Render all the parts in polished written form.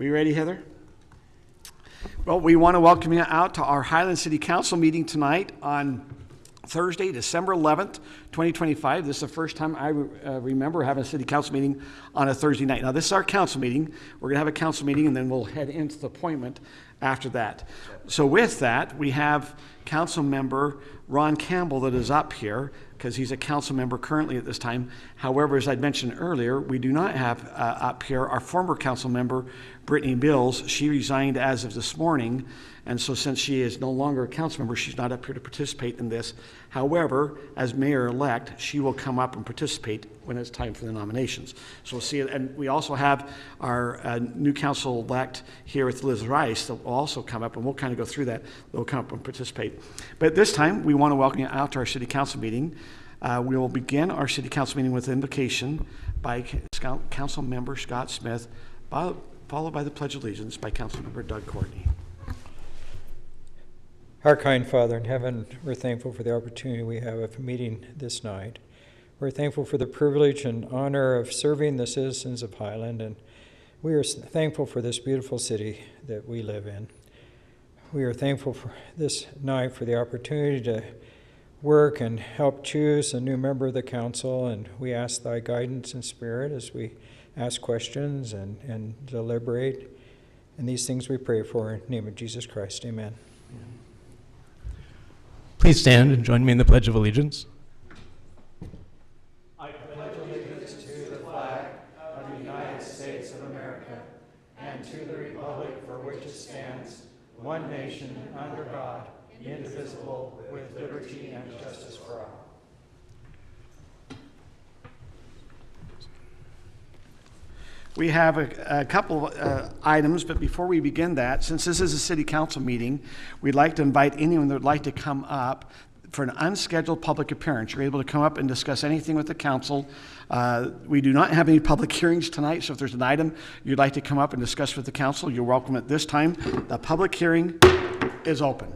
We ready, Heather? Well, we want to welcome you out to our Highland City Council meeting tonight on Thursday, December 11th, 2025. This is the first time I remember having a city council meeting on a Thursday night. Now, this is our council meeting. We're going to have a council meeting, and then we'll head into the appointment after that. So with that, we have council member Ron Campbell that is up here because he's a council member currently at this time. However, as I'd mentioned earlier, we do not have up here our former council member, Brittany Bills. She resigned as of this morning, and so since she is no longer a council member, she's not up here to participate in this. However, as mayor-elect, she will come up and participate when it's time for the nominations. So we'll see it. And we also have our new council-elect here with Liz Rice that will also come up, and we'll kind of go through that. They'll come up and participate. But at this time, we want to welcome you out to our city council meeting. We will begin our city council meeting with invocation by council member Scott Smith, followed by the Pledge of Allegiance by council member Doug Courtney. Our kind Father in heaven, we're thankful for the opportunity we have of meeting this night. We're thankful for the privilege and honor of serving the citizens of Highland, and we are thankful for this beautiful city that we live in. We are thankful for this night for the opportunity to work and help choose a new member of the council, and we ask thy guidance and spirit as we ask questions and deliberate. And these things we pray for in the name of Jesus Christ. Amen. Please stand and join me in the Pledge of Allegiance. I pledge allegiance to the flag of the United States of America and to the republic for which it stands, one nation under God, indivisible, with liberty and justice for all. We have a couple items, but before we begin that, since this is a city council meeting, we'd like to invite anyone that would like to come up for an unscheduled public appearance. You're able to come up and discuss anything with the council. We do not have any public hearings tonight, so if there's an item you'd like to come up and discuss with the council, you're welcome at this time. The public hearing is open.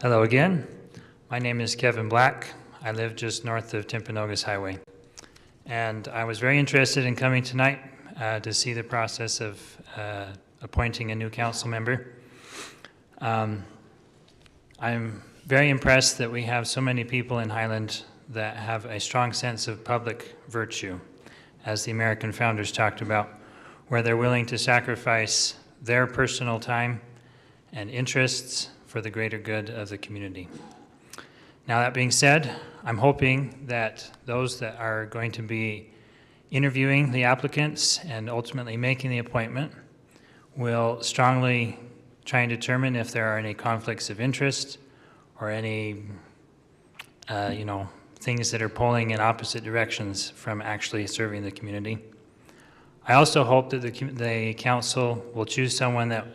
Hello again. My name is Kevin Black. I live just north of Timpanogos Highway. And I was very interested in coming tonight to see the process of appointing a new council member. I'm very impressed that we have so many people in Highland that have a strong sense of public virtue, as the American founders talked about, where they're willing to sacrifice their personal time and interests for the greater good of the community. Now, that being said, I'm hoping that those that are going to be interviewing the applicants and ultimately making the appointment will strongly try and determine if there are any conflicts of interest or any things that are pulling in opposite directions from actually serving the community. I also hope that the council will choose someone that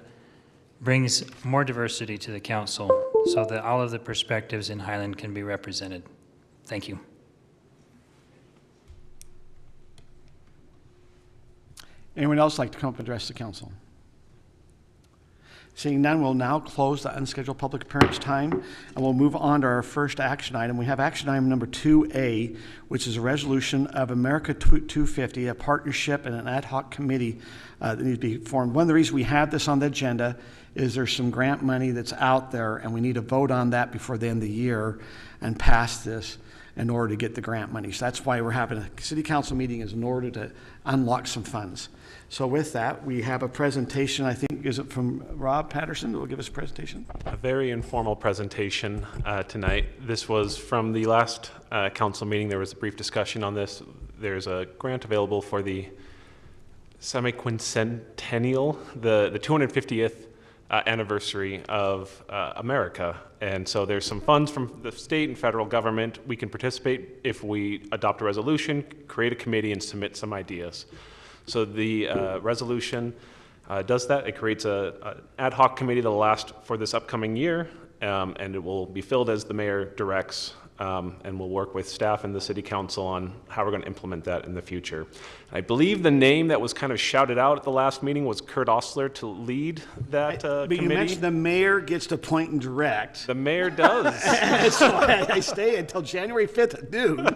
brings more diversity to the council so that all of the perspectives in Highland can be represented. Thank you. Anyone else like to come up and address the council? Seeing none, we'll now close the unscheduled public appearance time, and we'll move on to our first action item. We have action item number 2A, which is a resolution of America 250, a partnership and an ad hoc committee that needs to be formed. One of the reasons we have this on the agenda is there's some grant money that's out there, and we need to vote on that before the end of the year and pass this in order to get the grant money. So that's why we're having a city council meeting, is in order to unlock some funds. So with that, we have a presentation, I think, is it from Rob Patterson that will give us a presentation? A very informal presentation tonight. This was from the last council meeting. There was a brief discussion on this. There's a grant available for the semi-quincentennial, the 250th anniversary of America. And so there's some funds from the state and federal government. We can participate if we adopt a resolution, create a committee, and submit some ideas. So the resolution does that. It creates an ad hoc committee that will last for this upcoming year, and it will be filled as the mayor directs and we'll work with staff and the city council on how we're going to implement that in the future. I believe the name that was kind of shouted out at the last meeting was Kurt Osler to lead that But you committee. mentioned the mayor gets to point and direct. The mayor does. So I stay until January 5th at noon.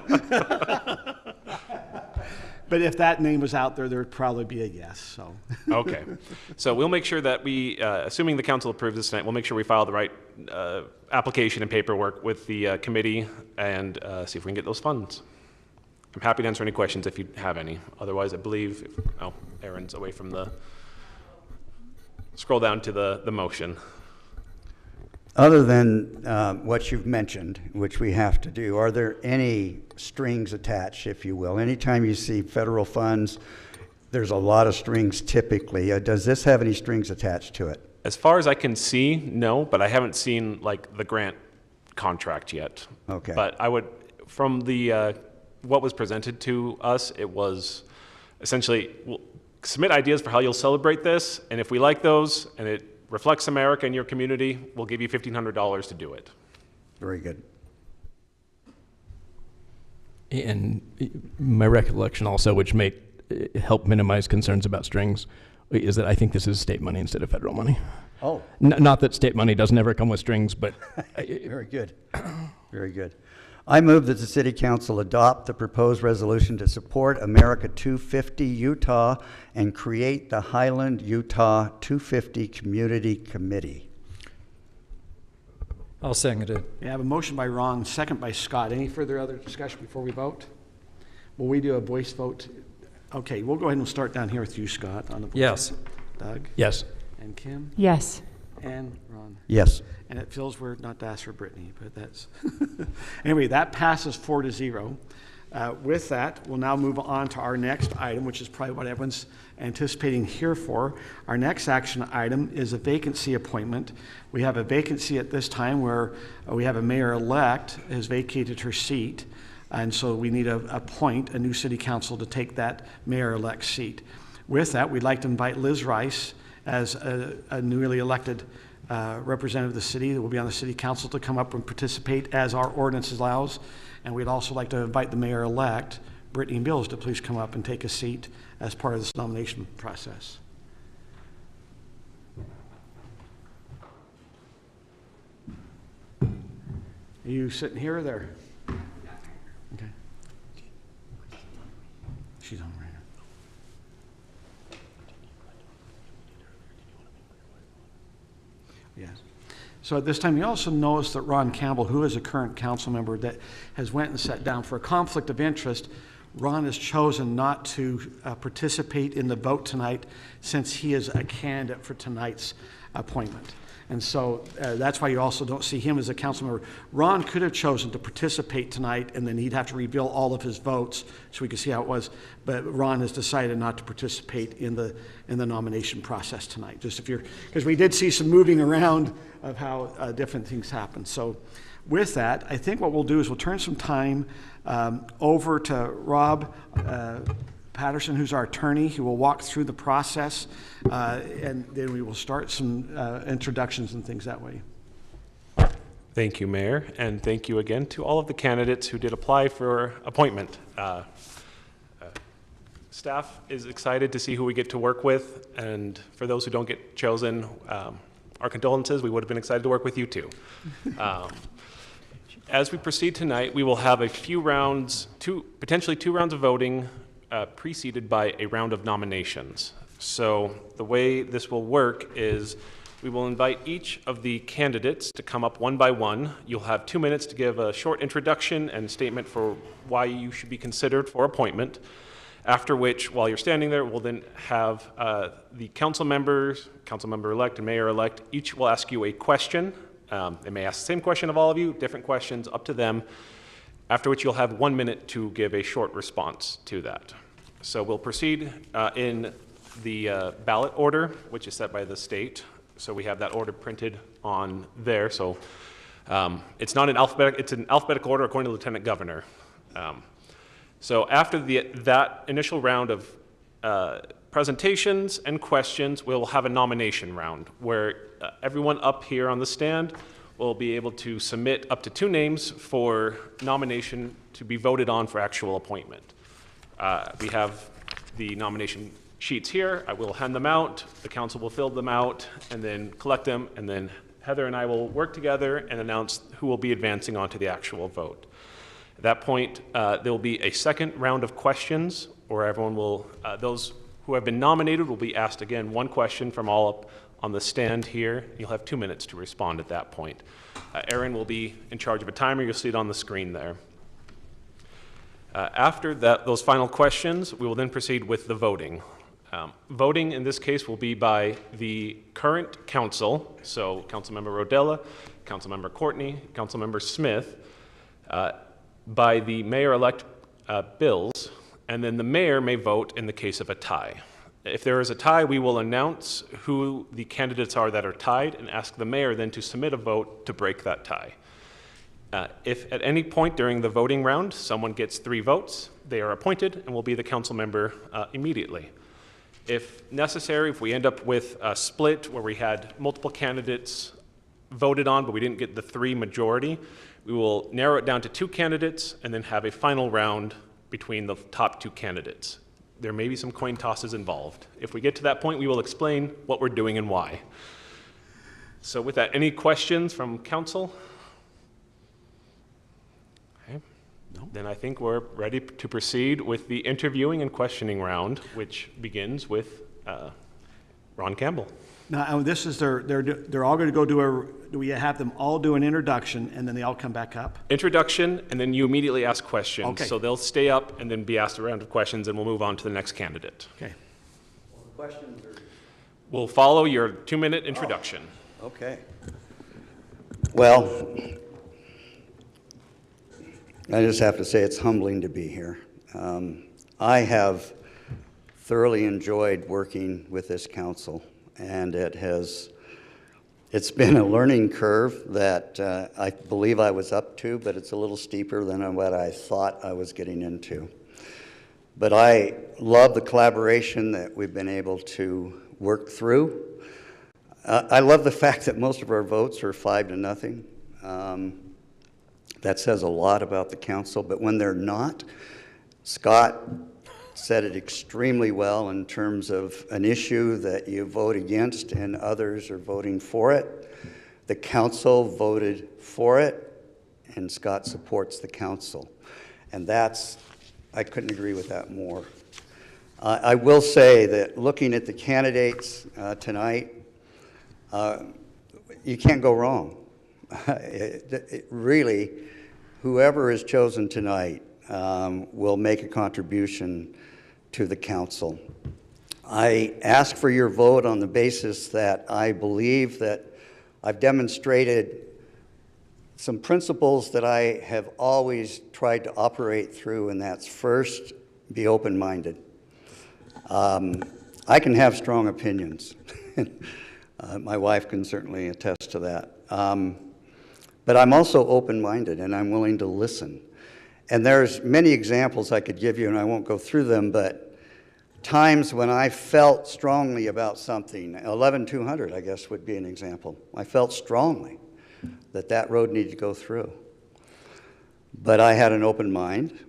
But if that name was out there, there'd probably be a yes, so. Okay. So we'll make sure that we, assuming the council approves this tonight, we'll make sure we file the right application and paperwork with the committee and see if we can get those funds. I'm happy to answer any questions if you have any. Otherwise, I believe, oh, Aaron's away from the, scroll down to the motion. Other than what you've mentioned, which we have to do, are there any strings attached, if you will? Anytime you see federal funds, there's a lot of strings typically. Does this have any strings attached to it? As far as I can see, no, but I haven't seen like the grant contract yet. Okay. But I would, from the what was presented to us, it was essentially, we'll submit ideas for how you'll celebrate this, and if we like those and it reflects America in your community, we'll give you $1,500 to do it. Very good. And my recollection also, which may help minimize concerns about strings, is that I think this is state money instead of federal money. Oh, Not that state money doesn't ever come with strings, but very good. Very good. I move that the City Council adopt the proposed resolution to support America 250 Utah and create the Highland Utah 250 Community Committee. I'll second it. We have a motion by Ron, second by Scott. Any further other discussion before we vote? Will we do a voice vote? Okay, we'll go ahead and we'll start down here with you, Scott, on the voice. Yes. Doug? yes. And Kim? Yes. And Ron? Yes. And it feels weird not to ask for Brittany, but that's... Anyway, that passes 4-0. With that, we'll now move on to our next item, which is probably what everyone's anticipating here for. Our next action item is a vacancy appointment. We have a vacancy at this time where we have a mayor-elect has vacated her seat, and so we need to appoint a new city council to take that mayor-elect seat. With that, we'd like to invite Liz Rice as a newly elected representative of the city that will be on the city council to come up and participate as our ordinance allows. And we'd also like to invite the mayor-elect, Brittany Mills, to please come up and take a seat as part of this nomination process. Are you sitting here or there? Okay. She's on right here. Yes. So at this time, you also notice that Ron Campbell, who is a current council member that has went and sat down for a conflict of interest, Ron has chosen not to participate in the vote tonight since he is a candidate for tonight's appointment. And so that's why you also don't see him as a council member. Ron could have chosen to participate tonight, and then he'd have to reveal all of his votes so we could see how it was. But Ron has decided not to participate in the nomination process tonight. Just if you're, because we did see some moving around of how different things happen. So with that, I think what we'll do is we'll turn some time over to Rob Patterson, who's our attorney, who will walk through the process, and then we will start some introductions and things that way. Thank you, Mayor, and thank you again to all of the candidates who did apply for appointment. Staff is excited to see who we get to work with, and for those who don't get chosen, our condolences. We would have been excited to work with you too. As we proceed tonight, we will have a few rounds, potentially two rounds of voting, preceded by a round of nominations. So the way this will work is we will invite each of the candidates to come up one by one. You'll have 2 minutes to give a short introduction and statement for why you should be considered for appointment. After which, while you're standing there, we'll then have the council members, council member-elect and mayor-elect, each will ask you a question. They may ask the same question of all of you, different questions, up to them. After which you'll have 1 minute to give a short response to that. So we'll proceed in the ballot order, which is set by the state. So we have that order printed on there. So it's not an alphabetical, it's an alphabetical order according to the Lieutenant Governor. So after that initial round of presentations and questions, we'll have a nomination round where everyone up here on the stand will be able to submit up to 2 names for nomination to be voted on for actual appointment. We have the nomination sheets here. I will hand them out. The council will fill them out and then collect them, and then Heather and I will work together and announce who will be advancing on to the actual vote. At that point, there will be a second round of questions where everyone will, those who have been nominated will be asked again 1 question from all up on the stand here. You'll have 2 minutes to respond at that point. Aaron will be in charge of a timer. You'll see it on the screen there. After those final questions, we will then proceed with the voting. Voting in this case will be by the current council, so Councilmember Rodella, Councilmember Courtney, Councilmember Smith, by the mayor-elect Bills, and then the mayor may vote in the case of a tie. If there is a tie, we will announce who the candidates are that are tied and ask the mayor then to submit a vote to break that tie. If at any point during the voting round someone gets 3 votes, they are appointed and will be the council member immediately. If necessary, if we end up with a split where we had multiple candidates voted on but we didn't get the 3 majority, we will narrow it down to 2 candidates and then have a final round between the top 2 candidates. There may be some coin tosses involved. If we get to that point, we will explain what we're doing and why. So with that, any questions from council? Okay. No. Then I think we're ready to proceed with the interviewing and questioning round, which begins with Ron Campbell. Now, this is they're all going to go do we have them all do an introduction and then they all come back up? Introduction, and then you immediately ask questions. Okay. So they'll stay up and then be asked a round of questions, and we'll move on to the next candidate. Okay. Questions or? We'll follow your 2-minute introduction. Okay. Well, I just have to say it's humbling to be here. I have thoroughly enjoyed working with this council, and it's been a learning curve that I believe I was up to, but it's a little steeper than what I thought I was getting into. But I love the collaboration that we've been able to work through. I love the fact that most of our votes are 5-0. That says a lot about the council, but when they're not, Scott said it extremely well in terms of an issue that you vote against and others are voting for it. The council voted for it, and Scott supports the council. And I couldn't agree with that more. I will say that looking at the candidates tonight, you can't go wrong. Really, whoever is chosen tonight will make a contribution to the council. I ask for your vote on the basis that I believe that I've demonstrated some principles that I have always tried to operate through, and that's first, be open-minded. I can have strong opinions. My wife can certainly attest to that. But I'm also open-minded, and I'm willing to listen. And there's many examples I could give you, and I won't go through them, but times when I felt strongly about something, 11-200, I guess, would be an example. I felt strongly that road needed to go through. But I had an open mind,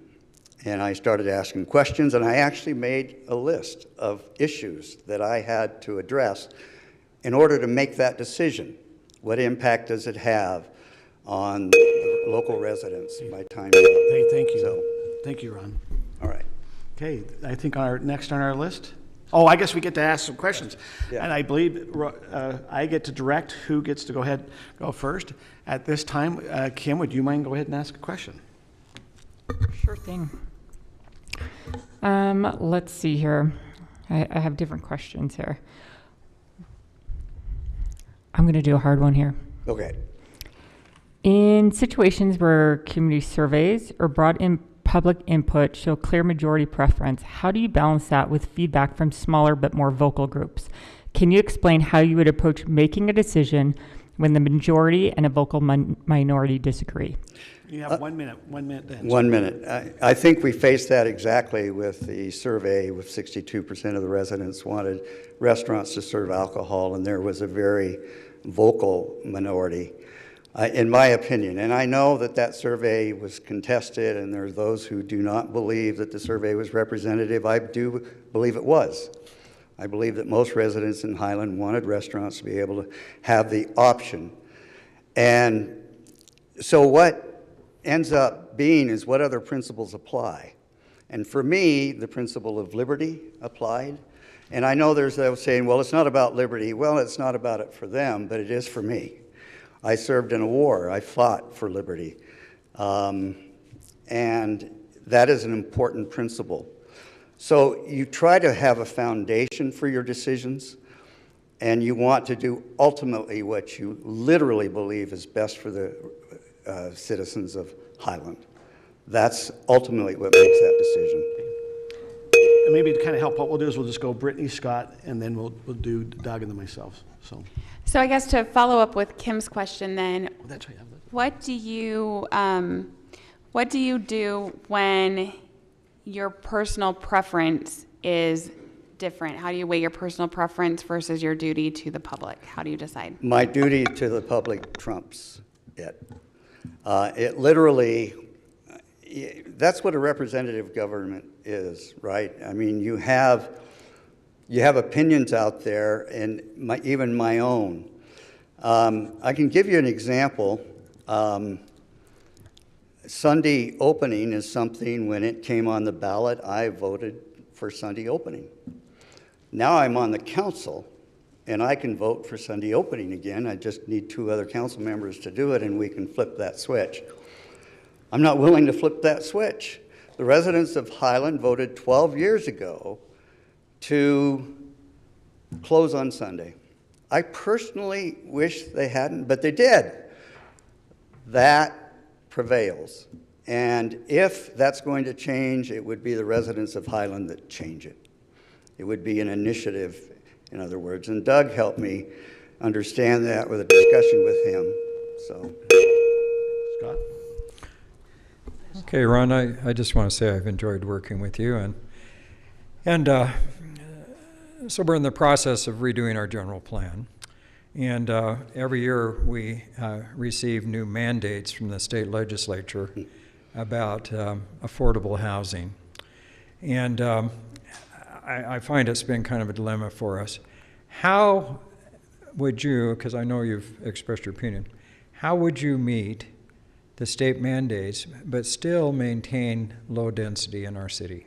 and I started asking questions, and I actually made a list of issues that I had to address in order to make that decision. What impact does it have on the local residents by time? Thank you. So, Thank you, Ron. all right. Okay, I think next on our list. Oh, I guess we get to ask some questions. Yeah. And I believe I get to direct who gets to go first. At this time, Kim, would you mind go ahead and ask a question? Sure thing. Let's see here. I have different questions here. I'm going to do a hard one here. Okay. In situations where community surveys or broad public input show clear majority preference, how do you balance that with feedback from smaller but more vocal groups? Can you explain how you would approach making a decision when the majority and a vocal minority disagree? You have 1 minute. 1 minute to answer. 1 minute. I think we faced that exactly with the survey, with 62% of the residents wanted restaurants to serve alcohol, and there was a very vocal minority. in my opinion. And I know that that survey was contested, and there are those who do not believe that the survey was representative. I do believe it was. I believe that most residents in Highland wanted restaurants to be able to have the option. And so what ends up being is what other principles apply. And for me, the principle of liberty applied. And I know there's those saying, well, it's not about liberty. Well, it's not about it for them, but it is for me. I served in a war. I fought for liberty. And that is an important principle. So you try to have a foundation for your decisions, and you want to do ultimately what you literally believe is best for the citizens of Highland. That's ultimately what makes that decision. And maybe to kind of help, what we'll do is we'll just go Brittany, Scott, and then we'll do Doug and then myself. So I guess to follow up with Kim's question then, That's right. what do you do when your personal preference is different? How do you weigh your personal preference versus your duty to the public? How do you decide? My duty to the public trumps it. It literally, that's what a representative government is, right? I mean, you have opinions out there, and even my own. I can give you an example. Sunday opening is something, when it came on the ballot, I voted for Sunday opening. Now I'm on the council, and I can vote for Sunday opening again. I just need 2 other council members to do it, and we can flip that switch. I'm not willing to flip that switch. The residents of Highland voted 12 years ago to close on Sunday. I personally wish they hadn't, but they did. That prevails. And if that's going to change, it would be the residents of Highland that change it. It would be an initiative, in other words. And Doug helped me understand that with a discussion with him. So, Scott? Okay, Ron, I just want to say I've enjoyed working with you, and so we're in the process of redoing our general plan, and every year we receive new mandates from the state legislature about affordable housing, and I find it's been kind of a dilemma for us. How would you, because I know you've expressed your opinion, how would you meet the state mandates, but still maintain low density in our city?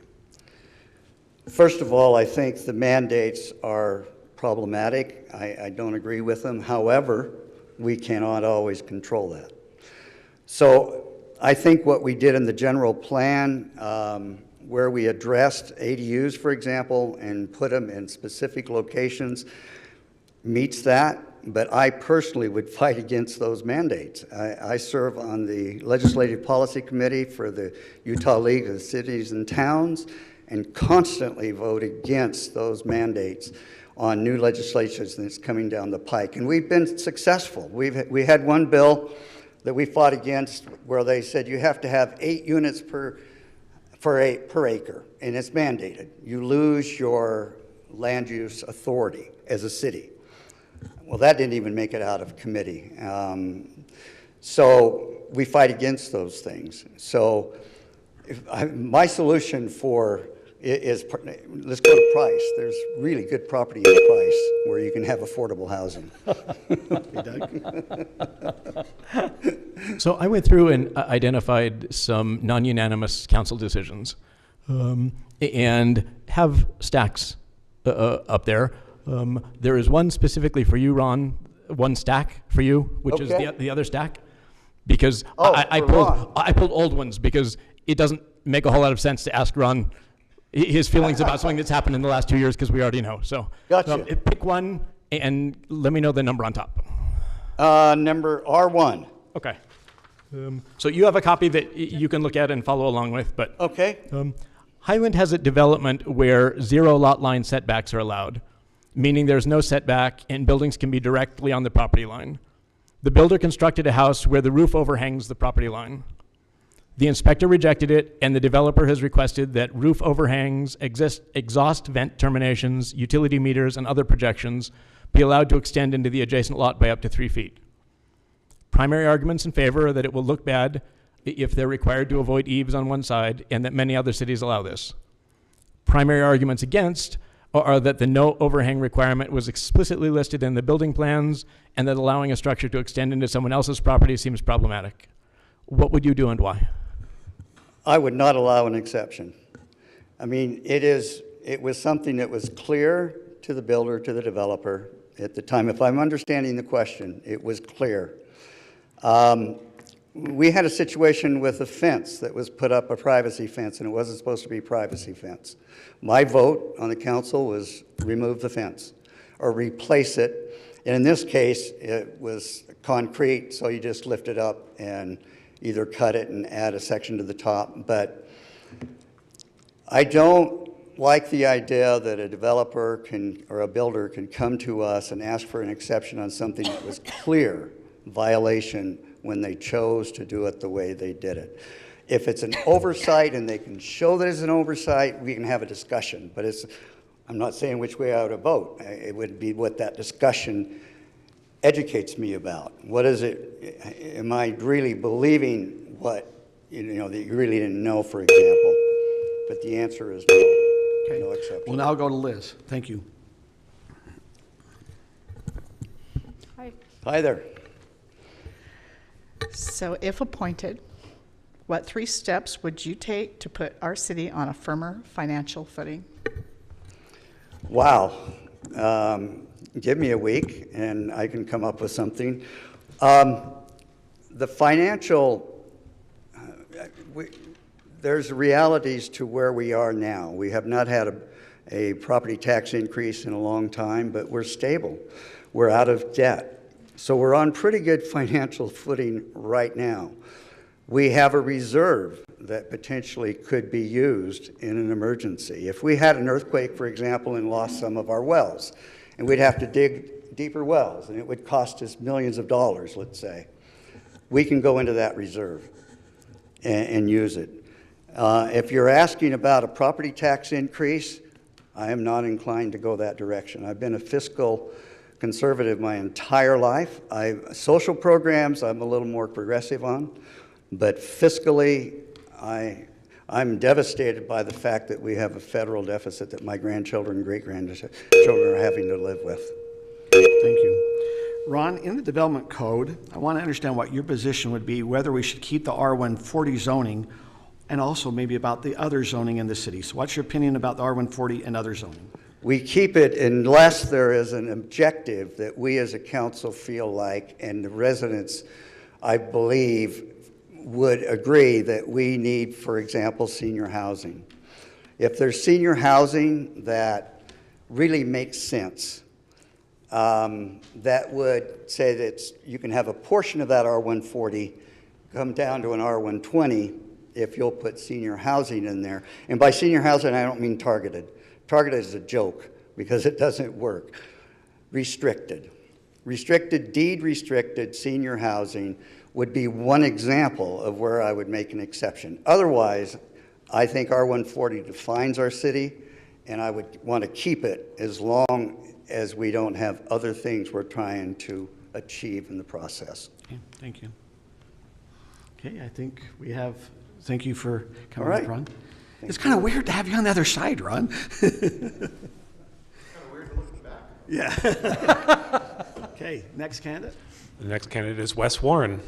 first of all, I think the mandates are problematic. I don't agree with them. However, we cannot always control that. So I think what we did in the general plan, where we addressed ADUs, for example, and put them in specific locations, meets that. But I personally would fight against those mandates. I serve on the Legislative Policy Committee for the Utah League of Cities and Towns and constantly vote against those mandates on new legislation that's coming down the pike. And we've been successful. We had one bill that we fought against where they said you have to have 8 units per acre, and it's mandated. You lose your land use authority as a city. Well, that didn't even make it out of committee. So we fight against those things. So my solution is let's go to Price. There's really good property in Price where you can have affordable housing. So I went through and identified some non-unanimous council decisions and have stacks up there. There is one specifically for you, Ron, one stack for you, which is the other stack, because I pulled old ones because it doesn't make a whole lot of sense to ask Ron his feelings about something that's happened in the last 2 years because we already know. So Gotcha. Pick one and let me know the number on top. Number R1. Okay. So you have a copy that you can look at and follow along with, but Okay. Highland has a development where 0 lot line setbacks are allowed, meaning there's no setback and buildings can be directly on the property line. The builder constructed a house where the roof overhangs the property line. The inspector rejected it, and the developer has requested that roof overhangs, exhaust vent terminations, utility meters, and other projections be allowed to extend into the adjacent lot by up to 3 feet. Primary arguments in favor are that it will look bad if they're required to avoid eaves on one side, and that many other cities allow this. Primary arguments against are that the no overhang requirement was explicitly listed in the building plans, and that allowing a structure to extend into someone else's property seems problematic. What would you do and why? I would not allow an exception. I mean, it was something that was clear to the builder, to the developer at the time. If I'm understanding the question, it was clear. We had a situation with a fence that was put up, a privacy fence, and it wasn't supposed to be a privacy fence. My vote on the council was remove the fence or replace it. And in this case, it was concrete, so you just lift it up and either cut it and add a section to the top. But I don't like the idea that a developer can, or a builder can come to us and ask for an exception on something that was clear violation when they chose to do it the way they did it. If it's an oversight and they can show that it's an oversight, we can have a discussion. But I'm not saying which way I would vote. It would be what that discussion educates me about. What is it? Am I really believing what, that you really didn't know, for example? But the answer is no. Okay. No exception. We'll now go to Liz. Thank you. Hi there. So if appointed, what 3 steps would you take to put our city on a firmer financial footing? Wow. Give me a week and I can come up with something. The financial, there's realities to where we are now. We have not had a property tax increase in a long time, but we're stable. We're out of debt. So we're on pretty good financial footing right now. We have a reserve that potentially could be used in an emergency. If we had an earthquake, for example, and lost some of our wells, and we'd have to dig deeper wells, and it would cost us millions of dollars, let's say, we can go into that reserve and use it. If you're asking about a property tax increase, I am not inclined to go that direction. I've been a fiscal conservative my entire life. Social programs, I'm a little more progressive on, but fiscally, I'm devastated by the fact that we have a federal deficit that my grandchildren and great-grandchildren are having to live with. Thank you. Ron, in the development code, I want to understand what your position would be, whether we should keep the R140 zoning and also maybe about the other zoning in the city. So what's your opinion about the R140 and other zoning? We keep it unless there is an objective that we as a council feel like, and the residents, I believe, would agree that we need, for example, senior housing. If there's senior housing that really makes sense, that would say that you can have a portion of that R140 come down to an R120 if you'll put senior housing in there. And by senior housing, I don't mean targeted. Targeted is a joke because it doesn't work. Restricted. Restricted, deed restricted senior housing would be one example of where I would make an exception. Otherwise, I think R140 defines our city, and I would want to keep it as long as we don't have other things we're trying to achieve in the process. Okay, thank you. Okay, I think we have, thank you for coming All right. up, Ron. It's kind of weird to have you on the other side, Ron. Kind of weird to look at the back. Yeah. Okay, next candidate. The next candidate is Wes Warren.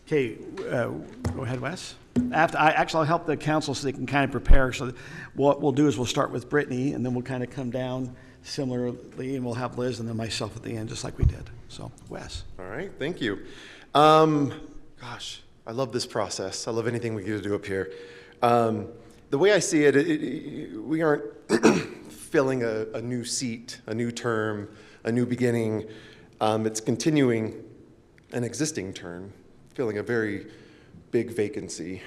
Okay, go ahead, Wes. I'll help the council so they can kind of prepare. So what we'll do is we'll start with Brittany, and then we'll kind of come down similarly, and we'll have Liz and then myself at the end, just like we did. So, Wes. All right, thank you. Gosh, I love this process. I love anything we get to do up here. The way I see it, we aren't filling a new seat, a new term, a new beginning. It's continuing an existing term, filling a very big vacancy.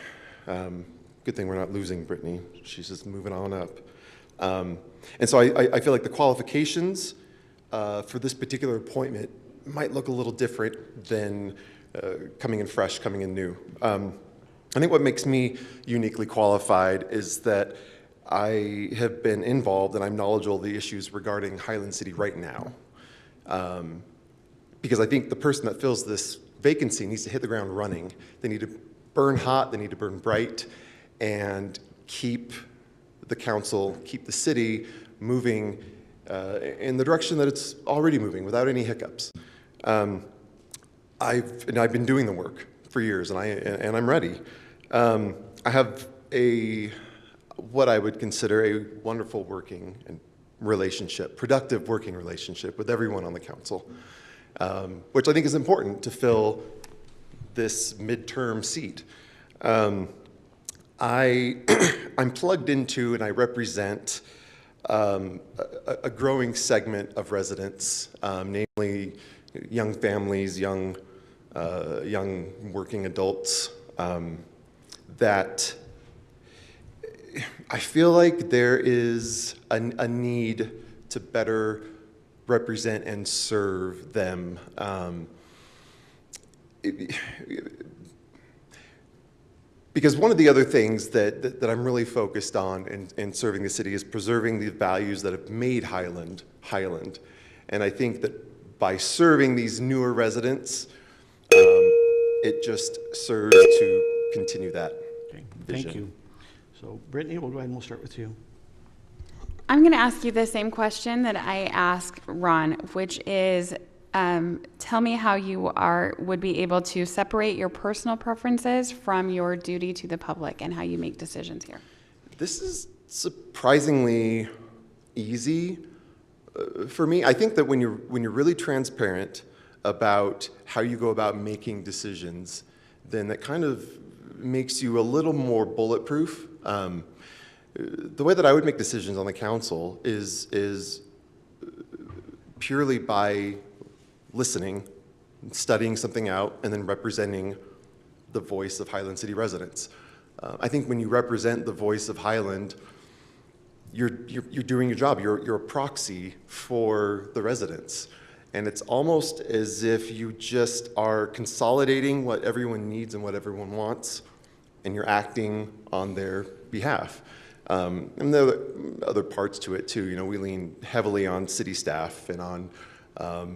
Good thing we're not losing Brittany. She's just moving on up. And so I feel like the qualifications for this particular appointment might look a little different than coming in fresh, coming in new. I think what makes me uniquely qualified is that I have been involved and I'm knowledgeable of the issues regarding Highland City right now. Because I think the person that fills this vacancy needs to hit the ground running. They need to burn hot, they need to burn bright, and keep the council, keep the city moving in the direction that it's already moving without any hiccups. I've been doing the work for years, and I'm ready. I have what I would consider a wonderful working relationship, productive working relationship with everyone on the council, which I think is important to fill this midterm seat. I'm plugged into and I represent a growing segment of residents, namely young families, young working adults, that I feel like there is a need to better represent and serve them. Because one of the other things that I'm really focused on in serving the city is preserving the values that have made Highland. And I think that by serving these newer residents, it just serves to continue that vision. Thank you. So Brittany, we'll go ahead and we'll start with you. I'm going to ask you the same question that I asked Ron, which is, tell me how you would be able to separate your personal preferences from your duty to the public and how you make decisions here. This is surprisingly easy for me. I think that when you're really transparent about how you go about making decisions, then that kind of makes you a little more bulletproof. The way that I would make decisions on the council is purely by listening, studying something out, and then representing the voice of Highland City residents. I think when you represent the voice of Highland, you're doing your job. You're a proxy for the residents. And it's almost as if you just are consolidating what everyone needs and what everyone wants, and you're acting on their behalf. And there are other parts to it too. You know, we lean heavily on city staff and on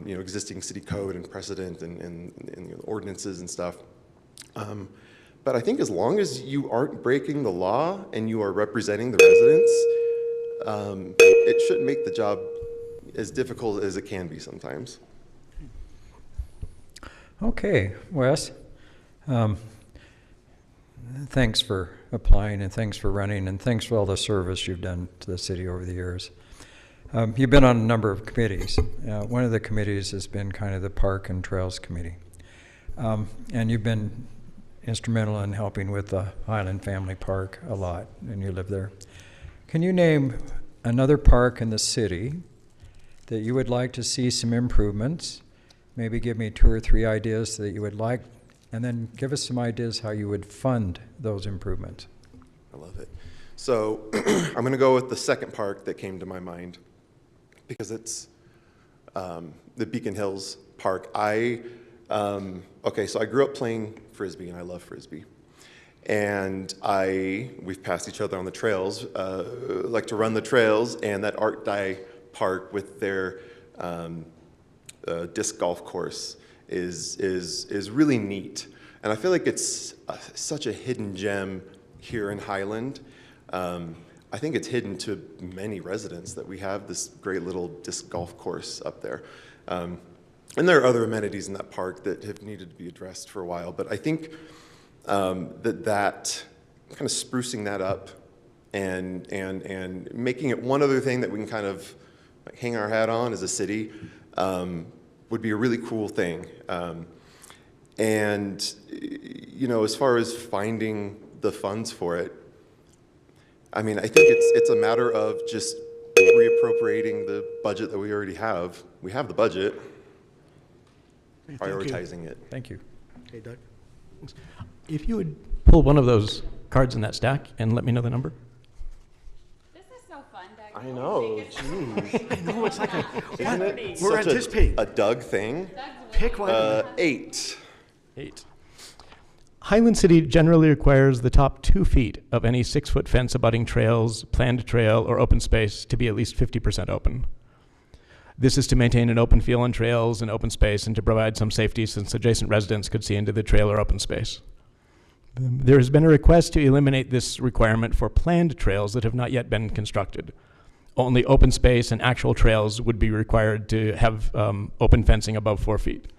existing city code and precedent and ordinances and stuff. But I think as long as you aren't breaking the law and you are representing the residents, it shouldn't make the job as difficult as it can be sometimes. Okay, Wes. Thanks for applying, and thanks for running, and thanks for all the service you've done to the city over the years. You've been on a number of committees. One of the committees has been kind of the Park and Trails Committee. And you've been instrumental in helping with the Highland Family Park a lot, and you live there. Can you name another park in the city that you would like to see some improvements? Maybe give me 2 or 3 ideas that you would like, and then give us some ideas how you would fund those improvements. I love it. So I'm going to go with the second park that came to my mind, because it's the Beacon Hills Park. Okay, so I grew up playing Frisbee, and I love Frisbee. And we've passed each other on the trails, like to run the trails, and that Art Dye Park with their disc golf course is really neat. And I feel like it's such a hidden gem here in Highland. I think it's hidden to many residents that we have this great little disc golf course up there. And there are other amenities in that park that have needed to be addressed for a while, but I think that kind of sprucing that up and making it one other thing that we can kind of like hang our hat on as a city would be a really cool thing. And as far as finding the funds for it, I mean, I think it's a matter of just reappropriating the budget that we already have. We have the budget, prioritizing it. Thank you. Okay, Doug. If you would pull one of those cards in that stack and let me know the number. This is so fun, Doug. I know, jeez. I know, it's like Isn't it we're such anticipating. a Doug thing? Pick one. 8. 8. Highland City generally requires the top 2 feet of any 6-foot fence abutting trails, planned trail, or open space to be at least 50% open. This is to maintain an open field and trails and open space and to provide some safety since adjacent residents could see into the trail or open space. There has been a request to eliminate this requirement for planned trails that have not yet been constructed. Only open space and actual trails would be required to have open fencing above 4 feet.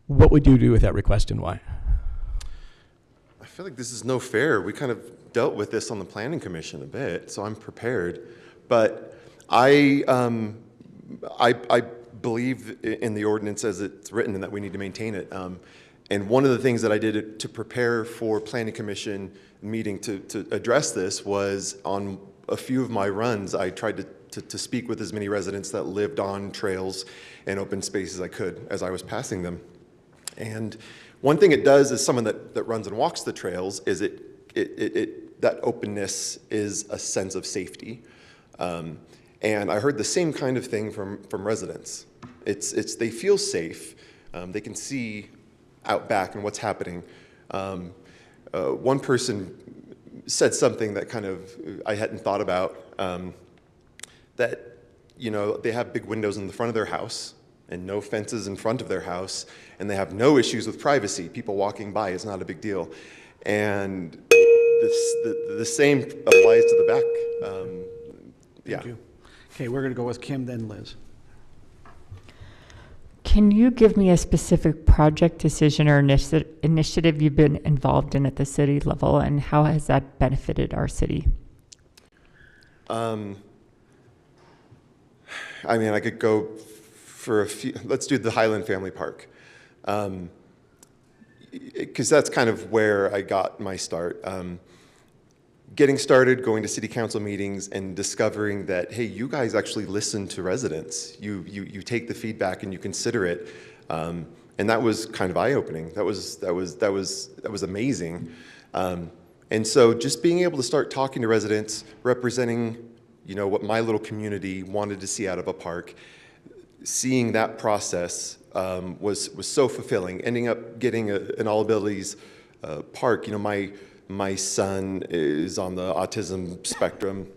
What would you do with that request and why? I feel like this is no fair. We kind of dealt with this on the Planning Commission a bit, so I'm prepared. But I believe in the ordinance as it's written and that we need to maintain it. And one of the things that I did to prepare for Planning Commission meeting to address this was on a few of my runs, I tried to speak with as many residents that lived on trails and open spaces as I could as I was passing them. And one thing it does as someone that runs and walks the trails is that openness is a sense of safety. And I heard the same kind of thing from residents. They feel safe. They can see out back and what's happening. One person said something that kind of I hadn't thought about, that they have big windows in the front of their house and no fences in front of their house, and they have no issues with privacy. People walking by is not a big deal. And the same applies to the back. Thank you. Okay, we're going to go with Kim, then Liz. Can you give me a specific project, decision, or initiative you've been involved in at the city level, and how has that benefited our city? I mean, I could go for a few. Let's do the Highland Family Park, because that's kind of where I got my start. Getting started, going to city council meetings and discovering that, hey, you guys actually listen to residents. You take the feedback and you consider it. And that was kind of eye-opening. That was amazing. And so just being able to start talking to residents, representing, what my little community wanted to see out of a park, seeing that process was so fulfilling. Ending up getting an all abilities park. My son is on the autism spectrum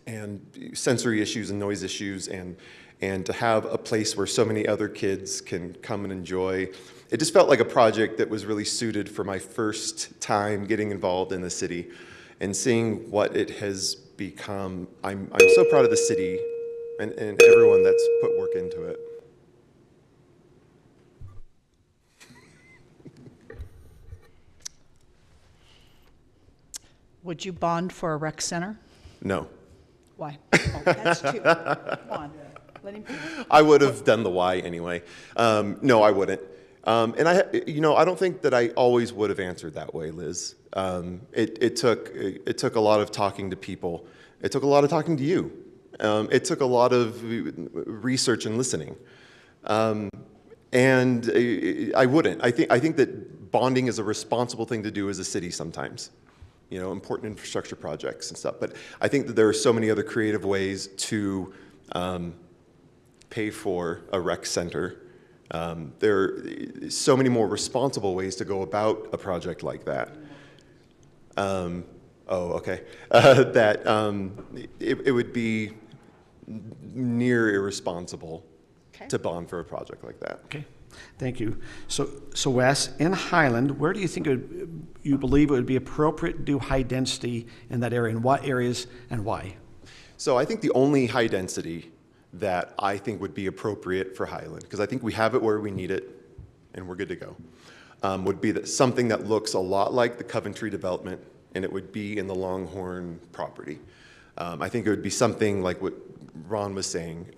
and sensory issues and noise issues, and to have a place where so many other kids can come and enjoy. It just felt like a project that was really suited for my first time getting involved in the city and seeing what it has become. I'm so proud of the city and everyone that's put work into it. Would you bond for a rec center? No. Why? Oh, that's two. Come on, let him finish. I would have done the why anyway. No, I wouldn't. And I don't think that I always would have answered that way, Liz. It took a lot of talking to people. It took a lot of talking to you. It took a lot of research and listening. And I wouldn't. I think that bonding is a responsible thing to do as a city sometimes. Important infrastructure projects and stuff. But I think that there are so many other creative ways to pay for a rec center. There are so many more responsible ways to go about a project like that. Okay. It would be near irresponsible to bond for a project like that. Okay, thank you. So Wes, in Highland, where do you think you believe it would be appropriate to do high density in that area, and what areas and why? So I think the only high density that I think would be appropriate for Highland, because I think we have it where we need it and we're good to go, would be something that looks a lot like the Coventry development, and it would be in the Longhorn property. I think it would be something like what Ron was saying,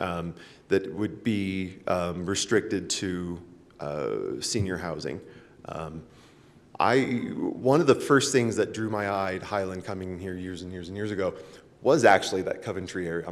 that would be restricted to senior housing. One of the first things that drew my eye at Highland coming here years and years and years ago was actually that Coventry area.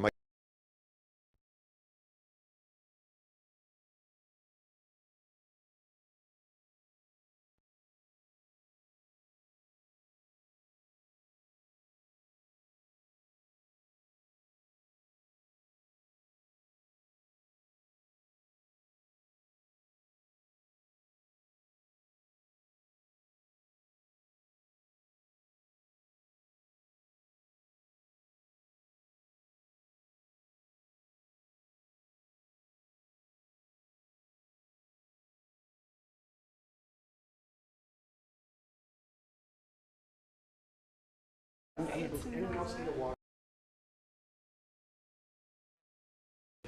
Anyone else need a water?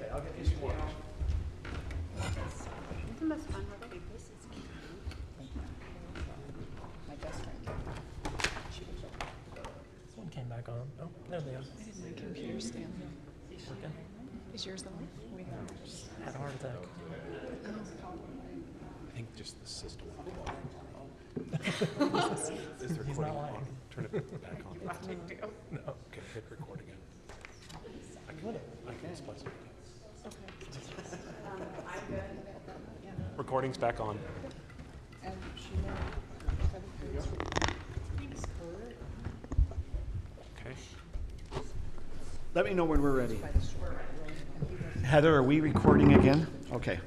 Okay, I'll get you some water. One came back on. Oh, there they are. My computer stand. Is yours the one? Had a heart attack. I think just the system. He's not lying. Turn it back on. No. Okay, hit record again. I can splice it. Recording's back on. Okay. Let me know when we're ready. Heather, are we recording again? Okay.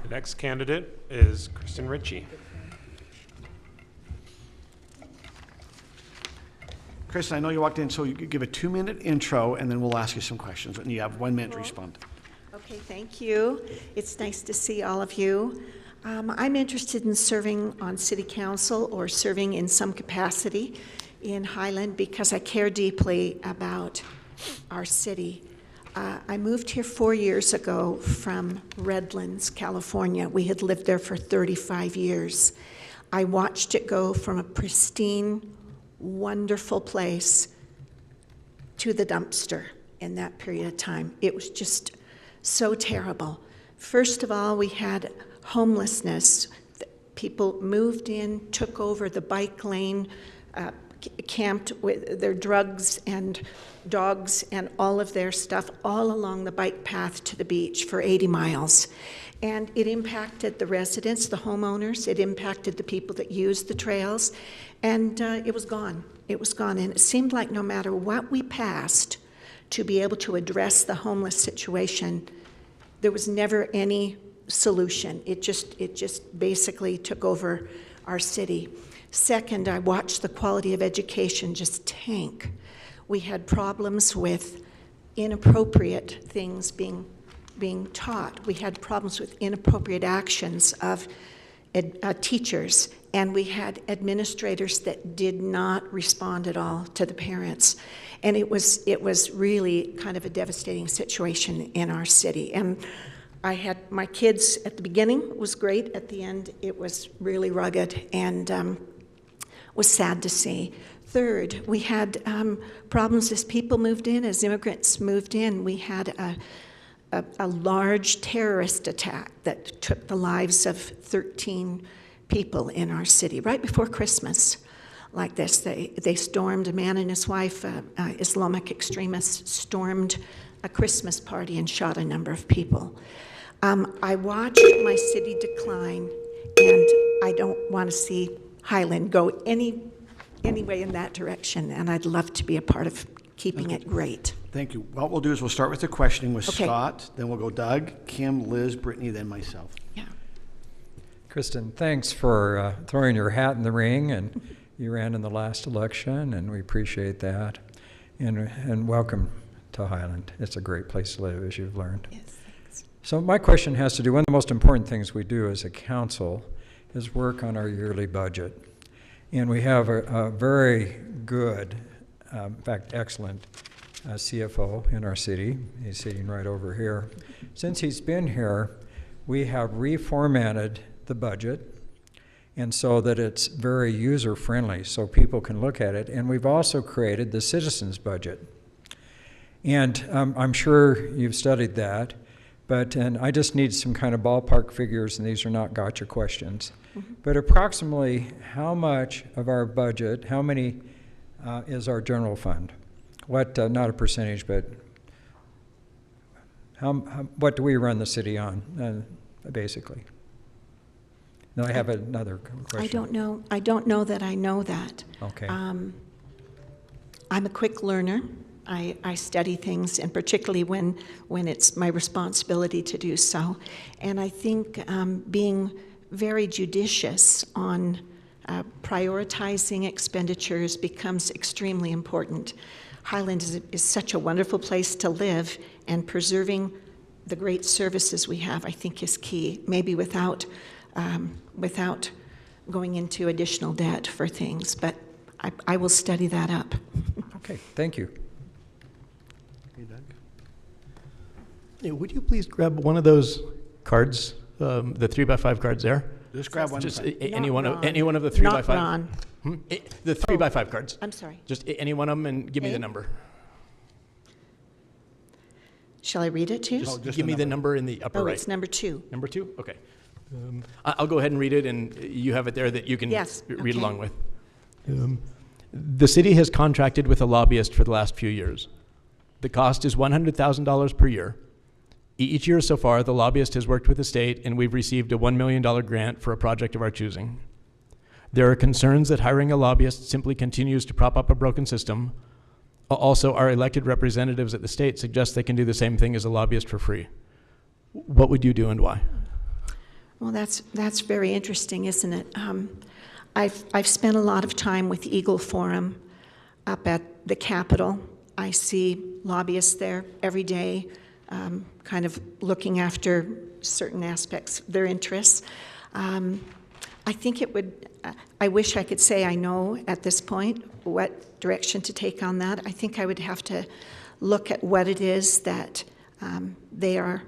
The next candidate is Kristen Ritchie. Kristen, I know you walked in, so you could give a 2-minute intro, and then we'll ask you some questions, and you have 1 minute to respond. Okay, thank you. It's nice to see all of you. I'm interested in serving on city council or serving in some capacity in Highland because I care deeply about our city. I moved here 4 years ago from Redlands, California. We had lived there for 35 years. I watched it go from a pristine, wonderful place to the dumpster in that period of time. It was just so terrible. First of all, we had homelessness. People moved in, took over the bike lane, camped with their drugs and dogs and all of their stuff all along the bike path to the beach for 80 miles. And it impacted the residents, the homeowners. It impacted the people that used the trails. And it was gone. It was gone. And it seemed like no matter what we passed to be able to address the homeless situation, there was never any solution. It just basically took over our city. Second, I watched the quality of education just tank. We had problems with inappropriate things being taught. We had problems with inappropriate actions of teachers, and we had administrators that did not respond at all to the parents. And it was really kind of a devastating situation in our city. And I had my kids at the beginning, it was great. At the end, it was really rugged and was sad to see. Third, we had problems as people moved in, as immigrants moved in. We had a large terrorist attack that took the lives of 13 people in our city right before Christmas. Like this, they stormed, a man and his wife, Islamic extremists, stormed a Christmas party and shot a number of people. I watched my city decline, and I don't want to see Highland go any way in that direction, and I'd love to be a part of keeping it great. Thank you. What we'll do is we'll start with the questioning with Okay. Scott, then we'll go Doug, Kim, Liz, Brittany, then myself. Yeah. Kristen, thanks for throwing your hat in the ring, and you ran in the last election, and we appreciate that. And welcome to Highland. It's a great place to live, as you've learned. Yes, thanks. So my question has to do, one of the most important things we do as a council is work on our yearly budget. And we have a very good, in fact, excellent CFO in our city. He's sitting right over here. Since he's been here, we have reformatted the budget and so that it's very user-friendly so people can look at it. And we've also created the citizens budget. And I'm sure you've studied that, and I just need some kind of ballpark figures, and these are not gotcha questions. Mm-hmm. But approximately how much of our budget, how many is our general fund? What, not a percentage, but what do we run the city on, basically? Now I have another question. I don't know that I know that. Okay. I'm a quick learner. I study things, and particularly when it's my responsibility to do so. And I think being very judicious on prioritizing expenditures becomes extremely important. Highland is such a wonderful place to live, and preserving the great services we have, I think, is key. Maybe without going into additional debt for things, but I will study that up. Okay, thank you. Yeah, would you please grab one of those cards, the 3x5 cards there? Just grab one. Just Not any one of Ron. any one of the 3x5. Not Ron. The 3x5 cards. I'm sorry. Just any one of them, and give me the Okay. number. Shall I read it to you? Just just give the me the number in the upper Oh, right. it's number 2. Number 2? Okay. I'll go ahead and read it, and you have it there that you can Yes, read okay. along with. The city has contracted with a lobbyist for the last few years. The cost is $100,000 per year. Each year so far, the lobbyist has worked with the state, and we've received a $1 million grant for a project of our choosing. There are concerns that hiring a lobbyist simply continues to prop up a broken system. Also, our elected representatives at the state suggest they can do the same thing as a lobbyist for free. What would you do and why? Well, that's very interesting, isn't it? I've spent a lot of time with Eagle Forum up at the Capitol. I see lobbyists there every day, kind of looking after certain aspects of their interests. I think it would, I wish I could say I know at this point what direction to take on that. I think I would have to look at what it is that they are,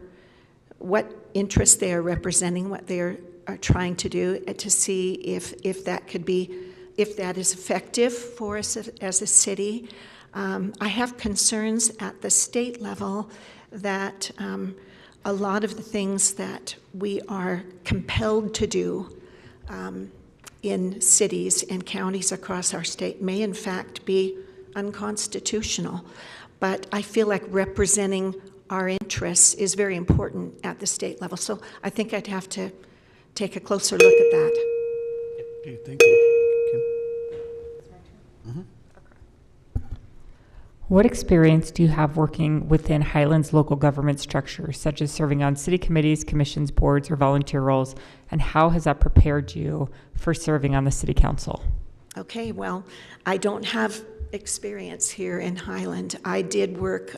what interests they are representing, what they are trying to do, to see if that could be, if that is effective for us as a city. I have concerns at the state level that a lot of the things that we are compelled to do in cities and counties across our state may in fact be unconstitutional. But I feel like representing our interests is very important at the state level. So I think I'd have to take a closer look at that. Okay, thank you. Kim? What experience do you have working within Highlands local government structures, such as serving on city committees, commissions, boards, or volunteer roles, and how has that prepared you for serving on the city council? Okay, well, I don't have experience here in Highland. I did work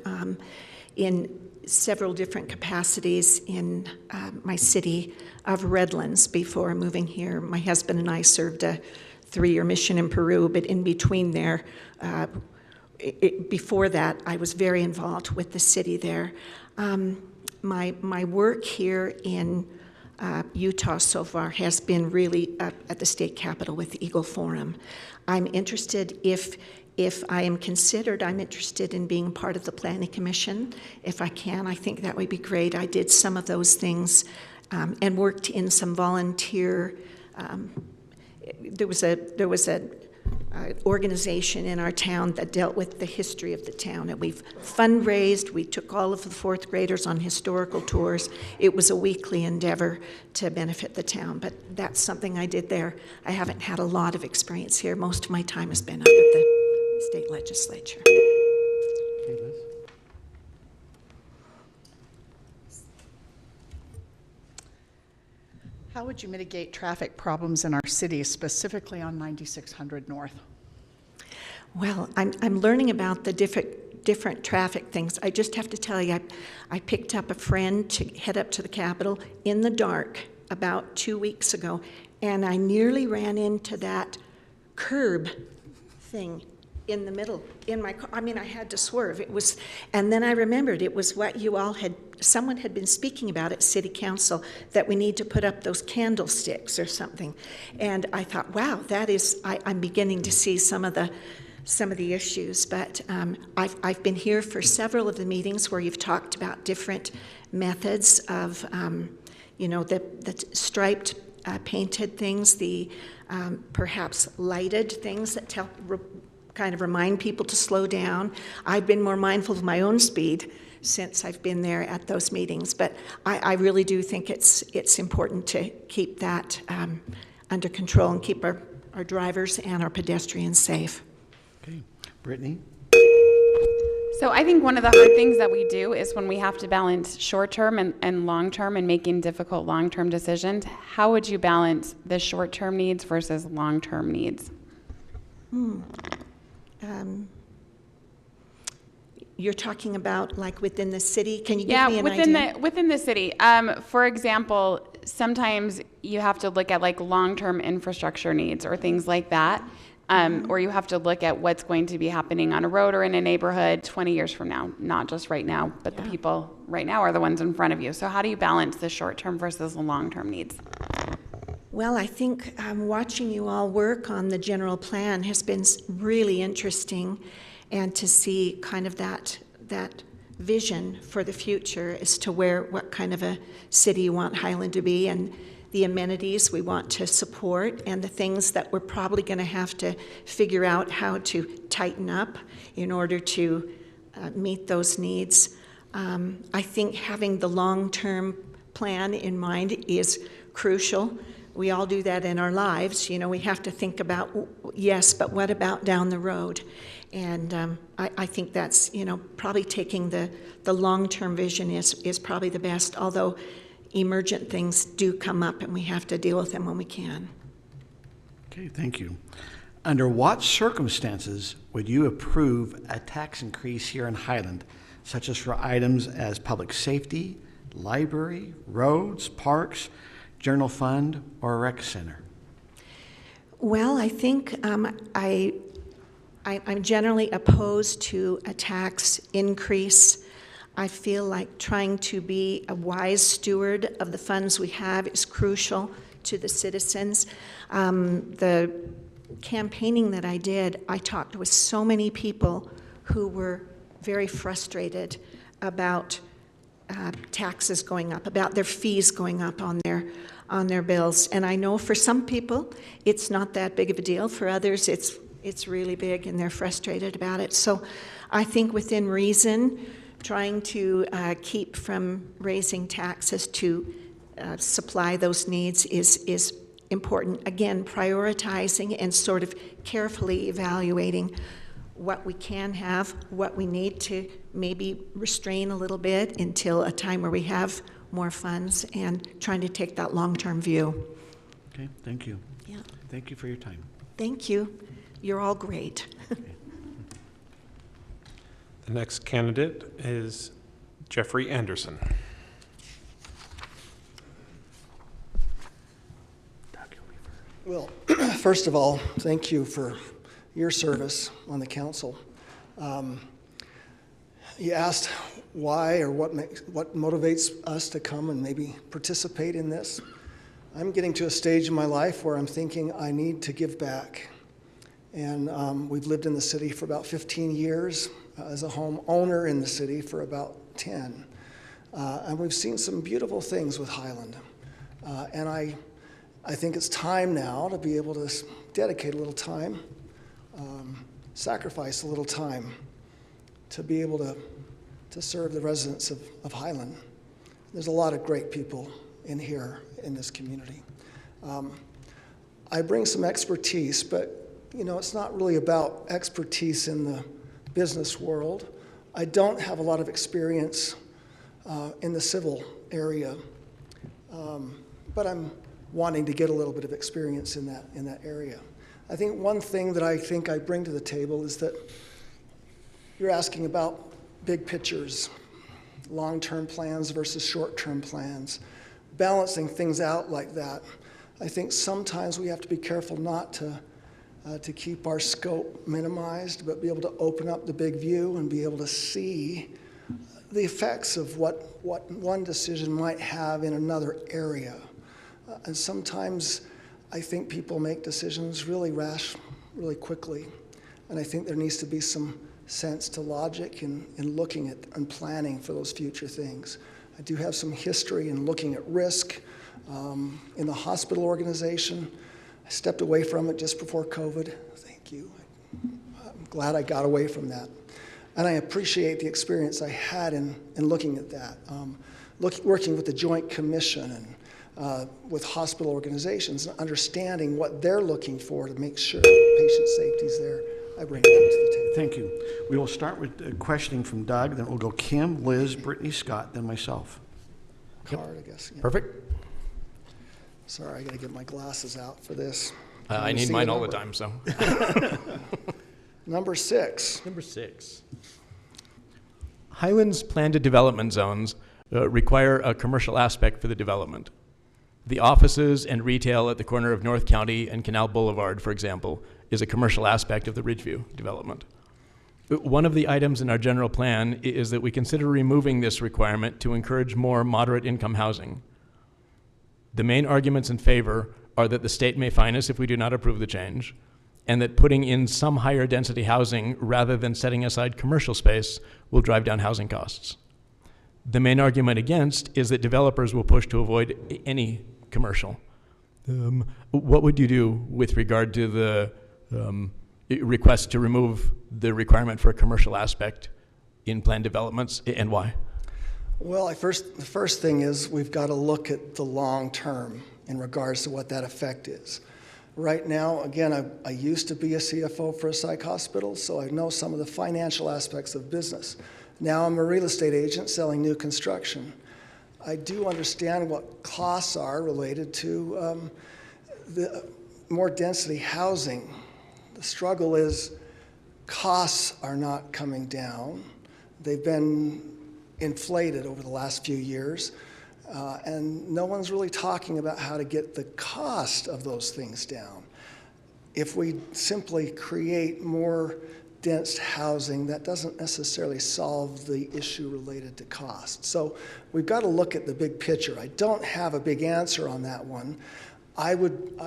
in several different capacities in my city of Redlands before moving here. My husband and I served a 3-year mission in Peru, but in between there, before that, I was very involved with the city there. My work here in Utah so far has been really at the state capitol with the Eagle Forum. I'm interested, if I am considered, I'm interested in being part of the Planning Commission. If I can, I think that would be great. I did some of those things and worked in some volunteer. There was a organization in our town that dealt with the history of the town, and we've fundraised. We took all of the 4th graders on historical tours. It was a weekly endeavor to benefit the town, but that's something I did there. I haven't had a lot of experience here. Most of my time has been up at the state legislature. Okay, Liz? How would you mitigate traffic problems in our city, specifically on 9600 North? Well, I'm learning about the different traffic things. I just have to tell you, I picked up a friend to head up to the Capitol in the dark about 2 weeks ago, and I nearly ran into that curb thing in the middle in my car. I mean, I had to swerve. It was, and then I remembered it was what you all had, someone had been speaking about at City Council, that we need to put up those candlesticks or something. And I thought, wow, that is, I'm beginning to see some of the issues. But I've been here for several of the meetings where you've talked about different methods of, the striped painted things, the perhaps lighted things that kind of remind people to slow down. I've been more mindful of my own speed since I've been there at those meetings, but I really do think it's important to keep that under control and keep our drivers and our pedestrians safe. Okay, Brittany? So I think one of the hard things that we do is when we have to balance short-term and long-term and making difficult long-term decisions. How would you balance the short-term needs versus long-term needs? You're talking about like within the city? Can you give me an idea? Within the city. For example, sometimes you have to look at like long-term infrastructure needs or things like that. Or you have to look at what's going to be happening on a road or in a neighborhood 20 years from now, not just right now, but the people right now are the ones in front of you. So how do you balance the short-term versus the long-term needs? Well, I think watching you all work on the general plan has been really interesting, and to see kind of that vision for the future as to what kind of a city you want Highland to be, and the amenities we want to support, and the things that we're probably going to have to figure out how to tighten up in order to meet those needs. I think having the long-term plan in mind is crucial. We all do that in our lives. You know, we have to think about, yes, but what about down the road? And I think that's, you know, probably taking the long-term vision is probably the best, although emergent things do come up and we have to deal with them when we can. Okay, thank you. Under what circumstances would you approve a tax increase here in Highland, such as for items as public safety, library, roads, parks, general fund, or rec center? Well, I think I'm generally opposed to a tax increase. I feel like trying to be a wise steward of the funds we have is crucial to the citizens. The campaigning that I did, I talked with so many people who were very frustrated about taxes going up, about their fees going up on their bills. And I know for some people it's not that big of a deal. For others it's really big and they're frustrated about it. So I think within reason, trying to keep from raising taxes to supply those needs is important. Again, prioritizing and sort of carefully evaluating what we can have, what we need to maybe restrain a little bit until a time where we have more funds, and trying to take that long-term view. Okay, thank you. Yeah. Thank you for your time. Thank you. You're all great. The next candidate is Jeffrey Anderson. Well, first of all, thank you for your service on the council. You asked why or what motivates us to come and maybe participate in this. I'm getting to a stage in my life where I'm thinking I need to give back. And we've lived in the city for about 15 years, as a homeowner in the city for about 10. And we've seen some beautiful things with Highland. And I think it's time now to be able to dedicate a little time, sacrifice a little time to be able to serve the residents of Highland. There's a lot of great people in here in this community. I bring some expertise, but you know, it's not really about expertise in the business world. I don't have a lot of experience in the civil area, but I'm wanting to get a little bit of experience in that area. I think one thing that I bring to the table is that you're asking about big pictures, long-term plans versus short-term plans, balancing things out like that. I think sometimes we have to be careful not to keep our scope minimized, but be able to open up the big view and be able to see the effects of what one decision might have in another area. And sometimes I think people make decisions really rash, really quickly. And I think there needs to be some sense to logic in looking at and planning for those future things. I do have some history in looking at risk in the hospital organization. I stepped away from it just before COVID. Thank you. I'm glad I got away from that. And I appreciate the experience I had in looking at that. Working with the Joint Commission and with hospital organizations and understanding what they're looking for to make sure patient safety is there. I bring that to the table. Thank you. We will start with questioning from Doug, then we'll go Kim, Liz, Brittany, Scott, then myself. Card, I guess. Yeah. Perfect. Sorry, I got to get my glasses out for this. I need mine all the time, so. Number 6. Number 6. Highland's planned development zones require a commercial aspect for the development. The offices and retail at the corner of North County and Canal Boulevard, for example, is a commercial aspect of the Ridgeview development. One of the items in our general plan is that we consider removing this requirement to encourage more moderate income housing. The main arguments in favor are that the state may fine us if we do not approve the change, and that putting in some higher density housing rather than setting aside commercial space will drive down housing costs. The main argument against is that developers will push to avoid any commercial. What would you do with regard to the request to remove the requirement for a commercial aspect in planned developments, and why? Well, the first thing is we've got to look at the long term in regards to what that effect is. Right now, again, I used to be a CFO for a psych hospital, so I know some of the financial aspects of business. Now I'm a real estate agent selling new construction. I do understand what costs are related to the more density housing. The struggle is costs are not coming down. They've been inflated over the last few years, and no one's really talking about how to get the cost of those things down. If we simply create more dense housing, that doesn't necessarily solve the issue related to cost. So we've got to look at the big picture. I don't have a big answer on that one. I would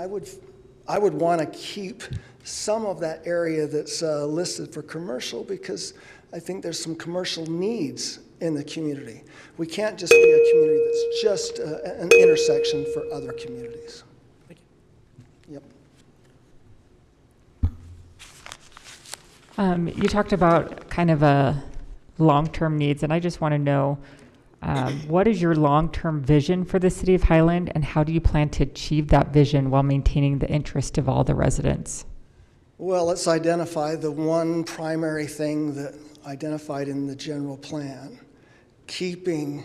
want to keep some of that area that's listed for commercial, because I think there's some commercial needs in the community. We can't just be a community that's just an intersection for other communities. Thank you. Yep. You talked about kind of a long-term needs, and I just want to know, what is your long-term vision for the city of Highland, and how do you plan to achieve that vision while maintaining the interest of all the residents? Well, let's identify the one primary thing that identified in the general plan: keeping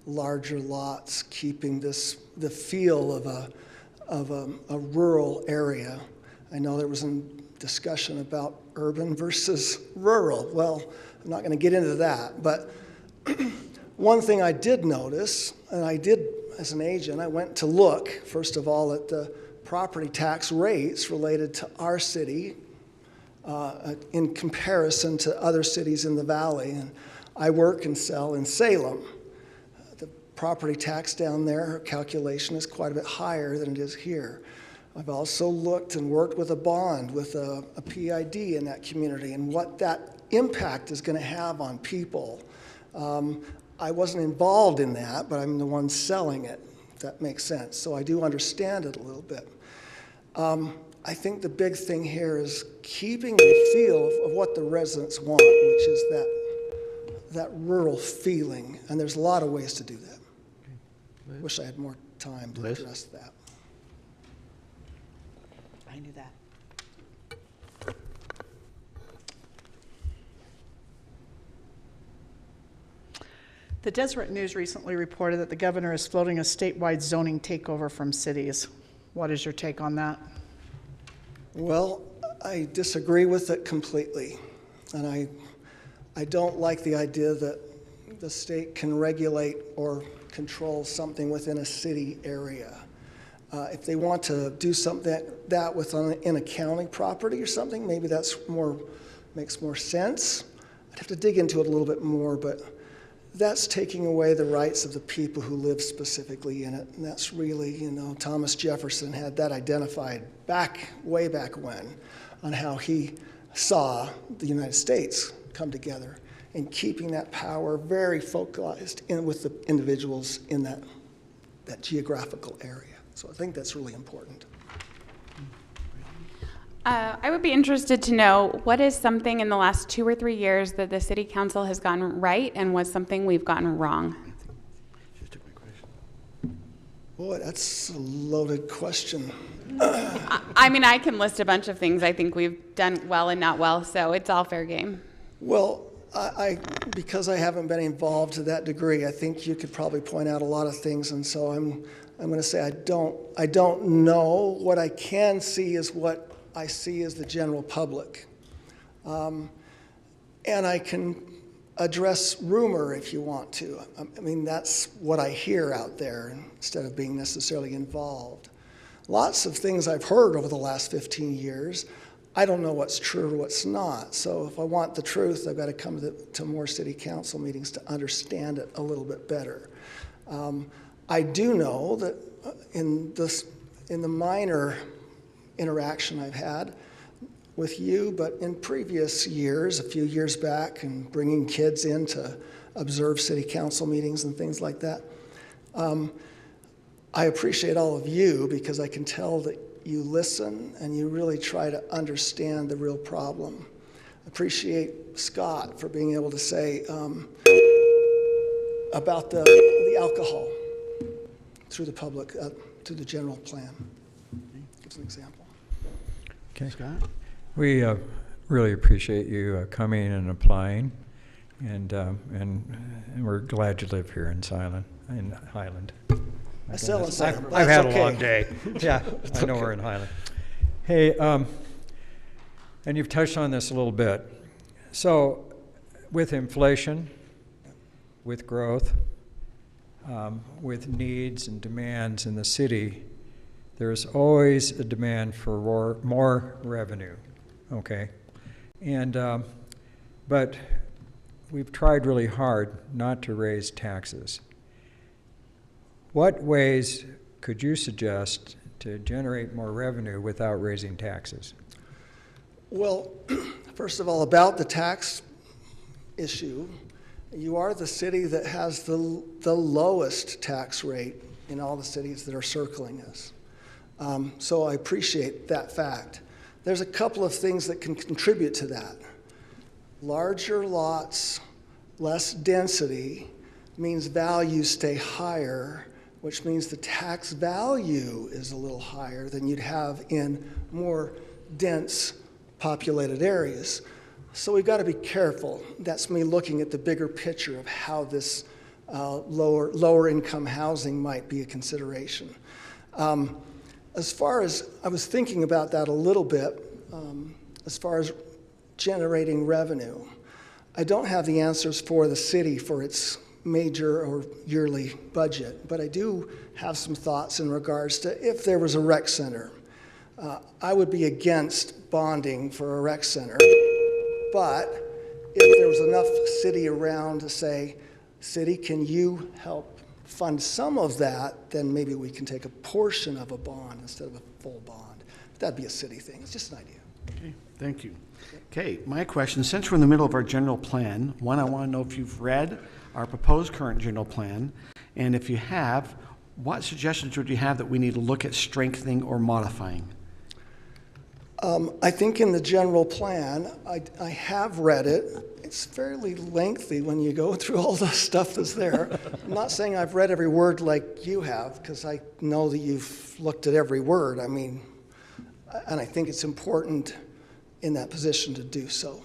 larger lots, keeping the feel of a rural area. I know there was some discussion about urban versus rural. Well, I'm not going to get into that, but one thing I did notice, and I did as an agent, I went to look, first of all, at the property tax rates related to our city in comparison to other cities in the valley. And I work and sell in Salem. The property tax down there, calculation is quite a bit higher than it is here. I've also looked and worked with a bond with a PID in that community and what that impact is going to have on people. I wasn't involved in that, but I'm the one selling it, if that makes sense. So I do understand it a little bit. I think the big thing here is keeping the feel of what the residents want, which is that rural feeling. And there's a lot of ways to do that. Wish I had more time to address that. I knew that. The Deseret News recently reported that the governor is floating a statewide zoning takeover from cities. What is your take on that? Well, I disagree with it completely. And I don't like the idea that the state can regulate or control something within a city area. If they want to do something in a county property or something, maybe that's makes more sense. I'd have to dig into it a little bit more, but that's taking away the rights of the people who live specifically in it. And that's really, Thomas Jefferson had that identified way back when, on how he saw the United States come together and keeping that power very focused with the individuals in that geographical area. So I think that's really important. I would be interested to know, what is something in the last 2 or 3 years that the city council has gotten right, and what's something we've gotten wrong? Boy, that's a loaded question. I mean, I can list a bunch of things I think we've done well and not well, so it's all fair game. Well, because I haven't been involved to that degree, I think you could probably point out a lot of things, and so I'm going to say I don't know. What I can see is what I see as the general public. And I can address rumor if you want to. I mean, that's what I hear out there instead of being necessarily involved. Lots of things I've heard over the last 15 years, I don't know what's true or what's not. So if I want the truth, I've got to come to more city council meetings to understand it a little bit better. I do know that in the minor interaction I've had with you, but in previous years, a few years back, and bringing kids in to observe city council meetings and things like that, I appreciate all of you because I can tell that you listen and you really try to understand the real problem. Appreciate Scott for being able to say about the alcohol through the public, through the general plan. Gives an example. Okay. Scott? We really appreciate you coming and applying, and we're glad you live here in Highland. I still don't say it, but I've that's had okay. a long day. Yeah, I know we're in Highland. Hey, and you've touched on this a little bit. So, with inflation, with growth, with needs and demands in the city, there's always a demand for more revenue, okay? And, but we've tried really hard not to raise taxes. What ways could you suggest to generate more revenue without raising taxes? Well, first of all, about the tax issue, you are the city that has the lowest tax rate in all the cities that are circling us. So I appreciate that fact. There's a couple of things that can contribute to that. Larger lots, less density, means values stay higher, which means the tax value is a little higher than you'd have in more dense populated areas. So we've got to be careful. That's me looking at the bigger picture of how this lower income housing might be a consideration. As far as, I was thinking about that a little bit, as far as generating revenue. I don't have the answers for the city for its major or yearly budget, but I do have some thoughts in regards to if there was a rec center. I would be against bonding for a rec center, but if there was enough city around to say, city, can you help fund some of that, then maybe we can take a portion of a bond instead of a full bond. That'd be a city thing. It's just an idea. Okay, thank you. Okay, my question, since we're in the middle of our general plan, one, I want to know if you've read our proposed current general plan, and if you have, what suggestions would you have that we need to look at strengthening or modifying? I think in the general plan, I have read it. It's fairly lengthy when you go through all the stuff that's there. I'm not saying I've read every word like you have, because I know that you've looked at every word. I mean, and I think it's important in that position to do so.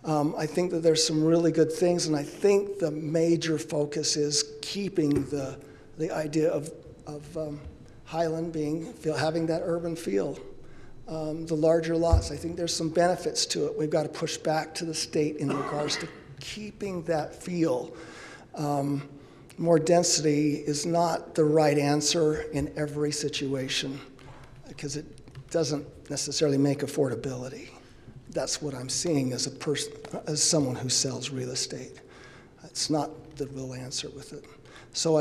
I think that there's some really good things, and I think the major focus is keeping the idea of Highland having that urban feel. The larger lots, I think there's some benefits to it. We've got to push back to the state in regards to keeping that feel. More density is not the right answer in every situation because it doesn't necessarily make affordability. That's what I'm seeing as a person, as someone who sells real estate. It's not the real answer with it. So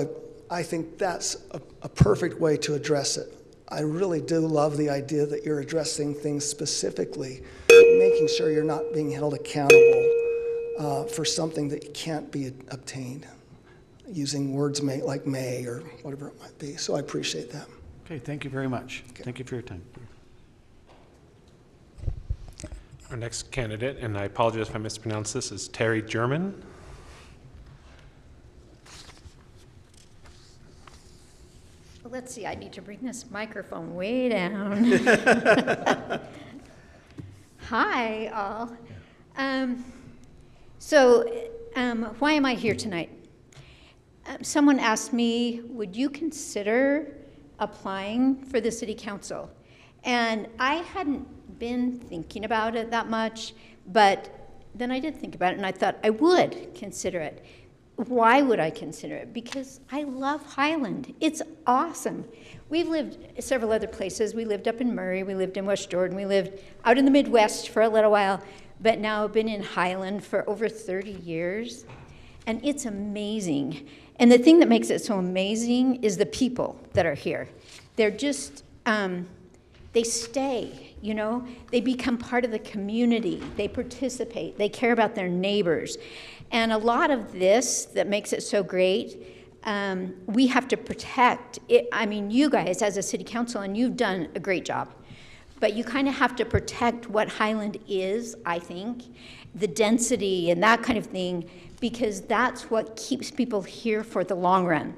I think that's a perfect way to address it. I really do love the idea that you're addressing things specifically, making sure you're not being held accountable for something that can't be obtained, using words like may or whatever it might be. So I appreciate that. Okay, thank you very much. Okay. Thank you for your time. Our next candidate, and I apologize if I mispronounce this, is Terry German. Well, let's see, I need to bring this microphone way down. Hi, all. Why am I here tonight? Someone asked me, would you consider applying for the city council? And I hadn't been thinking about it that much, but then I did think about it, and I thought I would consider it. Why would I consider it? Because I love Highland. It's awesome. We've lived several other places. We lived up in Murray, we lived in West Jordan, we lived out in the Midwest for a little while, but now I've been in Highland for over 30 years, and it's amazing. And the thing that makes it so amazing is the people that are here. They're just, they stay, you know? They become part of the community. They participate. They care about their neighbors. And a lot of this that makes it so great, we have to protect. I mean, you guys as a city council, and you've done a great job, but you kind of have to protect what Highland is, I think, the density and that kind of thing, because that's what keeps people here for the long run.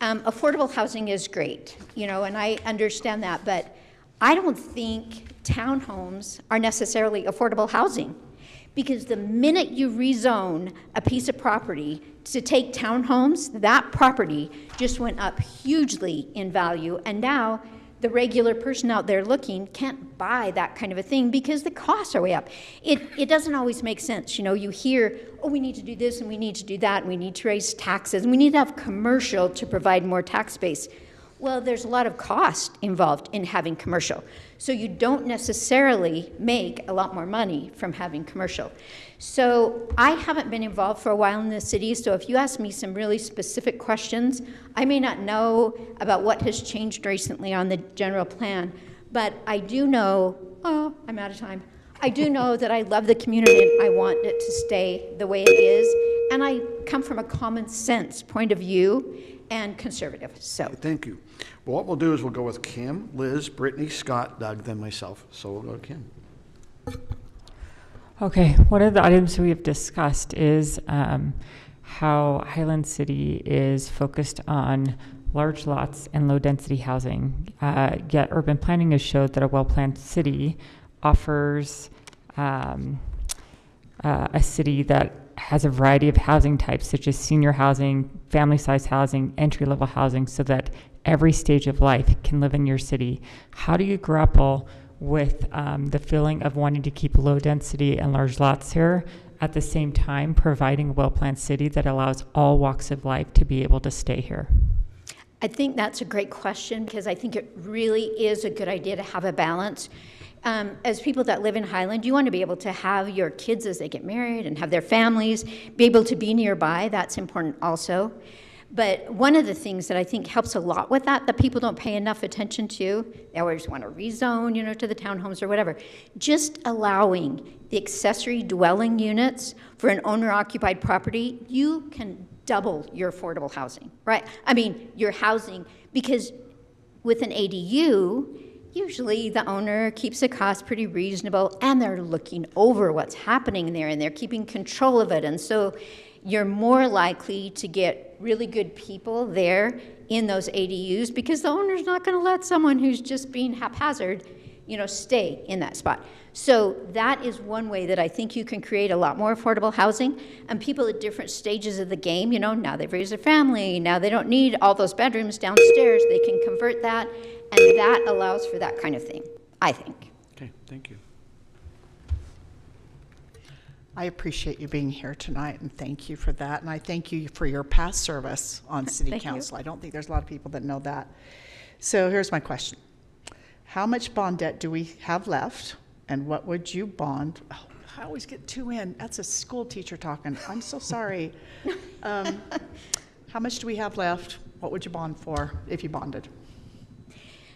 Affordable housing is great, you know, and I understand that, but I don't think townhomes are necessarily affordable housing, because the minute you rezone a piece of property to take townhomes, that property just went up hugely in value, and now the regular person out there looking can't buy that kind of a thing because the costs are way up. It doesn't always make sense. You know, you hear, oh, we need to do this and we need to do that and we need to raise taxes and we need to have commercial to provide more tax base. Well, there's a lot of cost involved in having commercial. So you don't necessarily make a lot more money from having commercial. So I haven't been involved for a while in the city, so if you ask me some really specific questions, I may not know about what has changed recently on the general plan, but I do know, oh, I'm out of time. I do know that I love the community and I want it to stay the way it is, and I come from a common sense point of view and conservative, so. Thank you. Well, what we'll do is we'll go with Kim, Liz, Brittany, Scott, Doug, then myself. So we'll go to Kim. Okay, one of the items we have discussed is how Highland City is focused on large lots and low-density housing. Yet urban planning has showed that a well-planned city offers a city that has a variety of housing types, such as senior housing, family-size housing, entry-level housing, so that every stage of life can live in your city. How do you grapple with the feeling of wanting to keep low density and large lots here, at the same time providing a well-planned city that allows all walks of life to be able to stay here? I think that's a great question, because I think it really is a good idea to have a balance. As people that live in Highland, you want to be able to have your kids as they get married and have their families, be able to be nearby. That's important also. But one of the things that I think helps a lot with that people don't pay enough attention to, they always want to rezone, you know, to the townhomes or whatever, just allowing the accessory dwelling units for an owner-occupied property, you can double your affordable housing, right? I mean, your housing, because with an ADU, usually the owner keeps the cost pretty reasonable and they're looking over what's happening there and they're keeping control of it. And so you're more likely to get really good people there in those ADUs, because the owner's not going to let someone who's just being haphazard, you know, stay in that spot. So that is one way that I think you can create a lot more affordable housing, and people at different stages of the game, you know, now they've raised a family, now they don't need all those bedrooms downstairs, they can convert that, and that allows for that kind of thing, I think. Okay, thank you. I appreciate you being here tonight, and thank you for that. And I thank you for your past service on City Thank you. Council. I don't think there's a lot of people that know that. So here's my question. How much bond debt do we have left, and what would you bond? Oh, I always get two in. That's a school teacher talking. I'm so sorry. How much do we have left? What would you bond for if you bonded?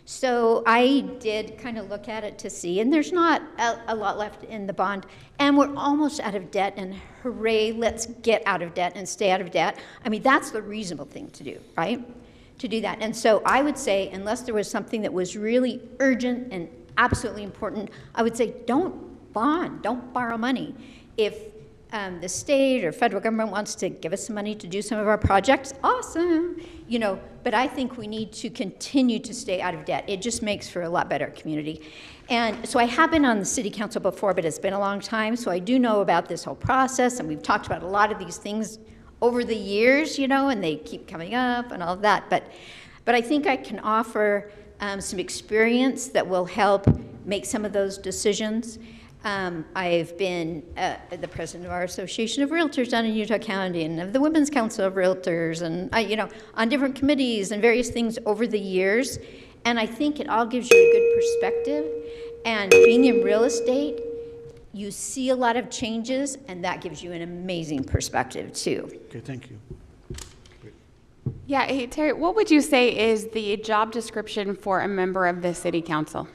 So I did kind of look at it to see, and there's not a lot left in the bond, and we're almost out of debt, and hooray, let's get out of debt and stay out of debt. I mean, that's the reasonable thing to do, right? To do that. And so I would say, unless there was something that was really urgent and absolutely important, I would say don't bond, don't borrow money. If the state or federal government wants to give us some money to do some of our projects, awesome, you know, but I think we need to continue to stay out of debt. It just makes for a lot better community. And so I have been on the city council before, but it's been a long time, so I do know about this whole process, and we've talked about a lot of these things over the years, you know, and they keep coming up and all of that, but I think I can offer some experience that will help make some of those decisions. I've been the president of our Association of Realtors down in Utah County and of the Women's Council of Realtors, and on different committees and various things over the years. And I think it all gives you a good perspective. And being in real estate, you see a lot of changes, and that gives you an amazing perspective too. Okay, thank you. Yeah, hey, Terry, what would you say is the job description for a member of the city council?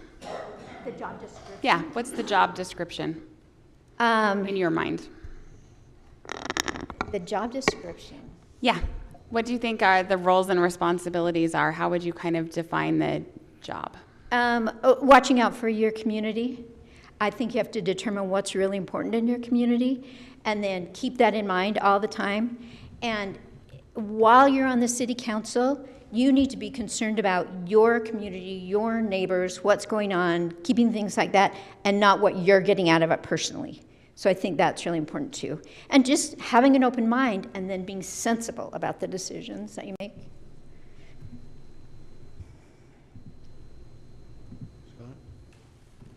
The job description? Yeah, what's the job description in your mind? The job description? Yeah. What do you think are the roles and responsibilities are? How would you kind of define the job? Watching out for your community. I think you have to determine what's really important in your community and then keep that in mind all the time. And while you're on the city council, you need to be concerned about your community, your neighbors, what's going on, keeping things like that, and not what you're getting out of it personally. So I think that's really important too. And just having an open mind and then being sensible about the decisions that you make.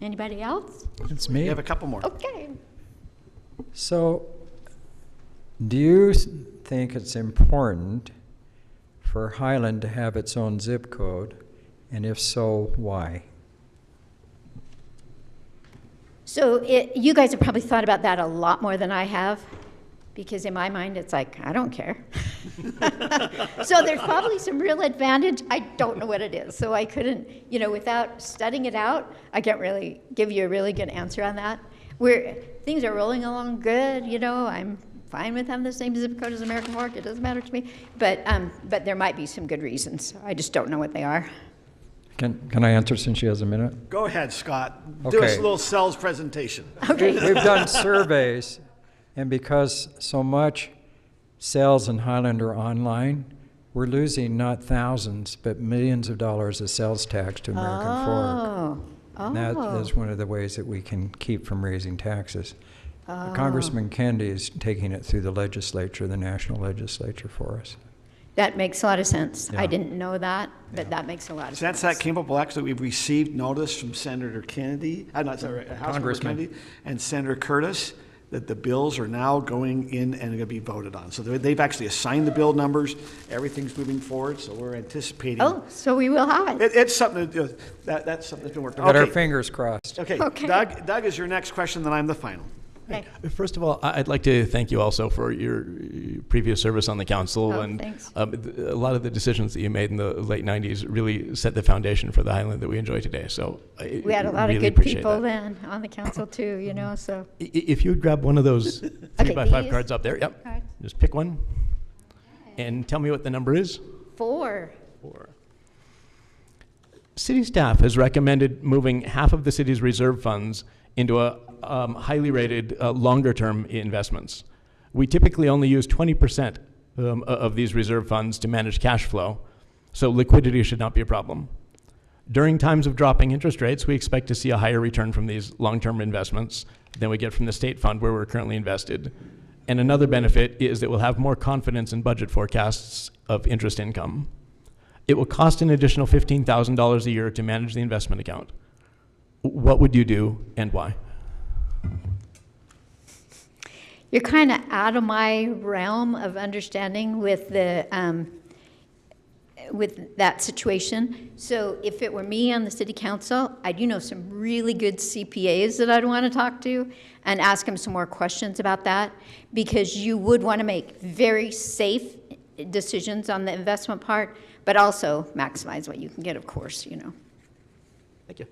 Anybody else? It's me. You have a couple more. Okay. So, do you think it's important for Highland to have its own zip code? And if so, why? So you guys have probably thought about that a lot more than I have, because in my mind it's like, I don't care. So there's probably some real advantage. I don't know what it is. So I couldn't, without studying it out, I can't really give you a really good answer on that. Things are rolling along good, I'm fine with having the same zip code as American Fork. It doesn't matter to me. But there might be some good reasons. I just don't know what they are. Can I answer since she has a minute? Go ahead, Scott. Do us a little sales presentation. Okay. We've done surveys, and because so much sales in Highland are online, we're losing not thousands, but millions of dollars of sales tax to American Fork. And that is one of the ways that we can keep from raising taxes. Congressman Kennedy is taking it through the legislature, the national legislature for us. That makes a lot of sense. Yeah. I didn't know that, but that makes a lot of sense. Since that came up, well, actually, we've received notice from Senator Kennedy, House Kennedy, and Senator Curtis that the bills are now going in and going to be voted on. So they've actually assigned the bill numbers. Everything's moving forward, so we're anticipating. Oh, so we will have it. It's something to do. That's something that's been worked on. Got our fingers crossed. Okay. Okay. Doug is your next question, then I'm the final. Okay. First of all, I'd like to thank you also for your previous service on the council. Oh, and thanks. A lot of the decisions that you made in the late 90s really set the foundation for the Highland that we enjoy today. So We had a lot really of good appreciate people that. then on the council too, so. If you would grab one of those 3x5 these? cards up there, yep. Cards. Just pick one and tell me what the number is. 4. City staff has recommended moving half of the city's reserve funds into a highly rated longer-term investments. We typically only use 20% of these reserve funds to manage cash flow, so liquidity should not be a problem. During times of dropping interest rates, we expect to see a higher return from these long-term investments than we get from the state fund where we're currently invested. And another benefit is that we'll have more confidence in budget forecasts of interest income. It will cost an additional $15,000 a year to manage the investment account. What would you do and why? You're kind of out of my realm of understanding with that situation. So if it were me on the city council, I do know some really good CPAs that I'd want to talk to and ask them some more questions about that, because you would want to make very safe decisions on the investment part, but also maximize what you can get, of course, Thank you.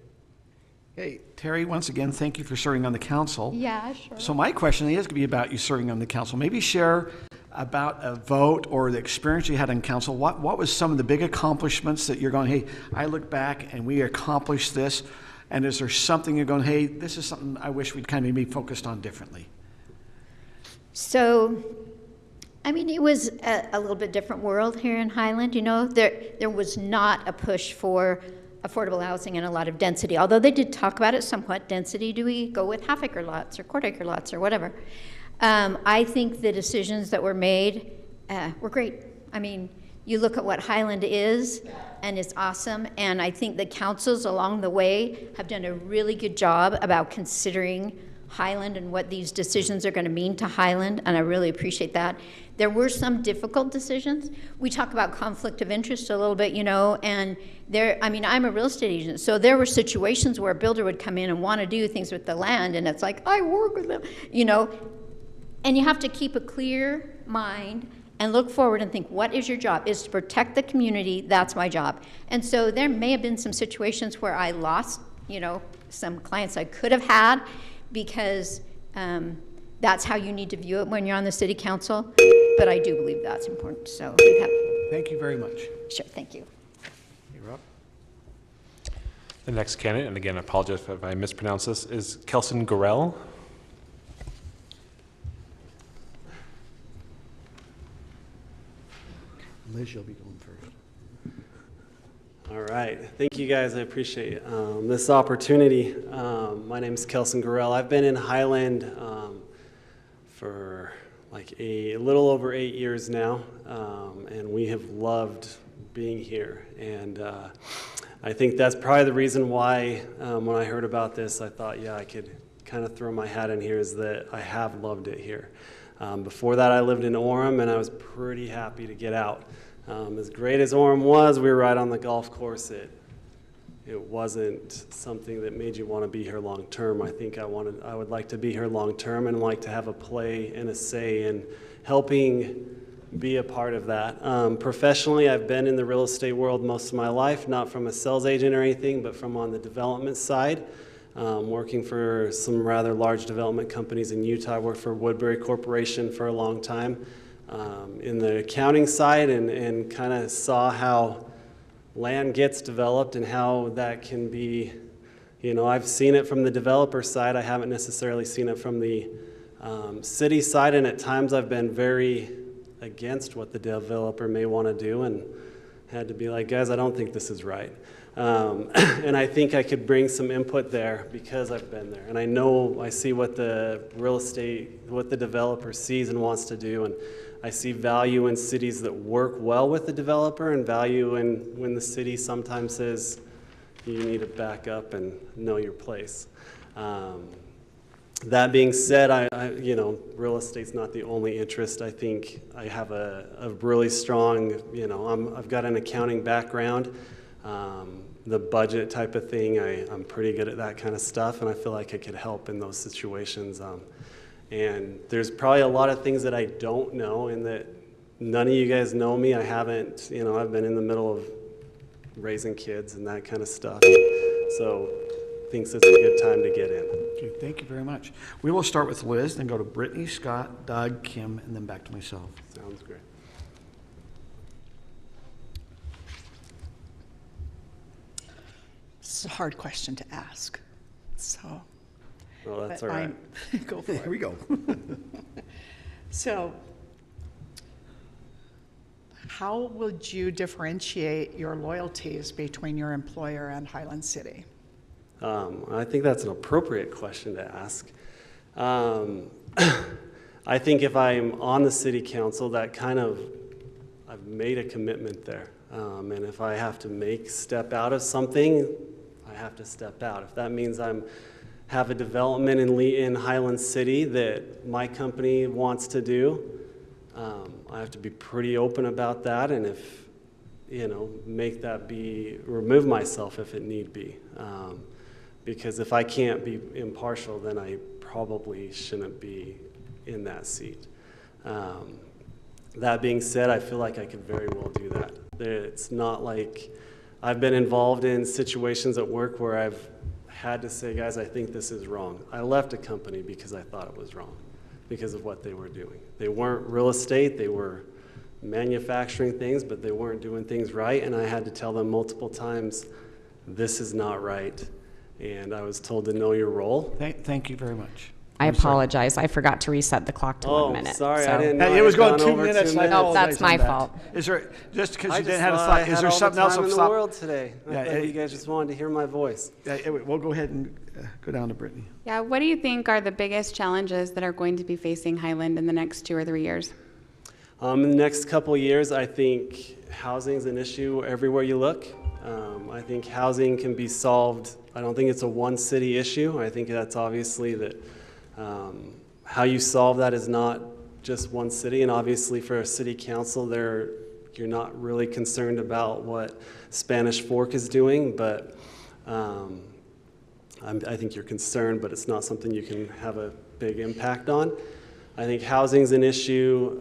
Hey, Terry, once again, thank you for serving on the council. Yeah, sure. So my question is going to be about you serving on the council. Maybe share about a vote or the experience you had on council. What was some of the big accomplishments that you're going, hey, I look back and we accomplished this, and is there something you're going, hey, this is something I wish we'd kind of maybe focused on differently? So, it was a little bit different world here in Highland. There was not a push for affordable housing and a lot of density, although they did talk about it somewhat. Density, do we go with half-acre lots or quarter-acre lots or whatever? I think the decisions that were made were great. You look at what Highland is, and it's awesome. And I think the councils along the way have done a really good job about considering Highland and what these decisions are going to mean to Highland, and I really appreciate that. There were some difficult decisions. We talk about conflict of interest a little bit, you know, and I'm a real estate agent, so there were situations where a builder would come in and want to do things with the land, and it's like, I work with them, you know, and you have to keep a clear mind and look forward and think, what is your job? Is to protect the community. That's my job. And so there may have been some situations where I lost, you know, some clients I could have had, because that's how you need to view it when you're on the city council. But I do believe that's important. So thank you very much. Sure, thank you. You're up. The next candidate, and again, I apologize if I mispronounce this, is Kelson Gorell. Liz, you'll be going first. All right. Thank you, guys. I appreciate this opportunity. My name is Kelson Gorell. I've been in Highland for like a little over 8 years now, and we have loved being here. And I think that's probably the reason why when I heard about this, I thought, yeah, I could kind of throw my hat in here, is that I have loved it here. Before that, I lived in Orem, and I was pretty happy to get out. As great as Orem was, we were right on the golf course. It wasn't something that made you want to be here long term. I think I would like to be here long term and like to have a play and a say in helping be a part of that. Professionally, I've been in the real estate world most of my life, not from a sales agent or anything, but from on the development side. Working for some rather large development companies in Utah. I worked for Woodbury Corporation for a long time in the accounting side, and kind of saw how land gets developed and how that can be, you know, I've seen it from the developer side. I haven't necessarily seen it from the city side, and at times I've been very against what the developer may want to do, and had to be like, guys, I don't think this is right. And I think I could bring some input there because I've been there. And I see what the real estate, what the developer sees and wants to do. And I see value in cities that work well with the developer, and value in when the city sometimes says you need to back up and know your place. That being said, you know, real estate's not the only interest. I think I have a really strong, you know, I've got an accounting background. The budget type of thing, I'm pretty good at that kind of stuff, and I feel like I could help in those situations. And there's probably a lot of things that I don't know, and that none of you guys know me. I haven't, you know, I've been in the middle of raising kids and that kind of stuff. So I think it's a good time to get in. Okay, thank you very much. We will start with Liz, then go to Brittany, Scott, Doug, Kim, and then back to myself. Sounds great. It's a hard question to ask, so. Well, that's but all right. Go for it. Here we go. So, how would you differentiate your loyalties between your employer and Highland City? I think that's an appropriate question to ask. I think if I'm on the city council, that kind of, I've made a commitment there. And if I have to step out of something, I have to step out. If that means have a development in Highland City that my company wants to do, I have to be pretty open about that, and if, you know, remove myself if it need be. Because if I can't be impartial, then I probably shouldn't be in that seat. That being said, I feel like I could very well do that. It's not like I've been involved in situations at work where I've had to say, guys, I think this is wrong. I left a company because I thought it was wrong, because of what they were doing. They weren't real estate, they were manufacturing things, but they weren't doing things right, and I had to tell them multiple times, this is not right, and I was told to know your role. Thank you very much. I apologize. I forgot to reset the clock to 1 minute. Sorry, so. I didn't know. It was going 2 minutes. No, that's my fault. Is there, just because I you didn't just have a thought thought, I is had there all something the else time of in the thought? world today? I thought you guys just wanted to hear my voice. We'll go ahead and go down to Brittany. Yeah, what do you think are the biggest challenges that are going to be facing Highland in the next 2 or 3 years? In the next couple of years, I think housing is an issue everywhere you look. I think housing can be solved. I don't think it's a one city issue. I think that's obviously that how you solve that is not just one city. And obviously for a city council, you're not really concerned about what Spanish Fork is doing, but I think you're concerned, but it's not something you can have a big impact on. I think housing's an issue,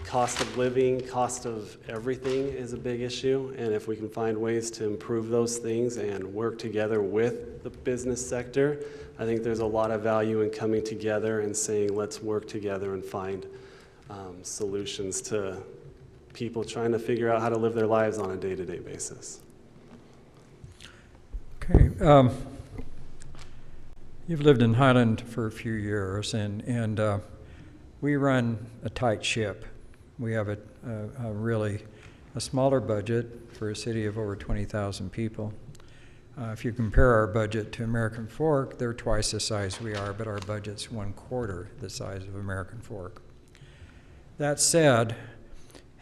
cost of living, cost of everything is a big issue, and if we can find ways to improve those things and work together with the business sector, I think there's a lot of value in coming together and saying, let's work together and find solutions to people trying to figure out how to live their lives on a day-to-day basis. Okay. You've lived in Highland for a few years, and we run a tight ship. We have a smaller budget for a city of over 20,000 people. If you compare our budget to American Fork, they're twice the size we are, but our budget's 1/4 the size of American Fork. That said,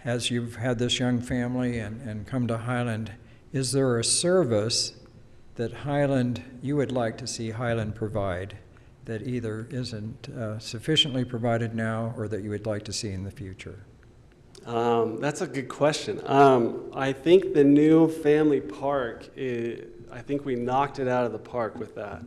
as you've had this young family and come to Highland, is there a service that you would like to see Highland provide that either isn't sufficiently provided now or that you would like to see in the future? That's a good question. I think the new family park, I think we knocked it out of the park with that.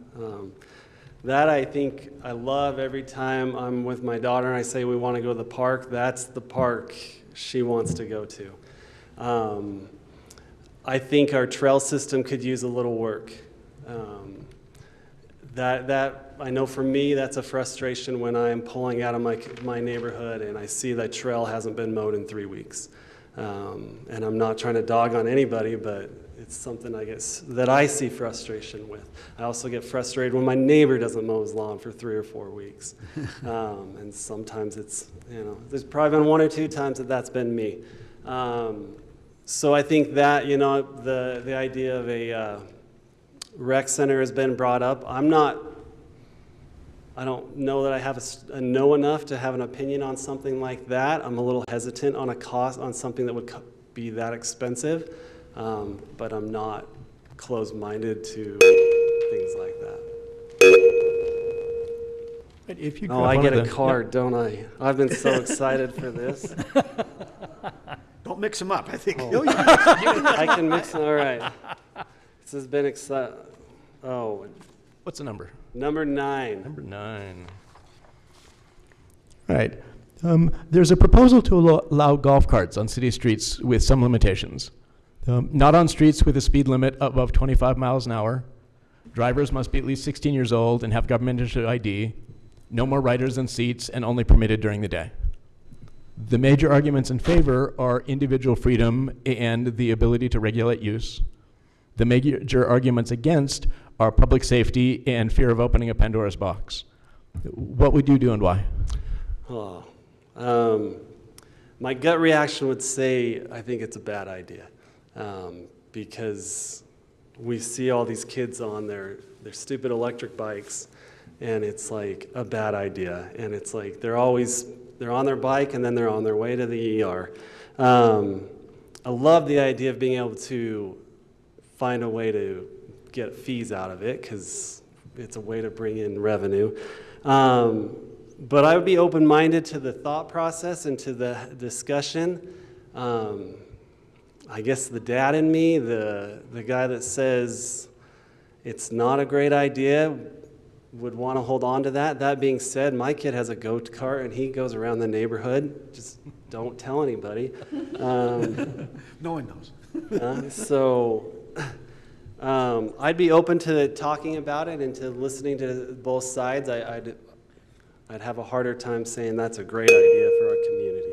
That I think I love every time I'm with my daughter and I say we want to go to the park, that's the park she wants to go to. I think our trail system could use a little work. I know for me, that's a frustration when I'm pulling out of my neighborhood and I see that trail hasn't been mowed in 3 weeks. And I'm not trying to dog on anybody, but it's something I guess that I see frustration with. I also get frustrated when my neighbor doesn't mow his lawn for 3 or 4 weeks. And sometimes it's, there's probably been 1 or 2 times that's been me. So I think that, the idea of a rec center has been brought up. I don't know that I know enough to have an opinion on something like that. I'm a little hesitant on something that would be that expensive, but I'm not closed-minded to things like that. But if you I get a card, don't I? I've been so excited for this. Don't mix them up, I think. Oh. I can mix them, all right. This has been exciting. Oh. What's the number? Number 9. Number 9. All right. There's a proposal to allow golf carts on city streets with some limitations. Not on streets with a speed limit above 25 miles an hour. Drivers must be at least 16 years old and have government-issued ID. No more riders than seats, and only permitted during the day. The major arguments in favor are individual freedom and the ability to regulate use. The major arguments against are public safety and fear of opening a Pandora's box. What would you do and why? My gut reaction would say I think it's a bad idea because we see all these kids on their stupid electric bikes, and it's like a bad idea. And it's like they're on their bike and then they're on their way to the ER. I love the idea of being able to find a way to get fees out of it because it's a way to bring in revenue. But I would be open-minded to the thought process and to the discussion. I guess the dad in me, the guy that says it's not a great idea, would want to hold on to that. That being said, my kid has a go-kart and he goes around the neighborhood. Just don't tell anybody. No one knows. I'd be open to talking about it and to listening to both sides. I'd have a harder time saying that's a great idea for our community.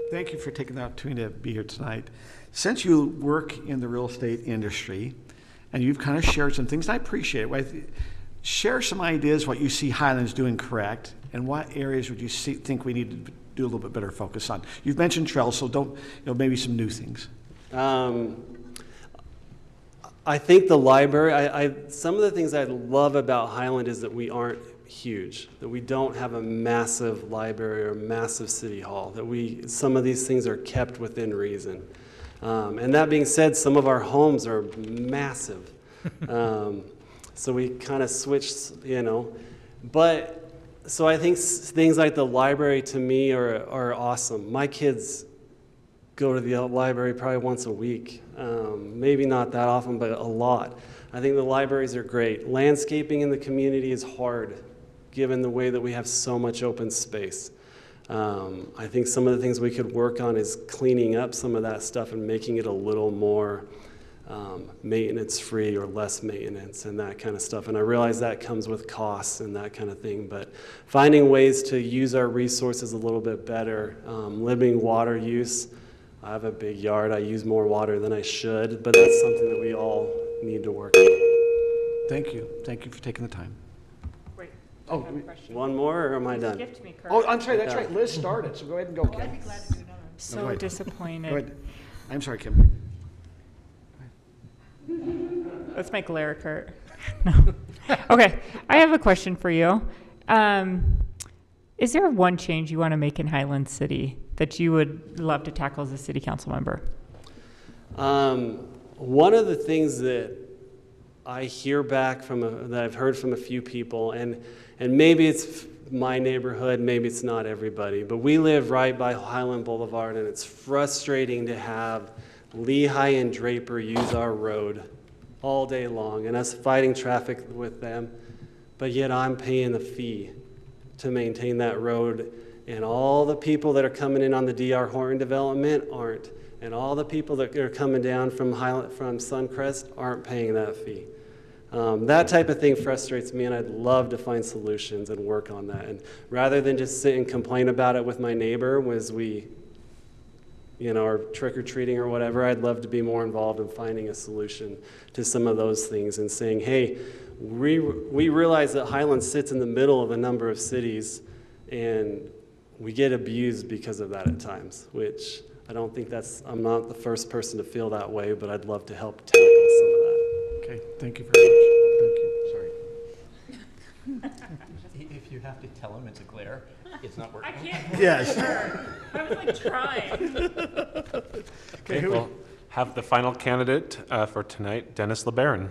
Thank you for taking the opportunity to be here tonight. Since you work in the real estate industry, and you've kind of shared some things, and I appreciate it. Share some ideas what you see Highlands doing correct, and what areas would you think we need to do a little bit better focus on? You've mentioned trails, so don't, maybe some new things. I think the library, some of the things I love about Highland is that we aren't huge, that we don't have a massive library or massive city hall, that some of these things are kept within reason. And that being said, some of our homes are massive. So we kind of switched, But, so I think things like the library to me are awesome. My kids go to the library probably once a week. Maybe not that often, but a lot. I think the libraries are great. Landscaping in the community is hard, given the way that we have so much open space. I think some of the things we could work on is cleaning up some of that stuff and making it a little more maintenance-free or less maintenance and that kind of stuff. And I realize that comes with costs and that kind of thing, but finding ways to use our resources a little bit better, limiting water use. I have a big yard. I use more water than I should, but that's something that we all need to work on. Thank you. Thank you for taking the time. Wait, Oh, I have a question. One more, or am I done? Gift me, Kurt. Oh, I'm sorry, that's Yeah. right. Liz started, so go ahead and go, Kim. I'd be glad to do another. So go ahead. disappointed. Go ahead. I'm sorry, Kim. Let's make Larry Kurt. No. Okay, I have a question for you. Is there one change you want to make in Highland City that you would love to tackle as a city council member? One of the things that I hear back that I've heard from a few people, and maybe it's my neighborhood, maybe it's not everybody, but we live right by Highland Boulevard, and it's frustrating to have Lehigh and Draper use our road all day long, and us fighting traffic with them, but yet I'm paying the fee to maintain that road, and all the people that are coming in on the D.R. Horton development aren't, and all the people that are coming down from Suncrest aren't paying that fee. That type of thing frustrates me, and I'd love to find solutions and work on that. And rather than just sit and complain about it with my neighbor as we or trick-or-treating or whatever, I'd love to be more involved in finding a solution to some of those things and saying, hey, we realize that Highland sits in the middle of a number of cities, and we get abused because of that at times, which I don't think I'm not the first person to feel that way, but I'd love to help tackle some of that. Okay, thank you very much. Thank you, sorry. If you have to tell him it's a glare, it's not working. I can't. Yes. I was like trying. Okay, we'll have the final candidate for tonight, Dennis LeBaron.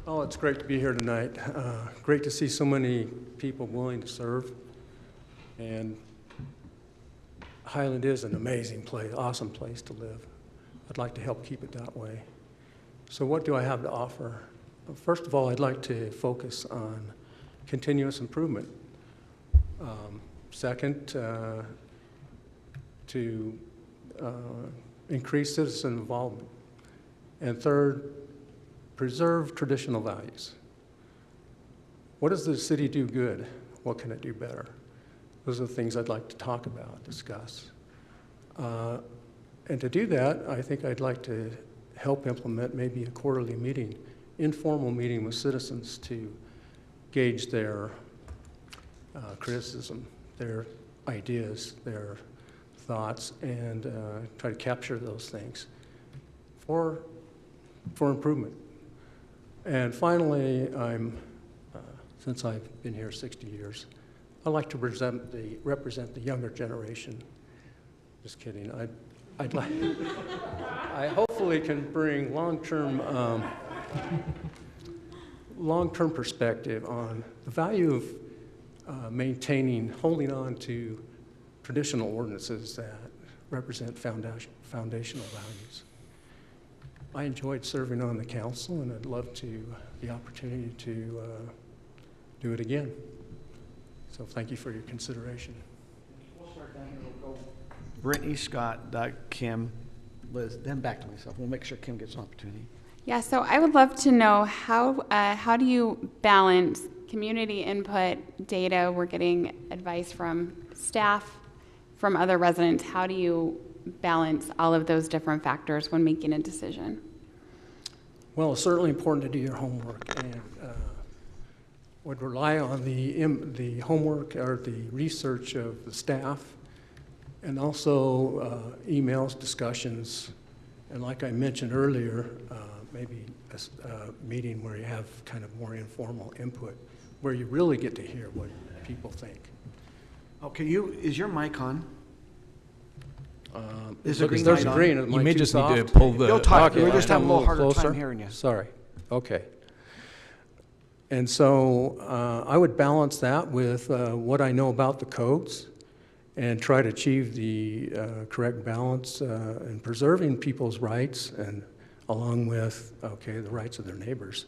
Oh, it's great to be here tonight. Great to see so many people willing to serve. And Highland is an amazing place, awesome place to live. I'd like to help keep it that way. So what do I have to offer? First of all, I'd like to focus on continuous improvement. Second, to increase citizen involvement. And third, preserve traditional values. What does the city do good? What can it do better? Those are the things I'd like to talk about, discuss. And to do that, I think I'd like to help implement maybe a quarterly meeting, informal meeting with citizens to gauge their criticism, their ideas, their thoughts, and try to capture those things for improvement. And finally, since I've been here 60 years, I like to represent the younger generation. Just kidding. I hopefully can bring long-term perspective on the value of holding on to traditional ordinances that represent foundational values. I enjoyed serving on the council, and I'd love the opportunity to do it again. So thank you for your consideration. We'll start down here. We'll go Brittany, Scott, Doug, Kim, Liz, then back to myself. We'll make sure Kim gets an opportunity. Yeah, so I would love to know how do you balance community input, data? We're getting advice from staff, from other residents. How do you balance all of those different factors when making a decision? Well, it's certainly important to do your homework, and would rely on the homework or the research of the staff, and also emails, discussions, and like I mentioned earlier, maybe a meeting where you have kind of more informal input, where you really get to hear what people think. Okay, is your mic on? Is the Look, green there's light a on? green. Am You I may too just need to soft? pull the. Go talk. Okay, We're just having a little harder closer. time hearing you. Sorry. Okay. And so I would balance that with what I know about the codes and try to achieve the correct balance in preserving people's rights and along with, okay, the rights of their neighbors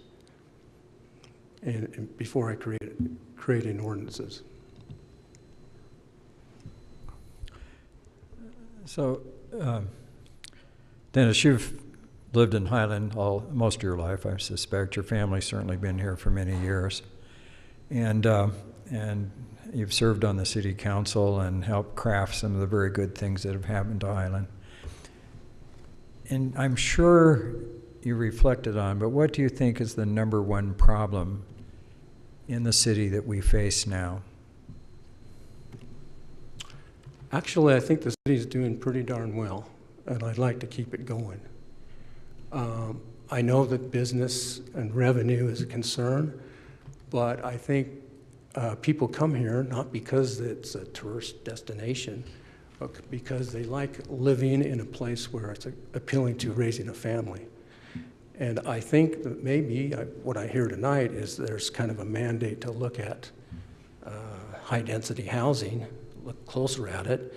and before I creating ordinances. So, Dennis, you've lived in Highland most of your life. I suspect your family's certainly been here for many years, and you've served on the city council and helped craft some of the very good things that have happened to Highland. And I'm sure you reflected on, but what do you think is the number one problem in the city that we face now? Actually, I think the city's doing pretty darn well, and I'd like to keep it going. I know that business and revenue is a concern, but I think people come here not because it's a tourist destination, but because they like living in a place where it's appealing to raising a family. And I think that maybe what I hear tonight is there's kind of a mandate to look at high-density housing, look closer at it,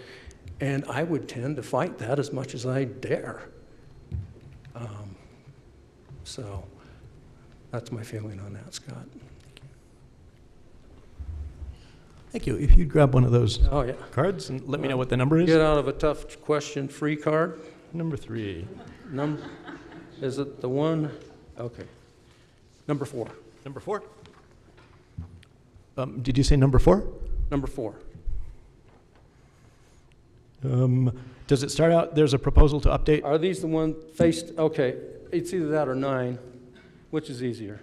and I would tend to fight that as much as I dare. So that's my feeling on that, Scott. Thank you. If you'd grab one of those cards and let me know what the number is. Get out of a tough question free card. Number 3. Is it the one? Okay. Number 4. Number 4. Did you say number 4? Number 4. Does it start out, there's a proposal to update? Are these the one faced? Okay. It's either that or 9. Which is easier?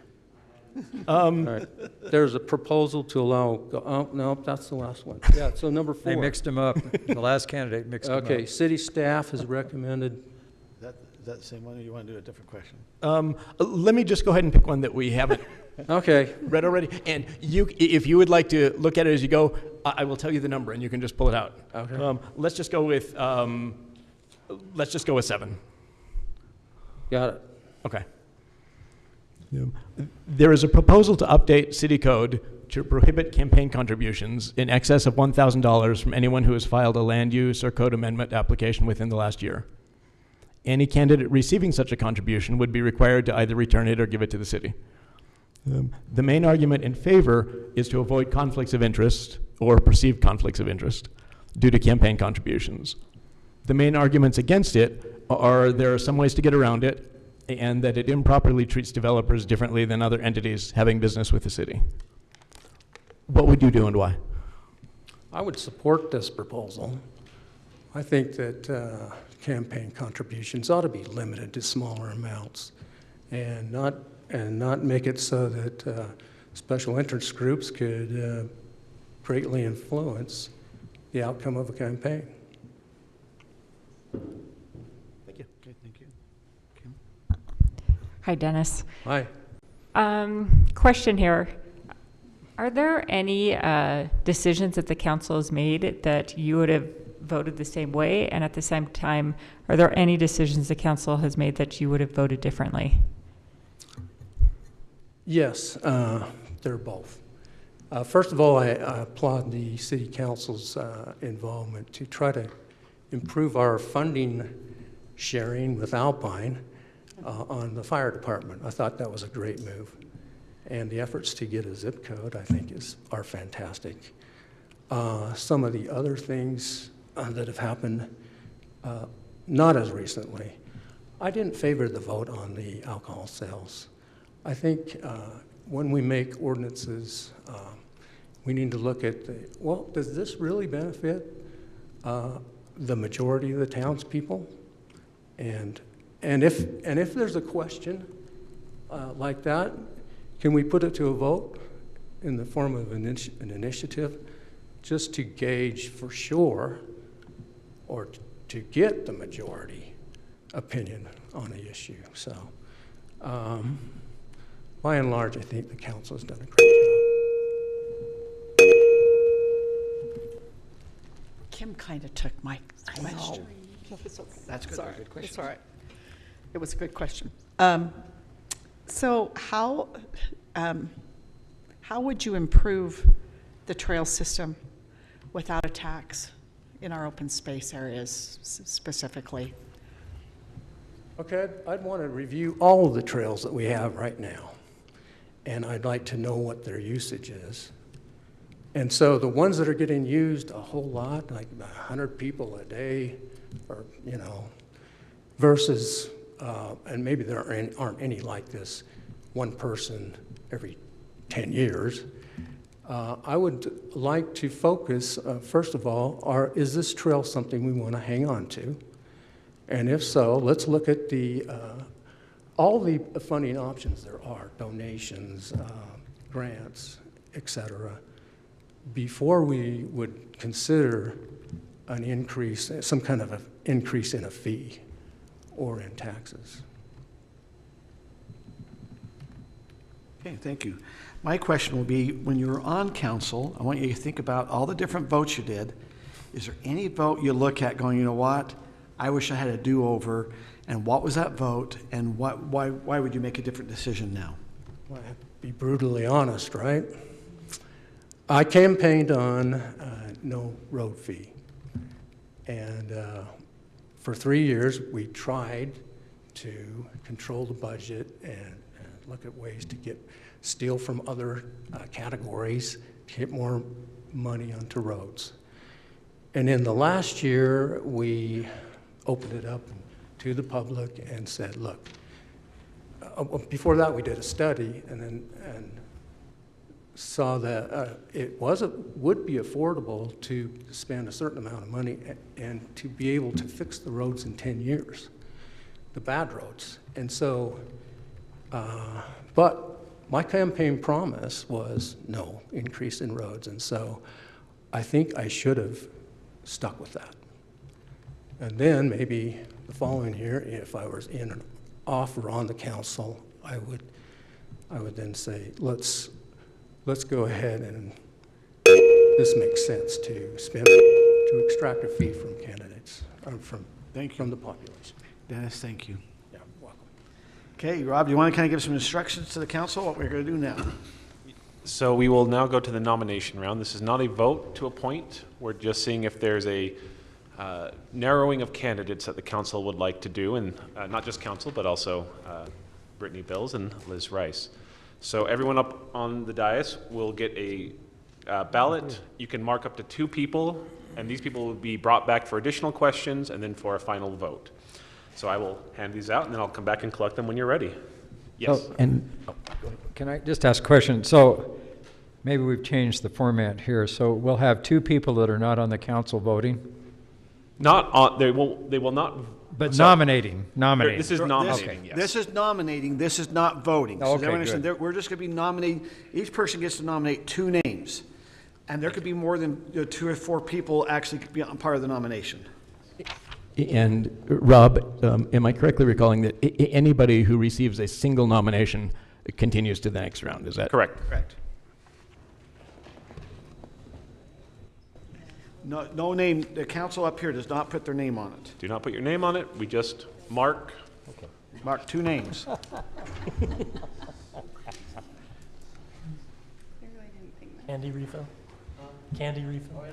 All right. There's a proposal to allow, oh, no, that's the last one. Yeah, so number 4. They mixed them up. The last candidate mixed them up. Okay, city staff has recommended. Is that the same one, or you want to do a different question? Let me just go ahead and pick one that we haven't read already. And if you would like to look at it as you go, I will tell you the number and you can just pull it out. Okay. Let's just go with 7. Got it. Okay. There is a proposal to update city code to prohibit campaign contributions in excess of $1,000 from anyone who has filed a land use or code amendment application within the last year. Any candidate receiving such a contribution would be required to either return it or give it to the city. The main argument in favor is to avoid conflicts of interest or perceived conflicts of interest due to campaign contributions. The main arguments against it are there are some ways to get around it and that it improperly treats developers differently than other entities having business with the city. What would you do and why? I would support this proposal. I think that campaign contributions ought to be limited to smaller amounts and not make it so that special interest groups could greatly influence the outcome of a campaign. Thank you. Okay, thank you. Hi, Dennis. Hi. Question here. Are there any decisions that the council has made that you would have voted the same way? And at the same time, are there any decisions the council has made that you would have voted differently? Yes, they're both. First of all, I applaud the city council's involvement to try to improve our funding sharing with Alpine on the fire department. I thought that was a great move. And the efforts to get a zip code, I think, are fantastic. Some of the other things that have happened, not as recently, I didn't favor the vote on the alcohol sales. I think when we make ordinances, we need to look at does this really benefit the majority of the townspeople? And if there's a question like that, can we put it to a vote in the form of an initiative just to gauge for sure or to get the majority opinion on the issue? So By and large, I think the council has done a great job. Kim kind of took my question. That's good. Sorry. Good question. It's all right. It was a good question. So how would you improve the trail system without a tax in our open space areas specifically? Okay, I'd want to review all of the trails that we have right now, and I'd like to know what their usage is. And so the ones that are getting used a whole lot, like 100 people a day, or, you know, versus, and maybe there aren't any like this, one person every 10 years. I would like to focus, first of all, is this trail something we want to hang on to? And if so, let's look at all the funding options there are, donations, grants, et cetera, before we would consider an increase, some kind of an increase in a fee or in taxes. Okay, thank you. My question will be, when you're on council, I want you to think about all the different votes you did. Is there any vote you look at going, you know what, I wish I had a do-over, and what was that vote, and why would you make a different decision now? Well, I have to be brutally honest, right? I campaigned on no road fee. And for 3 years, we tried to control the budget and look at ways to steal from other categories to get more money onto roads. And in the last year, we opened it up to the public and said, look, before that we did a study and saw that it would be affordable to spend a certain amount of money and to be able to fix the roads in 10 years, the bad roads. And so, but my campaign promise was no increase in roads. And so I think I should have stuck with that. And then maybe the following year, if I was in an off or on the council, I would then say, let's go ahead and this makes sense to spend, to extract a fee from candidates, from the population. Dennis, thank you. Yeah, welcome. Okay, Rob, do you want to kind of give some instructions to the council, what we're going to do now? So we will now go to the nomination round. This is not a vote to appoint. We're just seeing if there's a narrowing of candidates that the council would like to do, and not just council, but also Brittany Bills and Liz Rice. So everyone up on the dais will get a ballot. You can mark up to 2 people, and these people will be brought back for additional questions and then for a final vote. So I will hand these out, and then I'll come back and collect them when you're ready. Yes. Can I just ask a question? So maybe we've changed the format here. So we'll have 2 people that are not on the council voting? Not on, they will not. But so, nominating. This is nominating, Okay. yes. This is nominating, this is not voting. Oh, So okay, understand, good. we're just going to be nominating, each person gets to nominate 2 names. And there could be more than 2 or 4 people actually could be on part of the nomination. And Rob, am I correctly recalling that anybody who receives a single nomination continues to the next round? Is that correct? Correct. No name, the council up here does not put their name on it. Do not put your name on it. We just mark. Okay. Mark 2 names. Candy refill? Candy refill?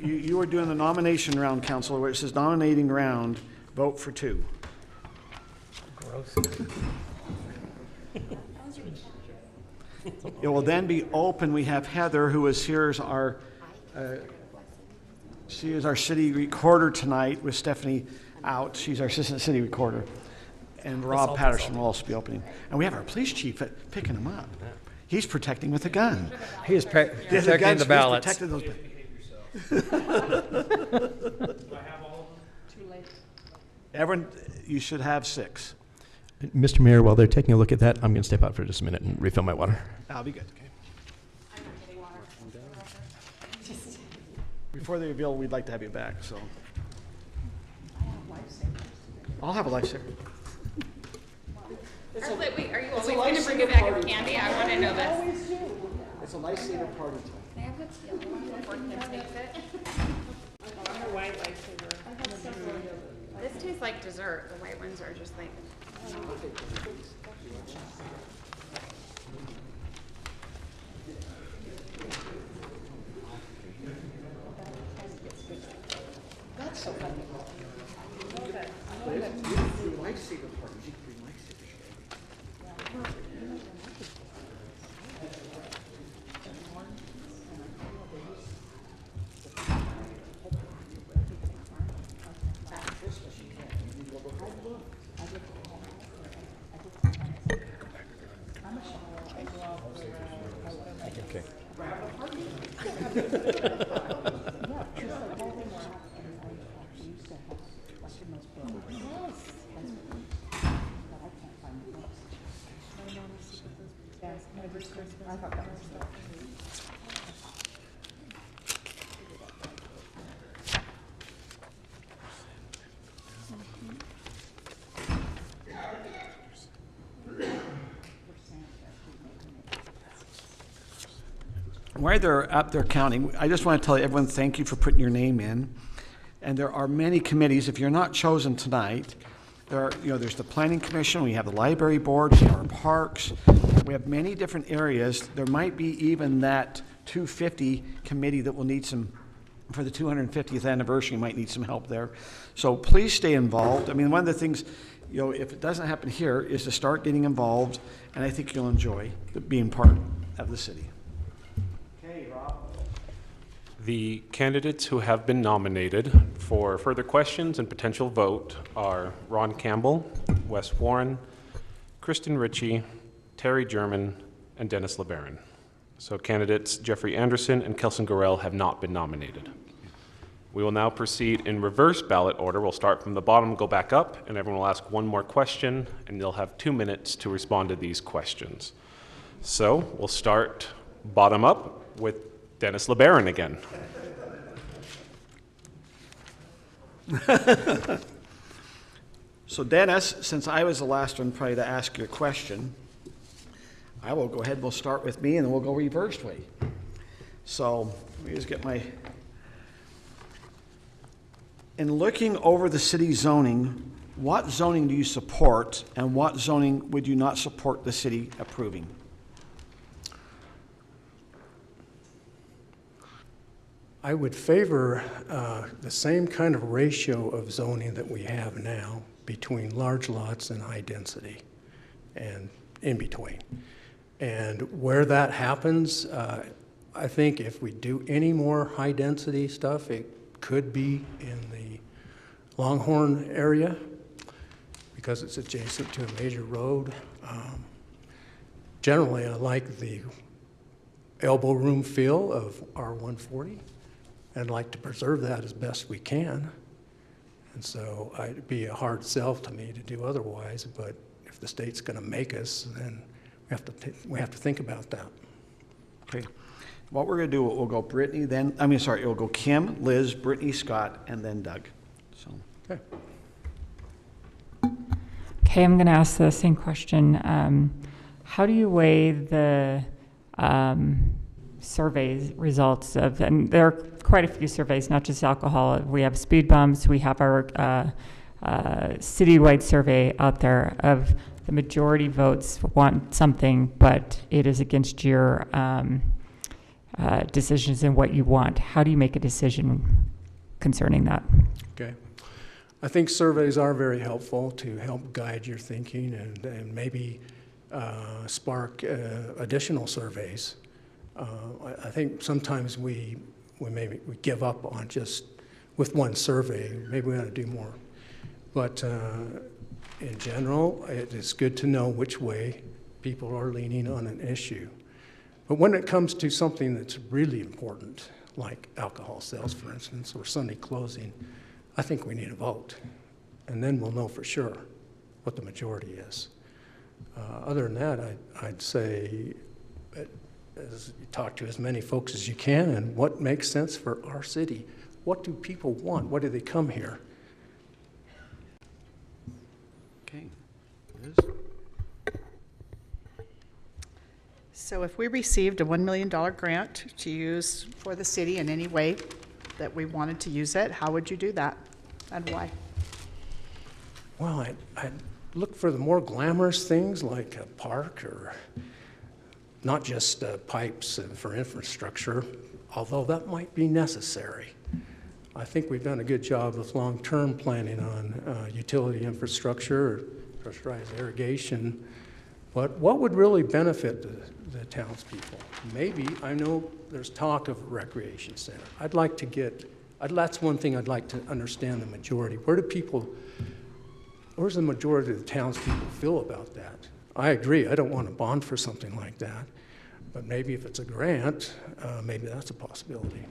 You were doing the nomination round, Councilor, where it says nominating round, vote for 2. Gross. It will then be open. We have Heather, who is here as our, she is our city recorder tonight with Stephanie out. She's our assistant city recorder. And Rob Patterson will also be opening. And we have our police chief picking them up. He's protecting with a gun. He is protecting the ballots. He's protecting those. Everyone, you should have 6. Mr. Mayor, while they're taking a look at that, I'm going to step out for just a minute and refill my water. That'll be good. Before they reveal, we'd like to have you back, so. I'll have a lifesaver. Wait, are you It's a always going to bring a lifesaver bag of party. candy? I want to know this. It's a lifesaver party time. Can I have what's the other one before Kim takes it? White lifesaver. This tastes like dessert. The white ones are just like. That's so funny. Lifesaver parties, you can bring lifesavers. Okay. While they're up there counting, I just want to tell everyone thank you for putting your name in. And there are many committees. If you're not chosen tonight, there's the Planning Commission, we have the Library Board, we have our parks, we have many different areas. There might be even that 250 committee that will need some, for the 250th anniversary, might need some help there. So please stay involved. I mean, one of the things, if it doesn't happen here, is to start getting involved, and I think you'll enjoy being part of the city. The candidates who have been nominated for further questions and potential vote are Ron Campbell, Wes Warren, Kristen Ritchie, Terry German, and Dennis LeBaron. So candidates Jeffrey Anderson and Kelson Gorell have not been nominated. We will now proceed in reverse ballot order. We'll start from the bottom, go back up, and everyone will ask one more question, and they'll have 2 minutes to respond to these questions. So we'll start bottom up with Dennis LeBaron again. So Dennis, since I was the last one probably to ask your question, I will go ahead, we'll start with me and then we'll go reverse way. So let me just get in looking over the city zoning, what zoning do you support and what zoning would you not support the city approving? I would favor the same kind of ratio of zoning that we have now between large lots and high density and in between. And where that happens, I think if we do any more high density stuff, it could be in the Longhorn area because it's adjacent to a major road. Generally, I like the elbow room feel of R140. I'd like to preserve that as best we can. And so it'd be a hard sell to me to do otherwise, but if the state's going to make us, then we have to think about that. Okay. What we're going to do, we'll go Brittany, it'll go Kim, Liz, Brittany, Scott, and then Doug. So. Okay. Okay, I'm going to ask the same question. How do you weigh the surveys results of, and there are quite a few surveys, not just alcohol. We have speed bumps, we have our citywide survey out there of the majority votes want something, but it is against your decisions and what you want. How do you make a decision concerning that? Okay. I think surveys are very helpful to help guide your thinking and maybe spark additional surveys. I think sometimes we give up on just with one survey. Maybe we ought to do more. But in general, it is good to know which way people are leaning on an issue. But when it comes to something that's really important, like alcohol sales, for instance, or Sunday closing, I think we need a vote. And then we'll know for sure what the majority is. Other than that, I'd say as you talk to as many folks as you can and what makes sense for our city. What do people want? Why do they come here? Okay. Liz? So if we received a $1 million grant to use for the city in any way that we wanted to use it, how would you do that and why? Well, I'd look for the more glamorous things like a park or not just pipes for infrastructure, although that might be necessary. I think we've done a good job with long-term planning on utility infrastructure, pressurized irrigation. But what would really benefit the townspeople? Maybe, I know there's talk of a recreation center. I'd like to get, that's one thing I'd like to understand the majority. Where's the majority of the townspeople feel about that? I agree, I don't want to bond for something like that. But maybe if it's a grant, maybe that's a possibility.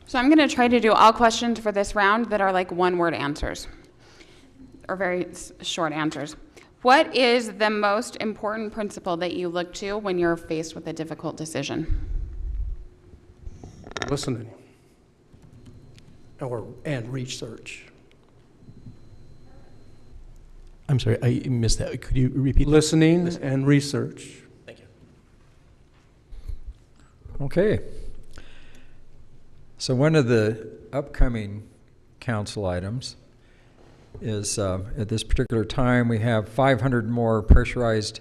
So I'm going to try to do all questions for this round that are like one-word answers, or very short answers. What is the most important principle that you look to when you're faced with a difficult decision? Listening and research. I'm sorry, I missed that. Could you repeat? Listening and research. Thank you. Okay. So one of the upcoming council items is at this particular time we have 500 more pressurized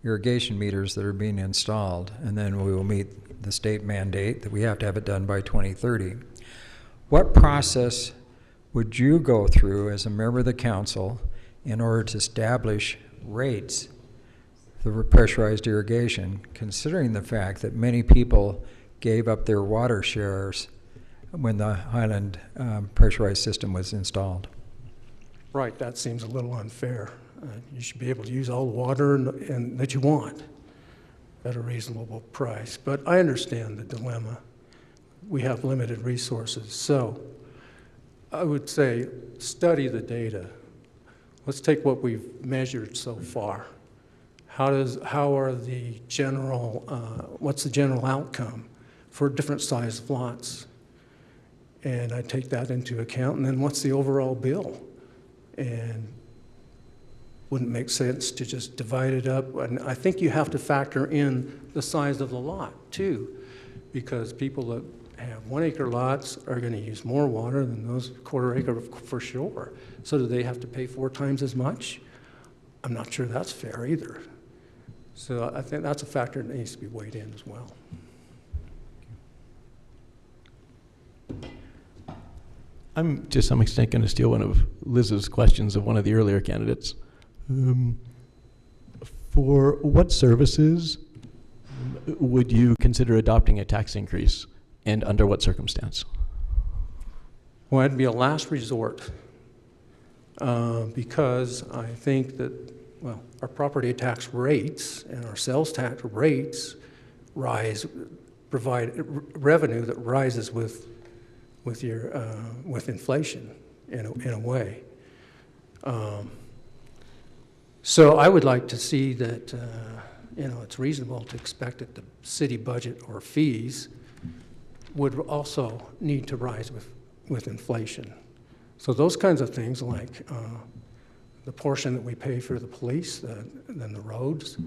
irrigation meters that are being installed, and then we will meet the state mandate that we have to have it done by 2030. What process would you go through as a member of the council in order to establish rates for pressurized irrigation, considering the fact that many people gave up their water shares when the Highland pressurized system was installed? Right, that seems a little unfair. You should be able to use all the water and that you want at a reasonable price. But I understand the dilemma. We have limited resources. So I would say study the data. Let's take what we've measured so far. What's the general outcome for different size lots? And I take that into account, and then what's the overall bill? And wouldn't it make sense to just divide it up? And I think you have to factor in the size of the lot too, because people that have 1 acre lots are going to use more water than those 1/4 acre for sure. So do they have to pay 4 times as much? I'm not sure that's fair either. So I think that's a factor that needs to be weighed in as well. I'm to some extent going to steal one of Liz's questions of one of the earlier candidates. For what services would you consider adopting a tax increase, and under what circumstance? Well, it'd be a last resort because I think that, well, our property tax rates and our sales tax rates provide revenue that rises with inflation in a way. So I would like to see that it's reasonable to expect that the city budget or fees would also need to rise with inflation. So those kinds of things like the portion that we pay for the police, then the roads.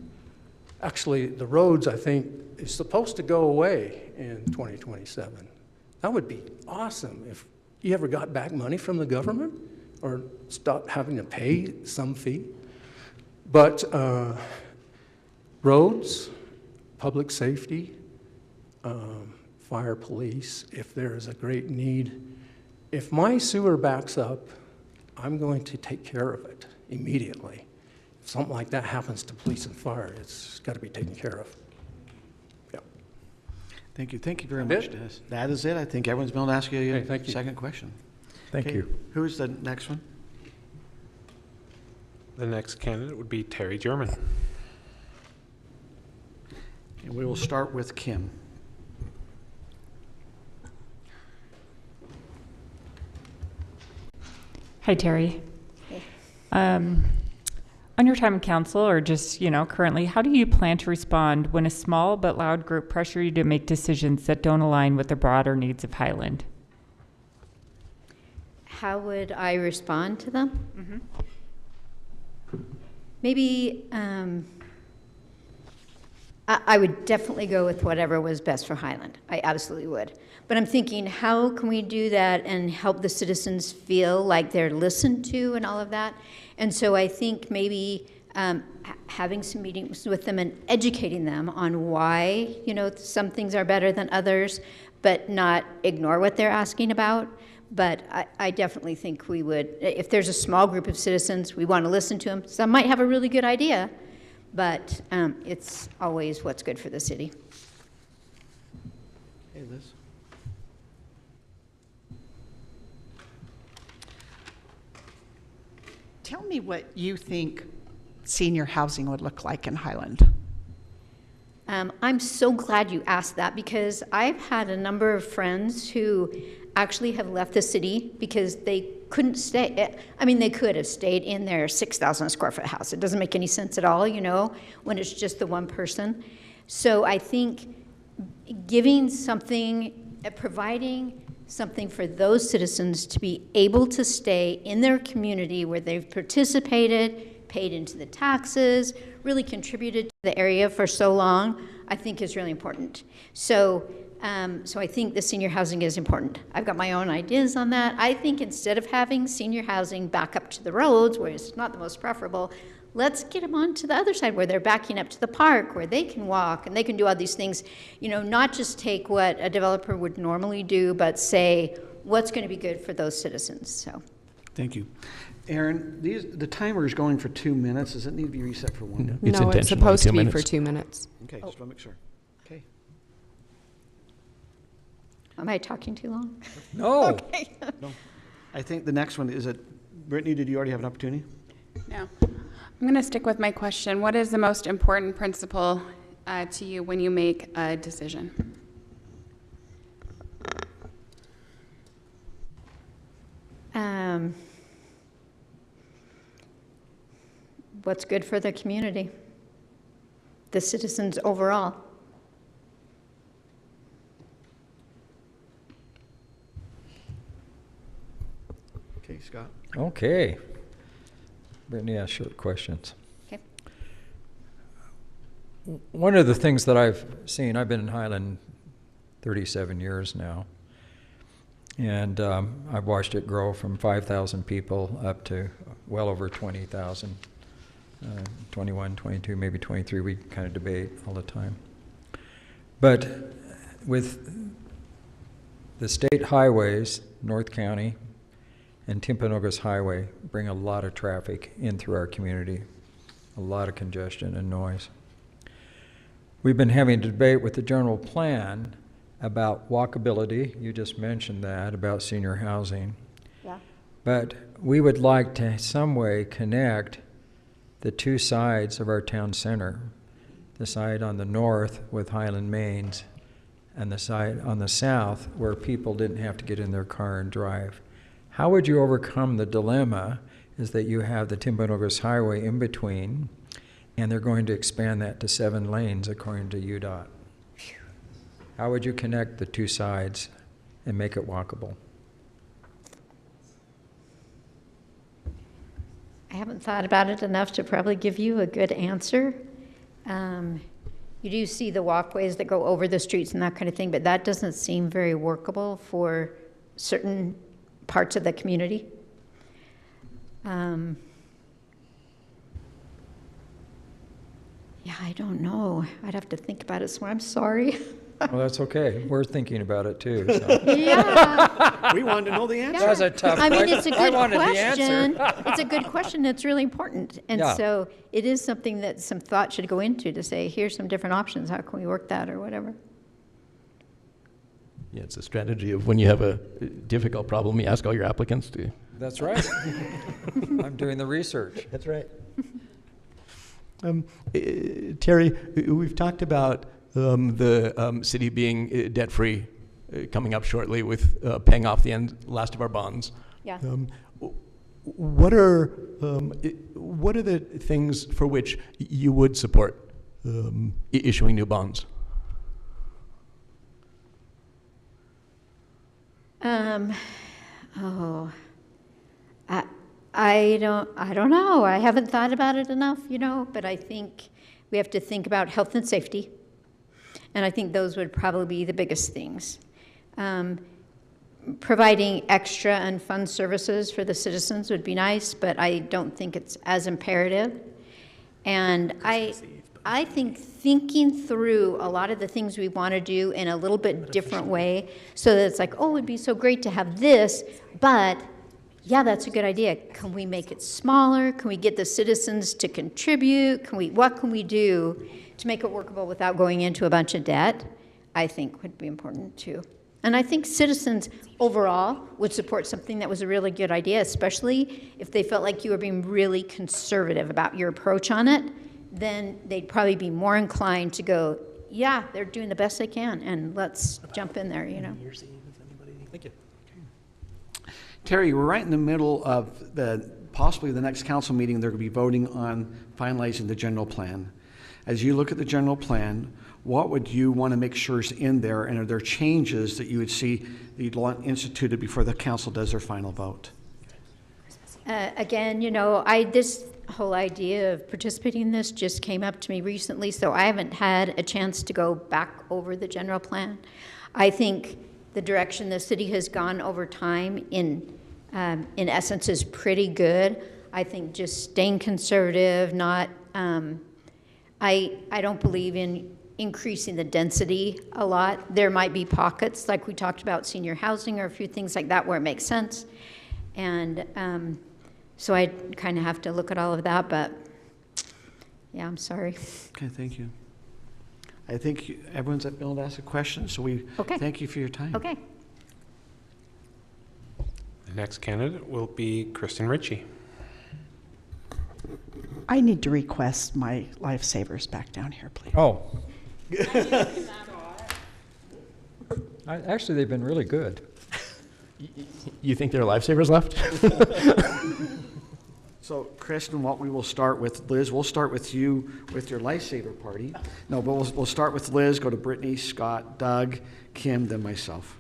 Actually, the roads, I think, is supposed to go away in 2027. That would be awesome if you ever got back money from the government or stopped having to pay some fee. But roads, public safety, fire, police, if there is a great need. If my sewer backs up, I'm going to take care of it immediately. If something like that happens to police and fire, it's got to be taken care of. Yeah. Thank you. Thank you very much, Dennis. That is it. I think everyone's been able to ask you a second question. Thank you. Who is the next one? The next candidate would be Terry German. And we will start with Kim. Hi, Terry. Hey. On your time in council, or just, currently, how do you plan to respond when a small but loud group pressure you to make decisions that don't align with the broader needs of Highland? how would I respond to them? Maybe I would definitely go with whatever was best for Highland. I absolutely would. But I'm thinking, how can we do that and help the citizens feel like they're listened to and all of that? And so I think maybe having some meetings with them and educating them on why, you know, some things are better than others, but not ignore what they're asking about. But I definitely think we would, if there's a small group of citizens, we want to listen to them. Some might have a really good idea, but it's always what's good for the city. Hey, Liz. Tell me what you think senior housing would look like in Highland. I'm so glad you asked that, because I've had a number of friends who actually have left the city because they couldn't stay. I mean, they could have stayed in their 6,000 square foot house. It doesn't make any sense at all, you know, when it's just the one person. So I think giving something, providing something for those citizens to be able to stay in their community where they've participated, paid into the taxes, really contributed to the area for so long, I think is really important. So I think the senior housing is important. I've got my own ideas on that. I think instead of having senior housing back up to the roads, where it's not the most preferable, let's get them on to the other side where they're backing up to the park, where they can walk and they can do all these things. You know, not just take what a developer would normally do, but say what's going to be good for those citizens. So, thank you. Aaron, the timer is going for 2 minutes. Does it need to be reset for 1 minute? No, it's supposed to be for 2 minutes. Okay, just want to make sure. Okay. Am I talking too long? No. Okay. No. I think the next one is it. Brittany, did you already have an opportunity? No. I'm going to stick with my question. What is the most important principle to you when you make a decision? What's good for the community, the citizens overall. Okay, Scott. Okay. Brittany asked short questions. Okay. One of the things that I've seen, I've been in Highland 37 years now, and I've watched it grow from 5,000 people up to well over 20,000, 21, 22, maybe 23, we kind of debate all the time. But with the state highways, North County, and Timpanogos Highway bring a lot of traffic in through our community, a lot of congestion and noise. We've been having a debate with the general plan about walkability. You just mentioned that, about senior housing. Yeah. But we would like to some way connect the two sides of our town center, the side on the north with Highland Mains and the side on the south where people didn't have to get in their car and drive. How would you overcome the dilemma is that you have the Timpanogos Highway in between, and they're going to expand that to 7 lanes according to UDOT. How would you connect the two sides and make it walkable? I haven't thought about it enough to probably give you a good answer. You do see the walkways that go over the streets and that kind of thing, but that doesn't seem very workable for certain parts of the community. Yeah, I don't know. I'd have to think about it, so I'm sorry. Well, that's okay. We're thinking about it too. So. Yeah. We wanted to know the answer. That was a tough I question. mean, it's a I good wanted question. the answer. It's a good question. It's really important. And Yeah. so it is something that some thought should go into to say, here's some different options. How can we work that or whatever? Yeah, it's a strategy of when you have a difficult problem, you ask all your applicants to. That's right. I'm doing the research. That's right. Terry, we've talked about the city being debt-free coming up shortly with paying off the last of our bonds. Yeah. What are the things for which you would support issuing new bonds? I don't know. I haven't thought about it enough, but I think we have to think about health and safety. And I think those would probably be the biggest things. Providing extra and fun services for the citizens would be nice, but I don't think it's as imperative. And I think thinking through a lot of the things we want to do in a little bit different way, so that it's like, oh, it'd be so great to have this, but yeah, that's a good idea. Can we make it smaller? Can we get the citizens to contribute? What can we do to make it workable without going into a bunch of debt? I think would be important too. And I think citizens overall would support something that was a really good idea, especially if they felt like you were being really conservative about your approach on it. Then they'd probably be more inclined to go, yeah, they're doing the best they can, and let's jump in there, Thank you. Terry, we're right in the middle of possibly the next council meeting. They're going to be voting on finalizing the general plan. As you look at the general plan, what would you want to make sure is in there, and are there changes that you would see that you'd want instituted before the council does their final vote? Again, this whole idea of participating in this just came up to me recently, so I haven't had a chance to go back over the general plan. I think the direction the city has gone over time in essence is pretty good. I think just staying conservative, not, I don't believe in increasing the density a lot. There might be pockets, like we talked about senior housing or a few things like that where it makes sense. And so I kind of have to look at all of that, but yeah, I'm sorry. Okay, thank you. I think everyone's able to ask a question, so we thank you for your time. Okay. The next candidate will be Kristen Ritchie. I need to request my lifesavers back down here, please. Oh. Actually, they've been really good. You think there are lifesavers left? So, Kristen, what we will start with, Liz, we'll start with you with your lifesaver party. No, but we'll start with Liz, go to Brittany, Scott, Doug, Kim, then myself.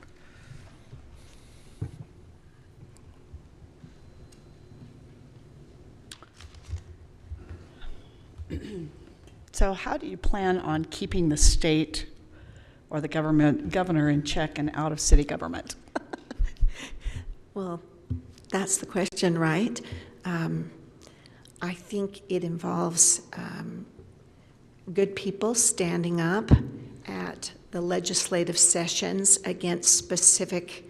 So how do you plan on keeping the state or the governor in check and out of city government? Well, that's the question, right? I think it involves good people standing up at the legislative sessions against specific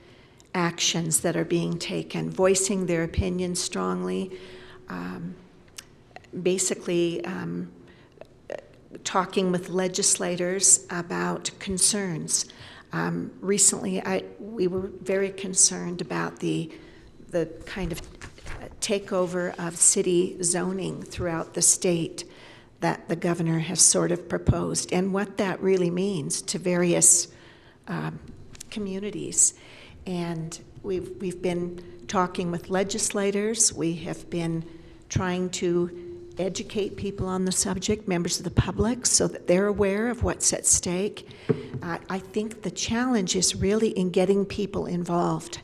actions that are being taken, voicing their opinions strongly, basically talking with legislators about concerns. Recently, we were very concerned about the kind of takeover of city zoning throughout the state that the governor has sort of proposed, and what that really means to various communities. And we've been talking with legislators. We have been trying to educate people on the subject, members of the public, so that they're aware of what's at stake. I think the challenge is really in getting people involved.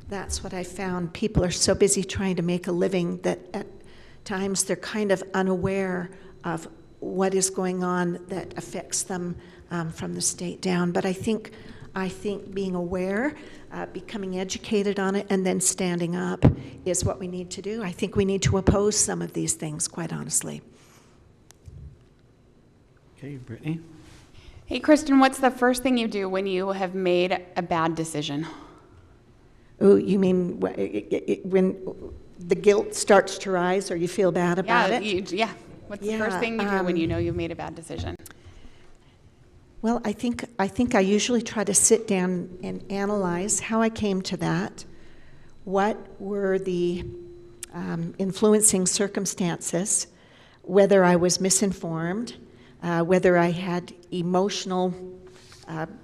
That's what I found. People are so busy trying to make a living that at times they're kind of unaware of what is going on that affects them from the state down. But I think being aware, becoming educated on it, and then standing up is what we need to do. I think we need to oppose some of these things, quite honestly. Okay, Brittany. Hey, Kristen, what's the first thing you do when you have made a bad decision? Oh, you mean when the guilt starts to rise or you feel bad about it? Yeah. What's the first thing you do when you know you've made a bad decision? Well, I think I usually try to sit down and analyze how I came to that. What were the influencing circumstances? Whether I was misinformed, whether I had emotional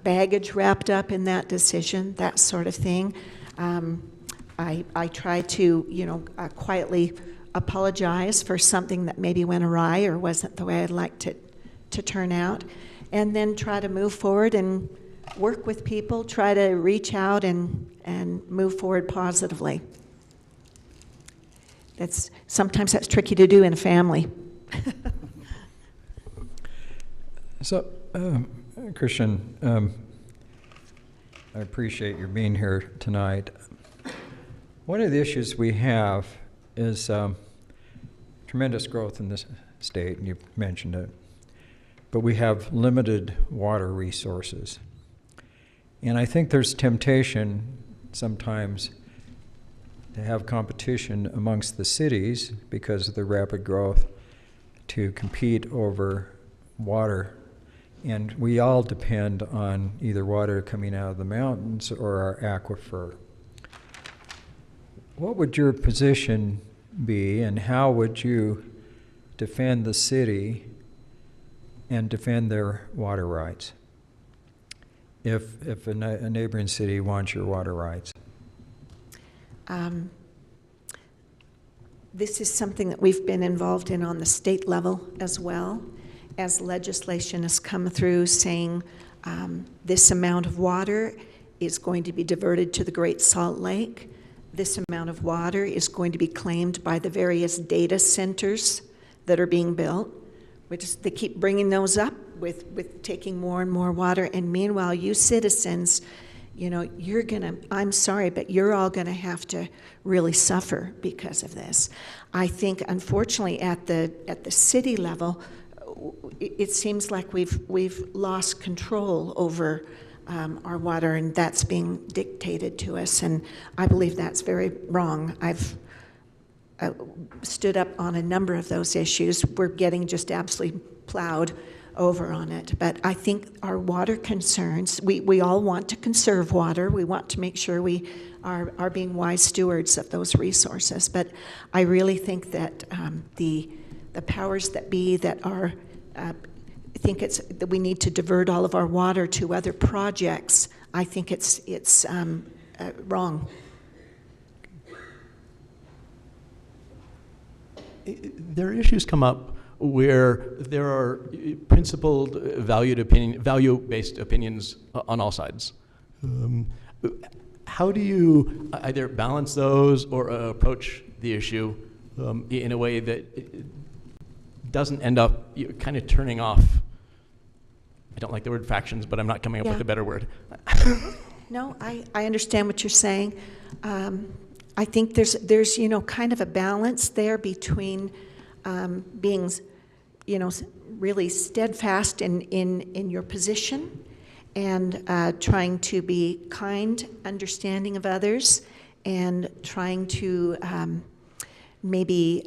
baggage wrapped up in that decision, that sort of thing. I try to, quietly apologize for something that maybe went awry or wasn't the way I'd like it to turn out, and then try to move forward and work with people, try to reach out and move forward positively. sometimes that's tricky to do in a family. So, Christian, I appreciate your being here tonight. One of the issues we have is tremendous growth in this state, and you mentioned it, but we have limited water resources. And I think there's temptation sometimes to have competition amongst the cities because of the rapid growth to compete over water. And we all depend on either water coming out of the mountains or our aquifer. What would your position be, and how would you defend the city and defend their water rights if a neighboring city wants your water rights? This is something that we've been involved in on the state level as well, as legislation has come through saying this amount of water is going to be diverted to the Great Salt Lake. This amount of water is going to be claimed by the various data centers that are being built. They keep bringing those up with taking more and more water. And meanwhile, you citizens, I'm sorry, but you're all going to have to really suffer because of this. I think, unfortunately, at the city level, it seems like we've lost control over our water, and that's being dictated to us, and I believe that's very wrong. I've stood up on a number of those issues. We're getting just absolutely plowed over on it, but I think our water concerns, we all want to conserve water. We want to make sure we are being wise stewards of those resources, but I really think that the powers that be that are think it's that we need to divert all of our water to other projects. I think it's wrong. There are issues come up where there are principled, value-based opinions on all sides. How do you either balance those or approach the issue in a way that doesn't end up kind of turning off? I don't like the word factions, but I'm not coming up with a better word. No, I understand what you're saying. I think there's kind of a balance there between being really steadfast in your position and trying to be kind, understanding of others, and trying to maybe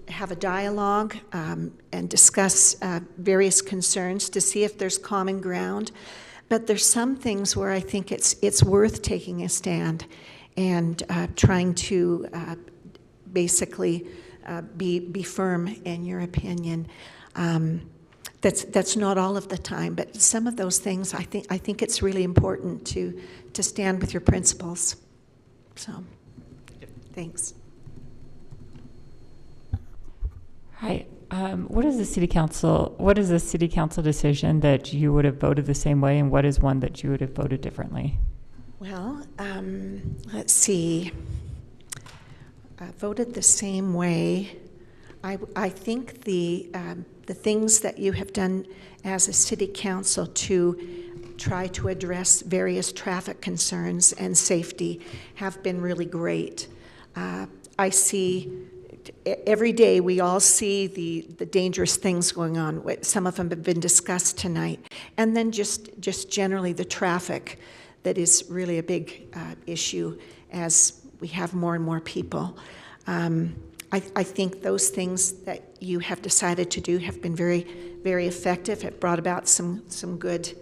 have a dialogue and discuss various concerns to see if there's common ground. But there's some things where I think it's worth taking a stand and trying to basically be firm in your opinion. That's not all of the time, but some of those things I think it's really important to stand with your principles. So, thanks. Hi. What is the city council decision that you would have voted the same way, and what is one that you would have voted differently? Well, let's see. Voted the same way. I think the things that you have done as a city council to try to address various traffic concerns and safety have been really great. I see every day we all see the dangerous things going on. Some of them have been discussed tonight. And then just generally the traffic that is really a big issue as we have more and more people. I think those things that you have decided to do have been very, very effective. It brought about some good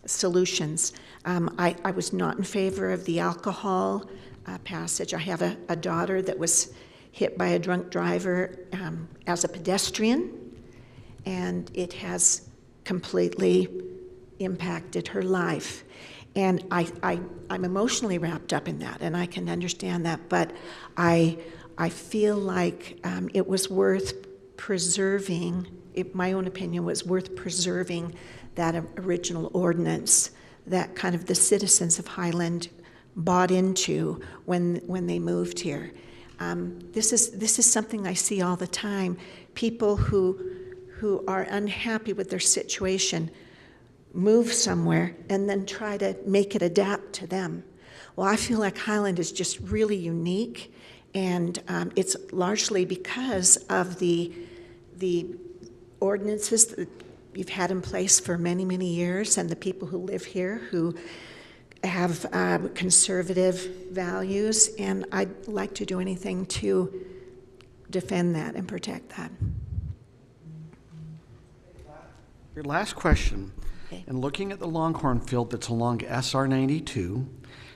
solutions. I was not in favor of the alcohol passage. I have a daughter that was hit by a drunk driver as a pedestrian, and it has completely impacted her life. And I'm emotionally wrapped up in that, and I can understand that, but I feel like it was worth preserving, my own opinion was worth preserving that original ordinance that kind of the citizens of Highland bought into when they moved here. This is something I see all the time. People who are unhappy with their situation move somewhere and then try to make it adapt to them. Well, I feel like Highland is just really unique, and it's largely because of the ordinances that you've had in place for many, many years, and the people who live here who have conservative values, and I'd like to do anything to defend that and protect that. Your last question, in looking at the Longhorn field that's along SR 92,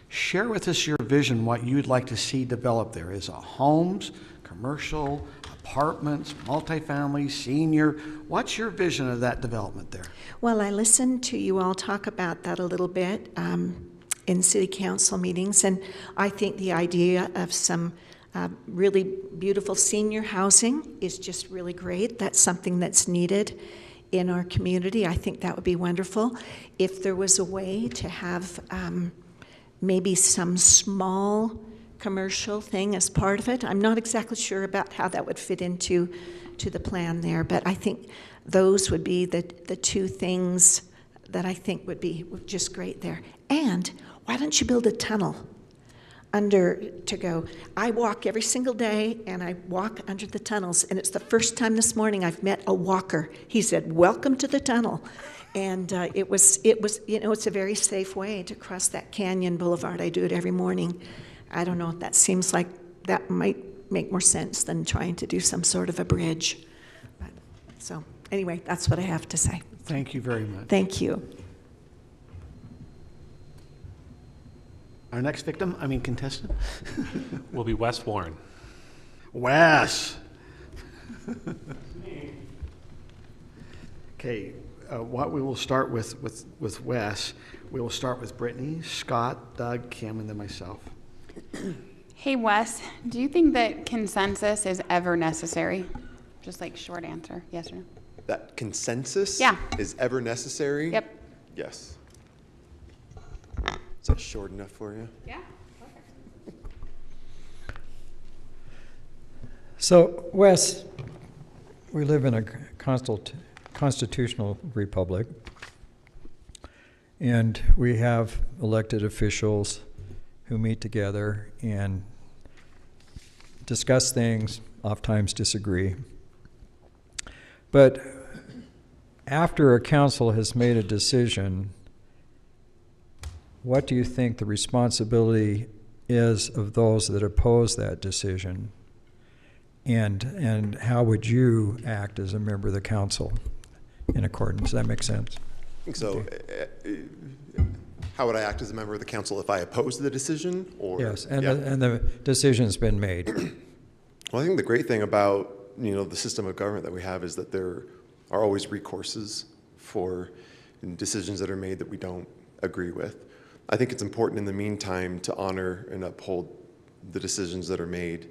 share with us your vision, what you'd like to see develop there. Is it homes, commercial, apartments, multifamily, senior? What's your vision of that development there? Well, I listened to you all talk about that a little bit in city council meetings, and I think the idea of some really beautiful senior housing is just really great. That's something that's needed in our community. I think that would be wonderful. If there was a way to have maybe some small commercial thing as part of it. I'm not exactly sure about how that would fit into the plan there, but I think those would be the two things that I think would be just great there. And why don't you build a tunnel under to go? I walk every single day, and I walk under the tunnels, and it's the first time this morning I've met a walker. He said, "Welcome to the tunnel." And it was, you know, it's a very safe way to cross that canyon boulevard. I do it every morning. I don't know if that seems like that might make more sense than trying to do some sort of a bridge. But, so anyway, that's what I have to say. Thank you very much. Thank you. Our next contestant will be Wes Warren. Wes. Okay. What we will start with Wes, we will start with Brittany, Scott, Doug, Kim, and then myself. Hey, Wes, do you think that consensus is ever necessary? Just like short answer, yes or no? That consensus Yeah. is ever necessary? Yep. Yes. Is that short enough for you? Yeah, perfect. So, Wes, we live in a constitutional republic, and we have elected officials who meet together and discuss things, oftentimes disagree. But after a council has made a decision, what do you think the responsibility is of those that oppose that decision? And how would you act as a member of the council in accordance? Does that make sense? I think so. How would I act as a member of the council if I oppose the decision? Or Yes, and, yeah. the decision's been made. Well, I think the great thing about the system of government that we have is that there are always recourses for decisions that are made that we don't agree with. I think it's important in the meantime to honor and uphold the decisions that are made,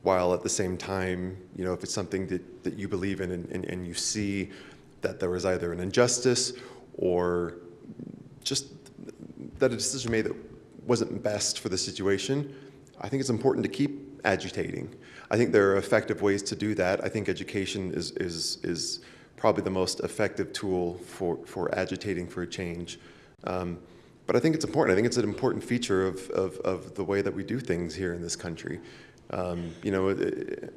while at the same time, if it's something that you believe in and you see that there was either an injustice or just that a decision made that wasn't best for the situation, I think it's important to keep agitating. I think there are effective ways to do that. I think education is probably the most effective tool for agitating for a change. But I think it's important. I think it's an important feature of the way that we do things here in this country. On the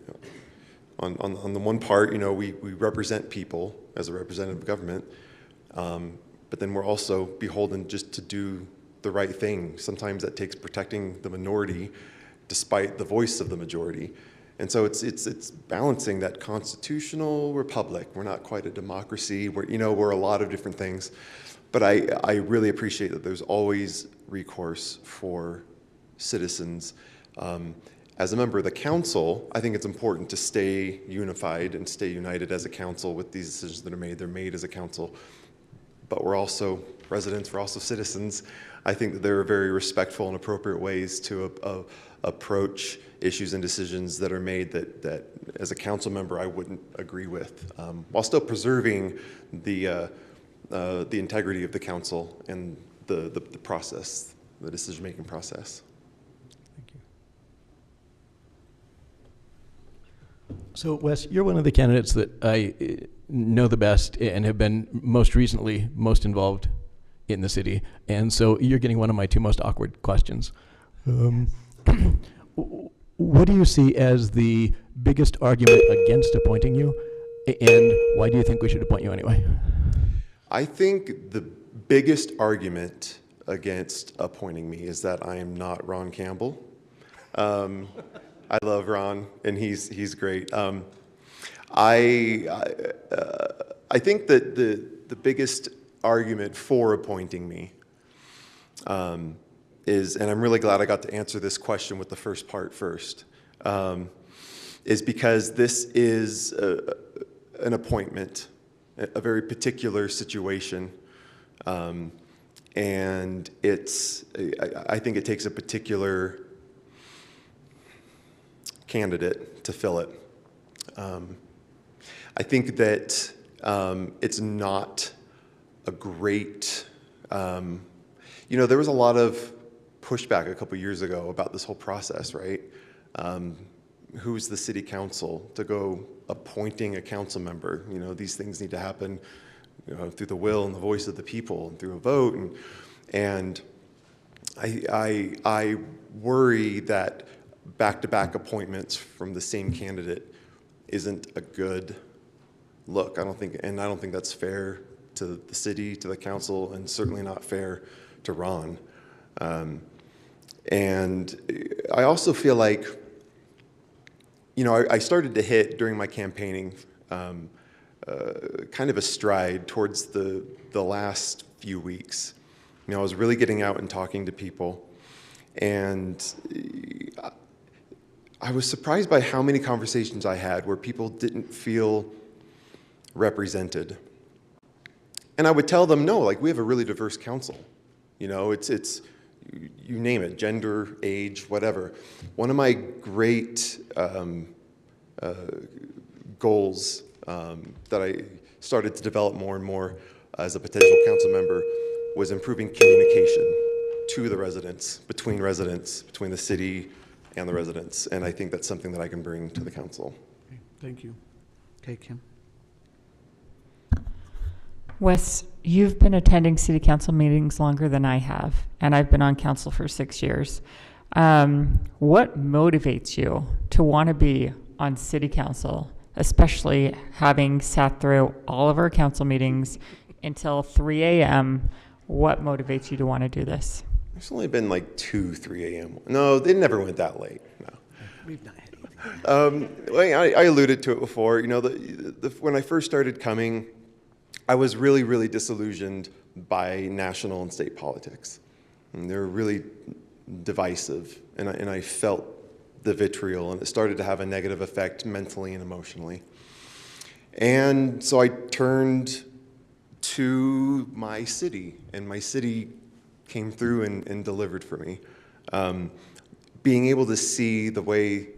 one part, we represent people as a representative government, but then we're also beholden just to do the right thing. Sometimes that takes protecting the minority despite the voice of the majority. And so it's balancing that constitutional republic. We're not quite a democracy. We're a lot of different things. But I really appreciate that there's always recourse for citizens. As a member of the council, I think it's important to stay unified and stay united as a council with these decisions that are made. They're made as a council. But we're also residents, we're also citizens. I think that there are very respectful and appropriate ways to approach issues and decisions that are made that as a council member I wouldn't agree with, while still preserving the integrity of the council and the process the decision-making process. So, Wes, you're one of the candidates that I know the best and have been most recently most involved in the city. And so you're getting one of my two most awkward questions. What do you see as the biggest argument against appointing you? And why do you think we should appoint you anyway? I think the biggest argument against appointing me is that I am not Ron Campbell. I love Ron, and he's great. I think that the biggest argument for appointing me is, and I'm really glad I got to answer this question with the first part first, is because this is an appointment, a very particular situation, and I think it takes a particular candidate to fill it. I think that it's not a great, there was a lot of pushback a couple years ago about this whole process, right? Who's the city council to go appointing a council member? These things need to happen through the will and the voice of the people and through a vote. And I worry that back-to-back appointments from the same candidate isn't a good look. I don't think that's fair to the city, to the council, and certainly not fair to Ron. And I also feel like, I started to hit during my campaigning kind of a stride towards the last few weeks. I was really getting out and talking to people, and I was surprised by how many conversations I had where people didn't feel represented. And I would tell them, no, we have a really diverse council. It's you name it, gender, age, whatever. One of my great goals that I started to develop more and more as a potential council member was improving communication to the residents, between the city and the residents. And I think that's something that I can bring to the council. Okay, thank you. Okay, Kim. Wes, you've been attending city council meetings longer than I have, and I've been on council for 6 years. What motivates you to want to be on city council, especially having sat through all of our council meetings until 3 a.m.? What motivates you to want to do this? It's only been 2, 3 a.m. No, they never went that late. No. We've not had anything. I alluded to it before. When I first started coming, I was really, really disillusioned by national and state politics. And they're really divisive, and I felt the vitriol, and it started to have a negative effect mentally and emotionally. And so I turned to my city, and my city came through and delivered for me. Being able to see the way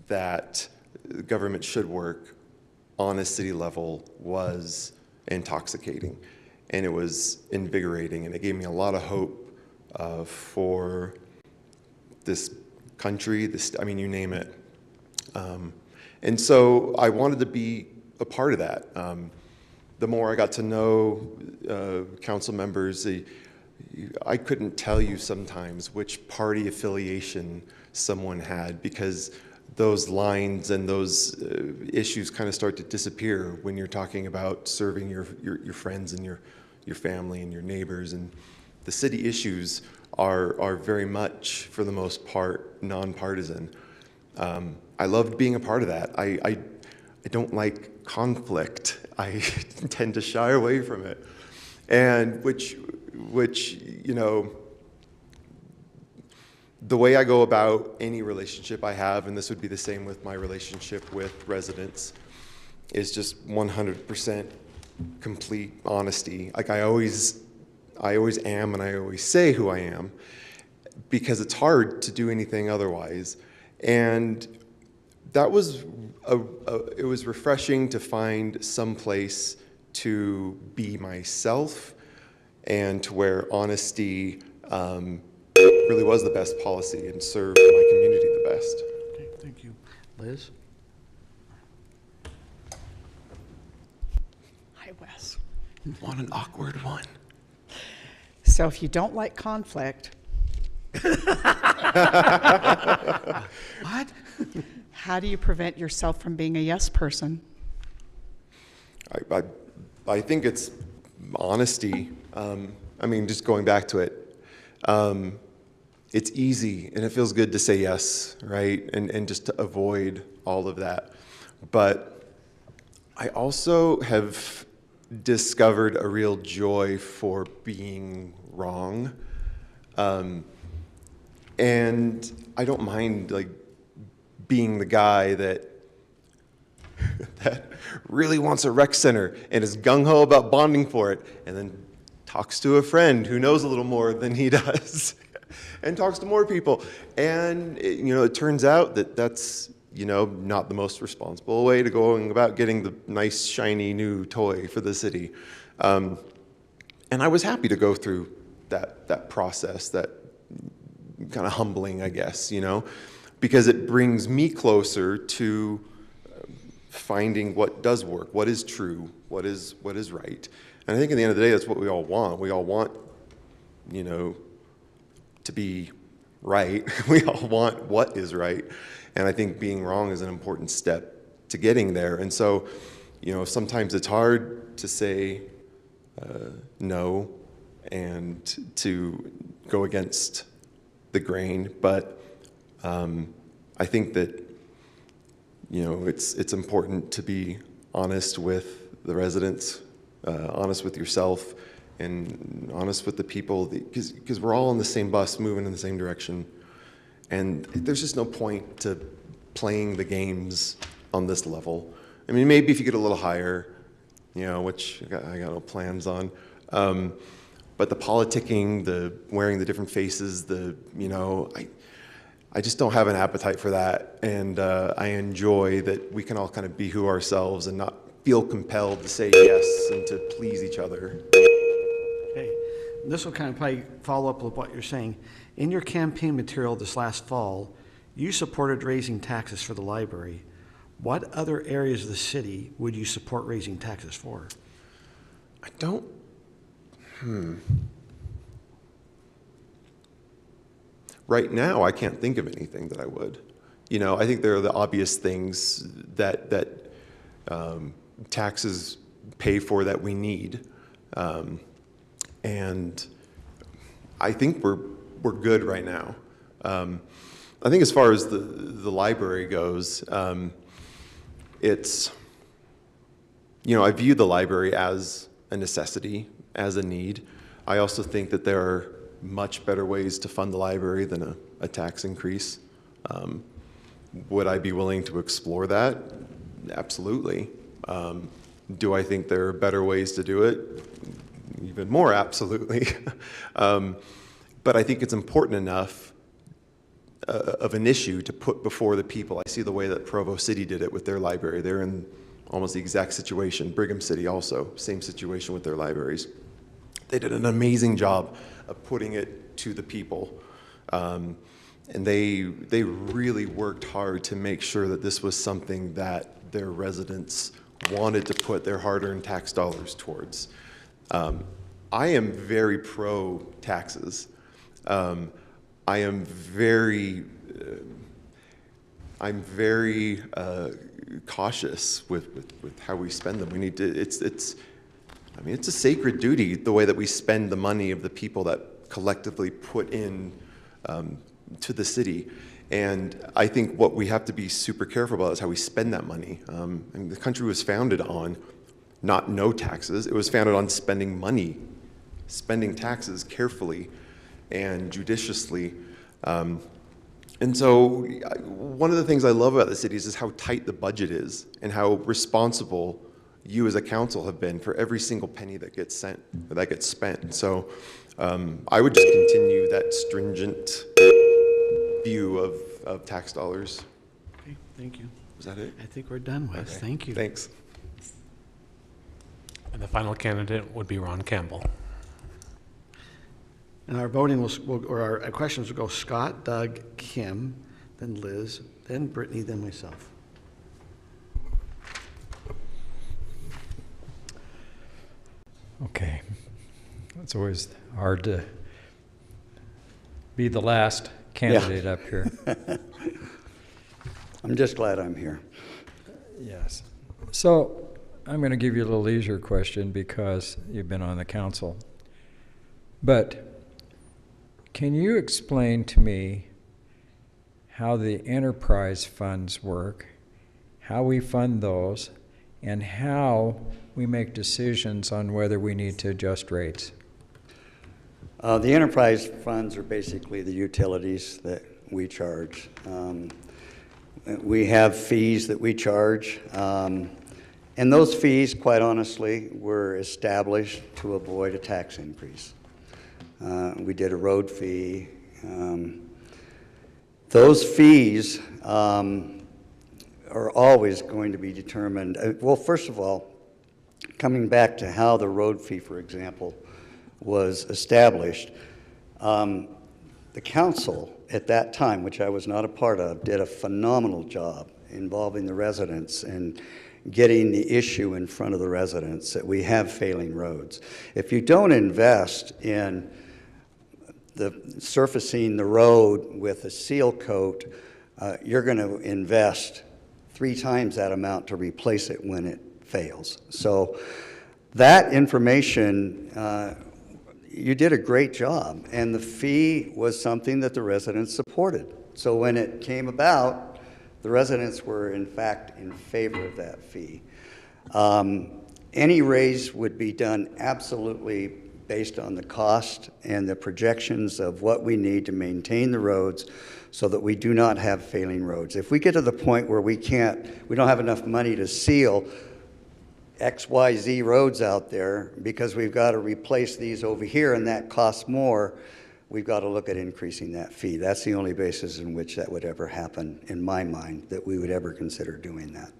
that government should work on a city level was intoxicating, and it was invigorating, and it gave me a lot of hope for this country, you name it. And so I wanted to be a part of that. The more I got to know council members, I couldn't tell you sometimes which party affiliation someone had, because those lines and those issues kind of start to disappear when you're talking about serving your friends and your family and your neighbors. And the city issues are very much, for the most part, nonpartisan. I loved being a part of that. I don't like conflict. I tend to shy away from it, and which the way I go about any relationship I have, and this would be the same with my relationship with residents, is just 100% complete honesty. I always am, and I always say who I am, because it's hard to do anything otherwise. And that was it was refreshing to find some place to be myself, and to where honesty really was the best policy and served my community the best. Okay, thank you. Liz? Hi, Wes. Want an awkward one? So if you don't like conflict, What? how do you prevent yourself from being a yes person? I think it's honesty. I mean, just going back to it, it's easy and it feels good to say yes, right? And just to avoid all of that. But I also have discovered a real joy for being wrong. And I don't mind like being the guy that really wants a rec center and is gung-ho about bonding for it, and then talks to a friend who knows a little more than he does and talks to more people. And it turns out that that's not the most responsible way to going about getting the nice shiny new toy for the city. And I was happy to go through that process, that kind of humbling, I guess, because it brings me closer to finding what does work, what is true, what is right. And I think at the end of the day, that's what we all want. We all want, to be right. We all want what is right. And I think being wrong is an important step to getting there. And so, sometimes it's hard to say no and to go against the grain, but I think that it's important to be honest with the residents, honest with yourself, and honest with the people, because we're all on the same bus moving in the same direction, and there's just no point to playing the games on this level. I mean, maybe if you get a little higher, which I got no plans on. But the politicking, the wearing the different faces, I just don't have an appetite for that. And I enjoy that we can all kind of be who ourselves and not feel compelled to say yes and to please each other. Okay. This will kind of probably follow up with what you're saying. In your campaign material this last fall, you supported raising taxes for the library. What other areas of the city would you support raising taxes for? I don't. Right now, I can't think of anything that I would. I think there are the obvious things that taxes pay for that we need, and I think we're good right now. I think as far as the library goes, it's I view the library as a necessity, as a need. I also think that there are much better ways to fund the library than a tax increase. Would I be willing to explore that? Absolutely. Do I think there are better ways to do it? Even more absolutely. But I think it's important enough of an issue to put before the people. I see the way that Provo City did it with their library. They're in almost the exact situation. Brigham City also, same situation with their libraries. They did an amazing job of putting it to the people. And they really worked hard to make sure that this was something that their residents wanted to put their hard-earned tax dollars towards. I am very pro taxes. I am very cautious with how we spend them. We need to. It's a sacred duty, the way that we spend the money of the people that collectively put in to the city. And I think what we have to be super careful about is how we spend that money. And the country was founded on not no taxes. It was founded on spending money, spending taxes carefully and judiciously. And so one of the things I love about the cities is how tight the budget is and how responsible you as a council have been for every single penny that gets spent. So I would just continue that stringent view of tax dollars. Okay, thank you. Is that it? I think we're done, Wes. Okay. Thank you. Thanks. And the final candidate would be Ron Campbell. And our voting or our questions will go Scott, Doug, Kim, then Liz, then Brittany, then myself. Okay. It's always hard to be the last candidate up here. I'm just glad I'm here. Yes. So I'm going to give you a little easier question because you've been on the council. But can you explain to me how the enterprise funds work, how we fund those, and how we make decisions on whether we need to adjust rates? The enterprise funds are basically the utilities that we charge. We have fees that we charge, and those fees, quite honestly, were established to avoid a tax increase. We did a road fee. Those fees are always going to be determined. Well, first of all, coming back to how the road fee, for example, was established, the council at that time, which I was not a part of, did a phenomenal job involving the residents and getting the issue in front of the residents that we have failing roads. If you don't invest in surfacing the road with a seal coat, you're going to invest 3 times that amount to replace it when it fails. So that information, you did a great job, and the fee was something that the residents supported. So when it came about, the residents were in fact in favor of that fee. Any raise would be done absolutely based on the cost and the projections of what we need to maintain the roads so that we do not have failing roads. If we get to the point where we don't have enough money to seal XYZ roads out there because we've got to replace these over here and that costs more, we've got to look at increasing that fee. That's the only basis in which that would ever happen, in my mind, that we would ever consider doing that.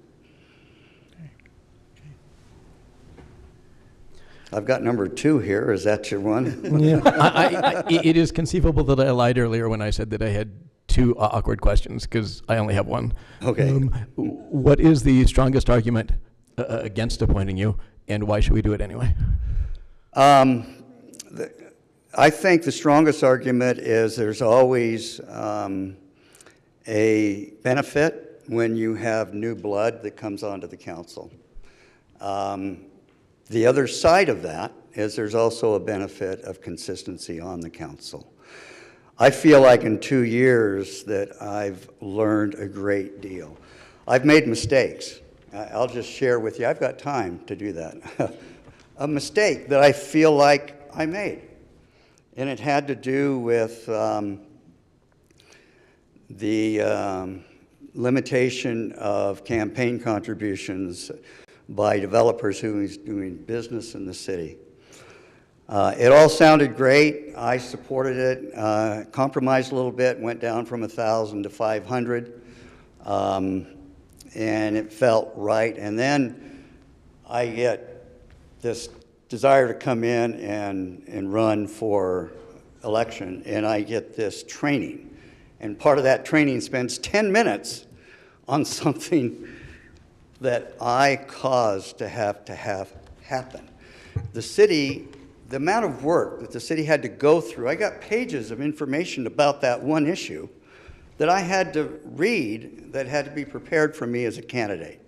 I've got number 2 here. Is that your one? Yeah. It is conceivable that I lied earlier when I said that I had 2 awkward questions, because I only have one. Okay. What is the strongest argument against appointing you, and why should we do it anyway? I think the strongest argument is there's always a benefit when you have new blood that comes onto the council. The other side of that is there's also a benefit of consistency on the council. I feel like in 2 years that I've learned a great deal. I've made mistakes. I'll just share with you. I've got time to do that. A mistake that I feel like I made. And it had to do with the limitation of campaign contributions by developers who is doing business in the city. It all sounded great. I supported it, compromised a little bit, went down from 1,000 to 500, and it felt right. And then I get this desire to come in and run for election, and I get this training. And part of that training spends 10 minutes on something that I caused to have happen. The city, the amount of work that the city had to go through, I got pages of information about that one issue that I had to read that had to be prepared for me as a candidate.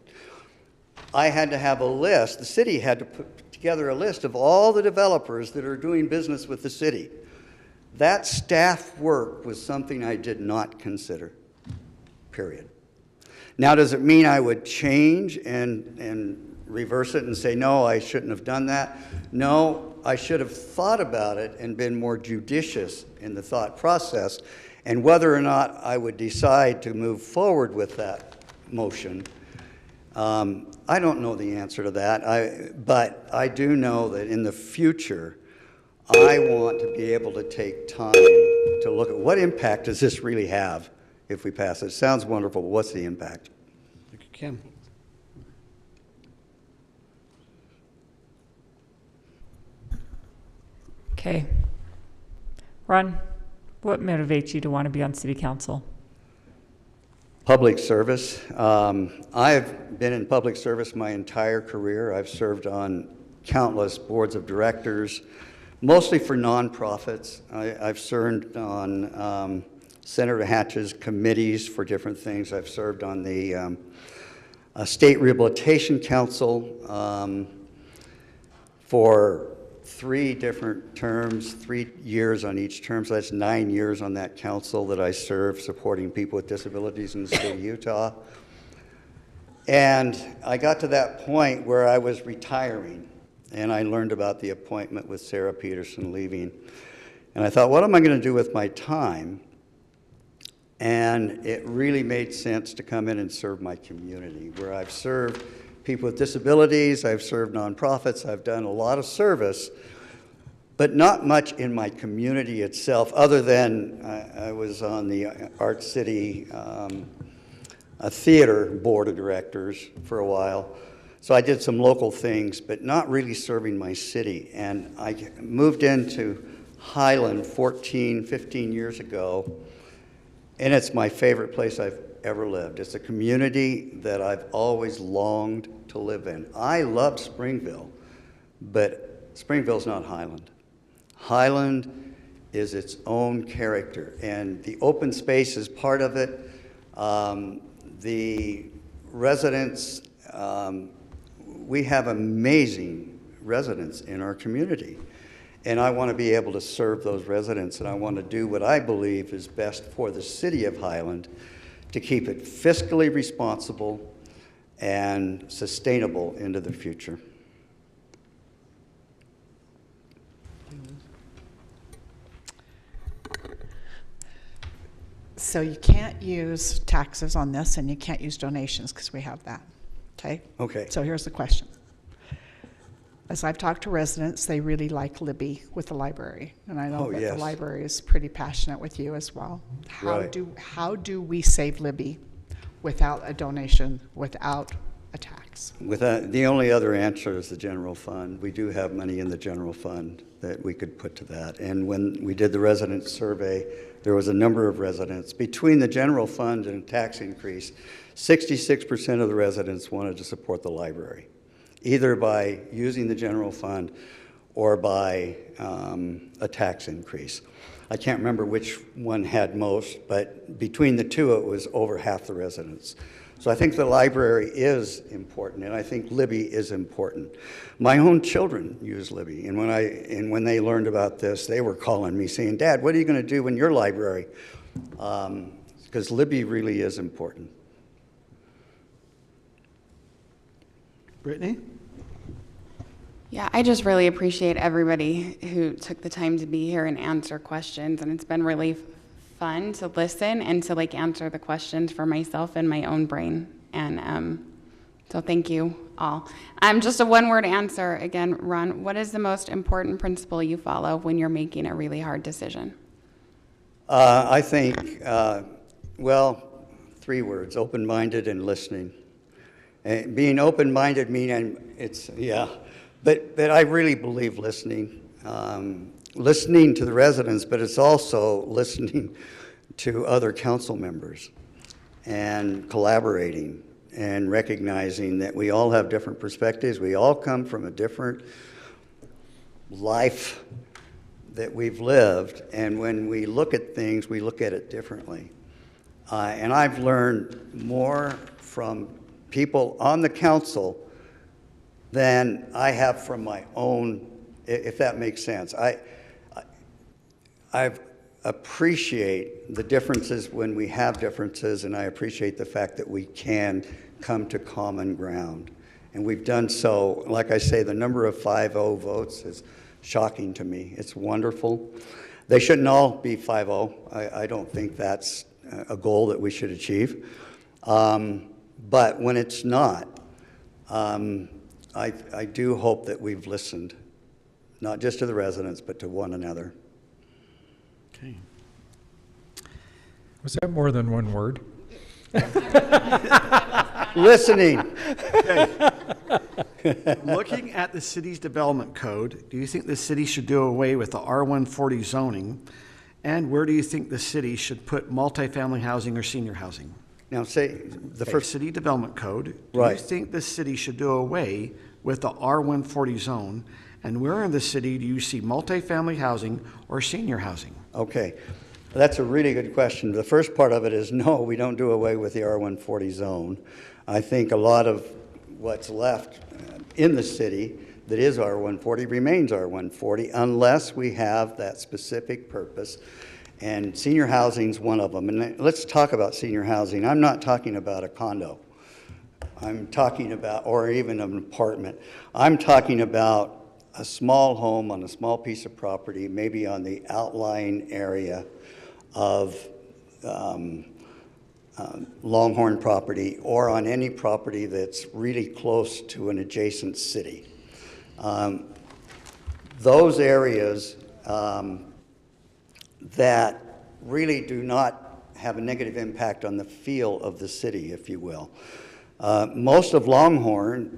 I had to have a list, the city had to put together a list of all the developers that are doing business with the city. That staff work was something I did not consider, period. Now, does it mean I would change and reverse it and say, no, I shouldn't have done that? No, I should have thought about it and been more judicious in the thought process. And whether or not I would decide to move forward with that motion, I don't know the answer to that. But I do know that in the future, I want to be able to take time to look at what impact does this really have if we pass it. It sounds wonderful, but what's the impact? Thank you, Kim. Okay. Ron, what motivates you to want to be on city council? Public service. I've been in public service my entire career. I've served on countless boards of directors, mostly for nonprofits. I've served on Senator Hatch's committees for different things. I've served on the State Rehabilitation Council for 3 different terms, 3 years on each term. So that's 9 years on that council that I served, supporting people with disabilities in the state of Utah. And I got to that point where I was retiring, and I learned about the appointment with Sarah Peterson leaving. And I thought, what am I going to do with my time? And it really made sense to come in and serve my community, where I've served people with disabilities, I've served nonprofits, I've done a lot of service, but not much in my community itself, other than I was on the Art City Theater Board of Directors for a while. So I did some local things, but not really serving my city. And I moved into Highland 15 years ago, and it's my favorite place I've ever lived. It's a community that I've always longed to live in. I love Springville, but Springville's not Highland. Highland is its own character, and the open space is part of it. The residents, we have amazing residents in our community, and I want to be able to serve those residents, and I want to do what I believe is best for the city of Highland to keep it fiscally responsible and sustainable into the future. So you can't use taxes on this, and you can't use donations because we have that, okay? Okay. So here's the question. As I've talked to residents, they really like Libby with the library, and I know that yes. the library is pretty passionate with you as well. Right. How do we save Libby without a donation, without a tax? The only other answer is the general fund. We do have money in the general fund that we could put to that. And when we did the resident survey, there was a number of residents. Between the general fund and a tax increase, 66% of the residents wanted to support the library, either by using the general fund or by a tax increase. I can't remember which one had most, but between the two, it was over half the residents. So I think the library is important, and I think Libby is important. My own children use Libby, and when they learned about this, they were calling me saying, "Dad, what are you going to do in your library?" Because Libby really is important. Brittany? Yeah, I just really appreciate everybody who took the time to be here and answer questions, and it's been really fun to listen and to answer the questions for myself in my own brain. And so thank you all. Just a one-word answer again, Ron. What is the most important principle you follow when you're making a really hard decision? I think, well, 3 words: open-minded and listening. And being open-minded meaning but I really believe listening. Listening to the residents, but it's also listening to other council members and collaborating and recognizing that we all have different perspectives. We all come from a different life that we've lived, and when we look at things, we look at it differently. And I've learned more from people on the council than I have from my own, if that makes sense. I appreciate the differences when we have differences, and I appreciate the fact that we can come to common ground. And we've done so. Like I say, the number of 5-0 votes is shocking to me. It's wonderful. They shouldn't all be 5-0. I don't think that's a goal that we should achieve. But when it's not, I do hope that we've listened, not just to the residents, but to one another. Okay. Was that more than one word? Listening. Okay. Looking at the city's development code, do you think the city should do away with the R140 zoning And where do you think the city should put multifamily housing or senior housing? Now, say the first. City Development Code. Do Right. you think the city should do away with the R140 zone? And where in the city do you see multifamily housing or senior housing? Okay, that's a really good question. The first part of it is no, we don't do away with the R140 zone. I think a lot of what's left in the city that is R140 remains R140 unless we have that specific purpose. And senior housing's one of them. And let's talk about senior housing. I'm not talking about a condo. I'm talking about, or even an apartment. I'm talking about a small home on a small piece of property, maybe on the outlying area of Longhorn property, or on any property that's really close to an adjacent city. Those areas that really do not have a negative impact on the feel of the city, if you will. Most of Longhorn,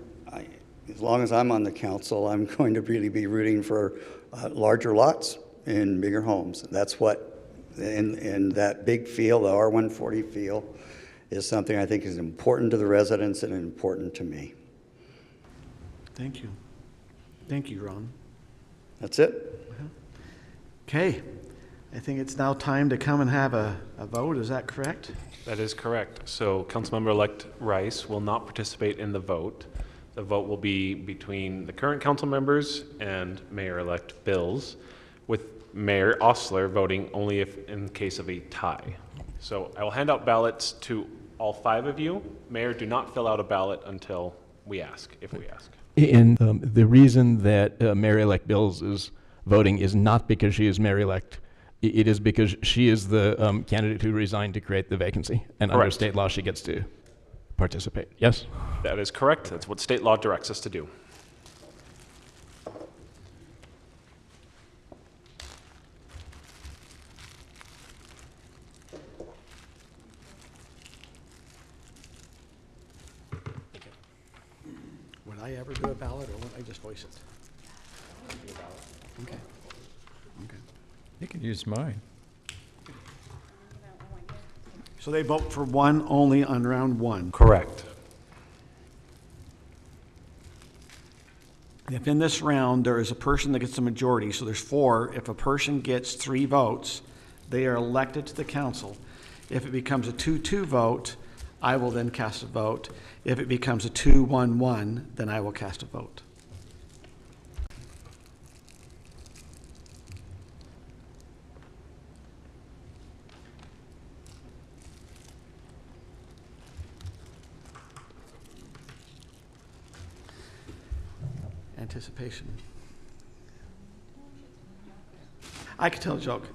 as long as I'm on the council, I'm going to really be rooting for larger lots and bigger homes. That's what, in that big feel, the R140 feel, is something I think is important to the residents and important to me. Thank you. Thank you, Ron. That's it. Okay. I think it's now time to come and have a vote. Is that correct? That is correct. So Councilmember-elect Rice will not participate in the vote. The vote will be between the current council members and Mayor-elect Bills, with Mayor Osler voting only if in case of a tie. So I will hand out ballots to all 5 of you. Mayor, do not fill out a ballot until we ask, if we ask. And the reason that Mayor-elect Bills is voting is not because she is Mayor-elect. It is because she is the candidate who resigned to create the vacancy. And under Correct. state law, she gets to participate. Yes? That is correct. That's what state law directs us to do. Would I ever do a ballot, or would I just voice it? Okay. Okay. You can use mine. So they vote for one only on round 1. Correct. If in this round there is a person that gets a majority, so there's 4, if a person gets 3 votes, they are elected to the council. If it becomes a 2-2 vote, I will then cast a vote. If it becomes a 2-1-1, then I will cast a vote. Anticipation. I could tell a joke.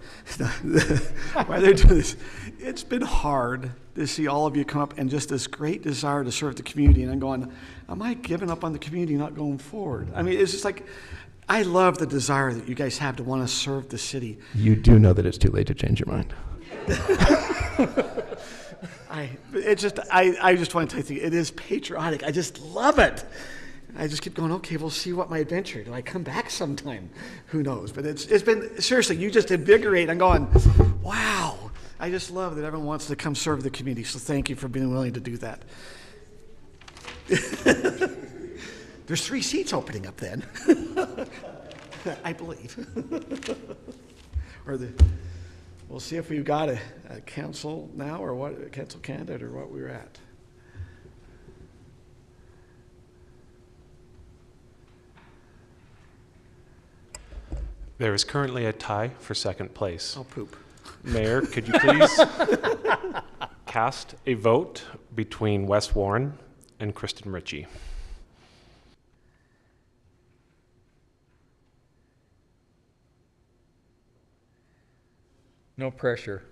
Why they're doing this? It's been hard to see all of you come up and just this great desire to serve the community. And I'm going, am I giving up on the community, not going forward? I mean, it's just like, I love the desire that you guys have to want to serve the city. You do know that it's too late to change your mind. I just want to tell you, it is patriotic. I just love it. I just keep going, okay, we'll see what my adventure. Do I come back sometime? Who knows? But it's been, seriously, you just invigorate. I'm going, wow. I just love that everyone wants to come serve the community. So thank you for being willing to do that. There's 3 seats opening up then. I believe. We'll see if we've got a council now or what, a council candidate or what we're at. There is currently a tie for second place. Oh, poop. Mayor, could you please cast a vote between Wes Warren and Kristen Ritchie? No pressure.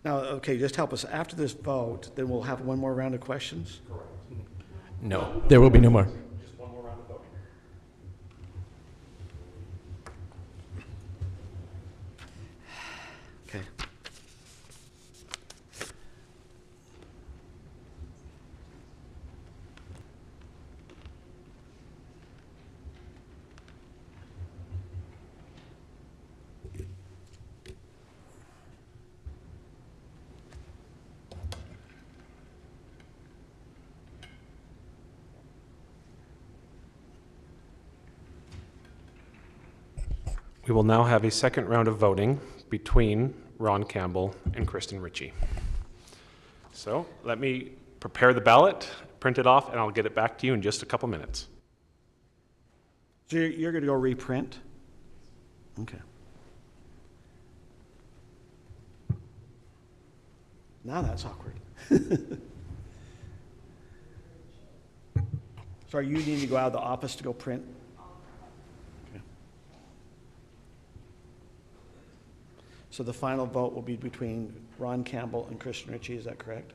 Now, okay, just help us. After this vote, then we'll have one more round of questions? No, there will be no more. Just one more round of voting. Okay. We will now have a second round of voting between Ron Campbell and Kristen Ritchie. So let me prepare the ballot, print it off, and I'll get it back to you in just a couple minutes. So you're going to go reprint? Okay. Now that's awkward. Sorry, you need to go out of the office to go print? Okay. So the final vote will be between Ron Campbell and Kristen Ritchie, is that correct?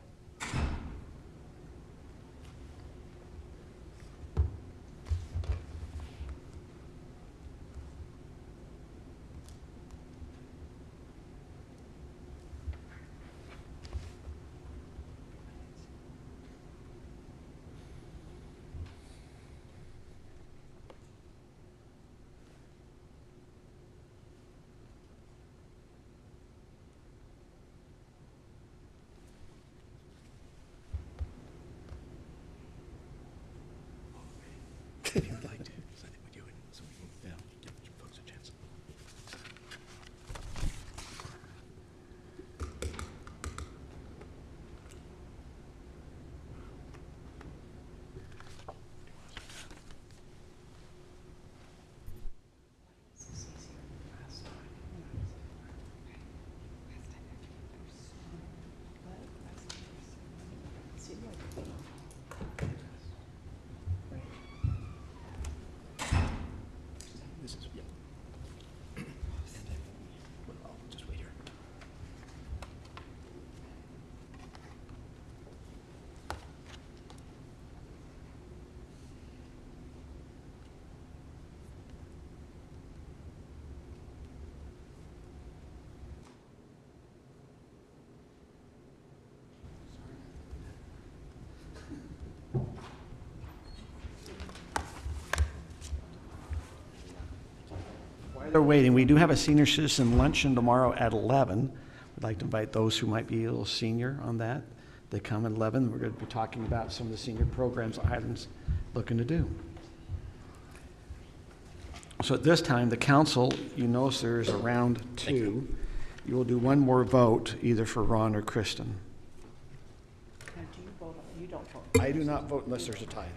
While they're waiting, we do have a senior citizen luncheon tomorrow at 11. We'd like to invite those who might be a little senior on that. They come at 11. We're going to be talking about some of the senior programs Highland's looking to do. So at this time, the council, you notice there's a round two. You will do one more vote, either for Ron or Kristen. Now, do you vote? You don't vote. I do not vote unless there's a tie.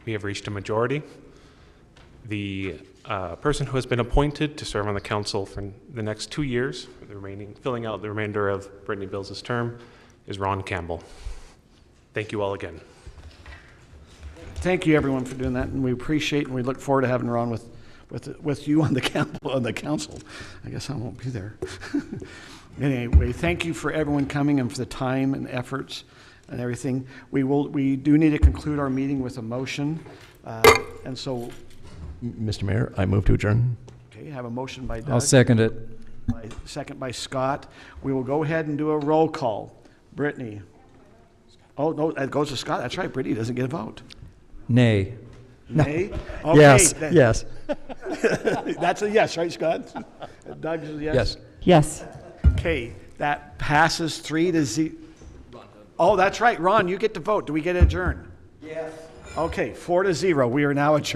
We have reached a majority. The person who has been appointed to serve on the council for the next 2 years, filling out the remainder of Brittany Bills' term, is Ron Campbell. Thank you all again. Thank you, everyone, for doing that, and we appreciate and we look forward to having Ron with you on the council. I guess I won't be there. Anyway, thank you for everyone coming and for the time and efforts and everything. We do need to conclude our meeting with a motion, and so. Mr. Mayor, I move to adjourn. Okay, have a motion by Doug. I'll second it. Second by Scott. We will go ahead and do a roll call. Brittany. Oh, no, it goes to Scott. That's right. Brittany doesn't get a vote. Nay. Nay? Okay, yes, yes. That's a yes, right, Scott? Doug's a yes? Yes. Yes. Okay, that passes 3-0. Oh, that's right. Ron, you get to vote. Do we get adjourned? Yes. Okay, 4-0. We are now adjourned.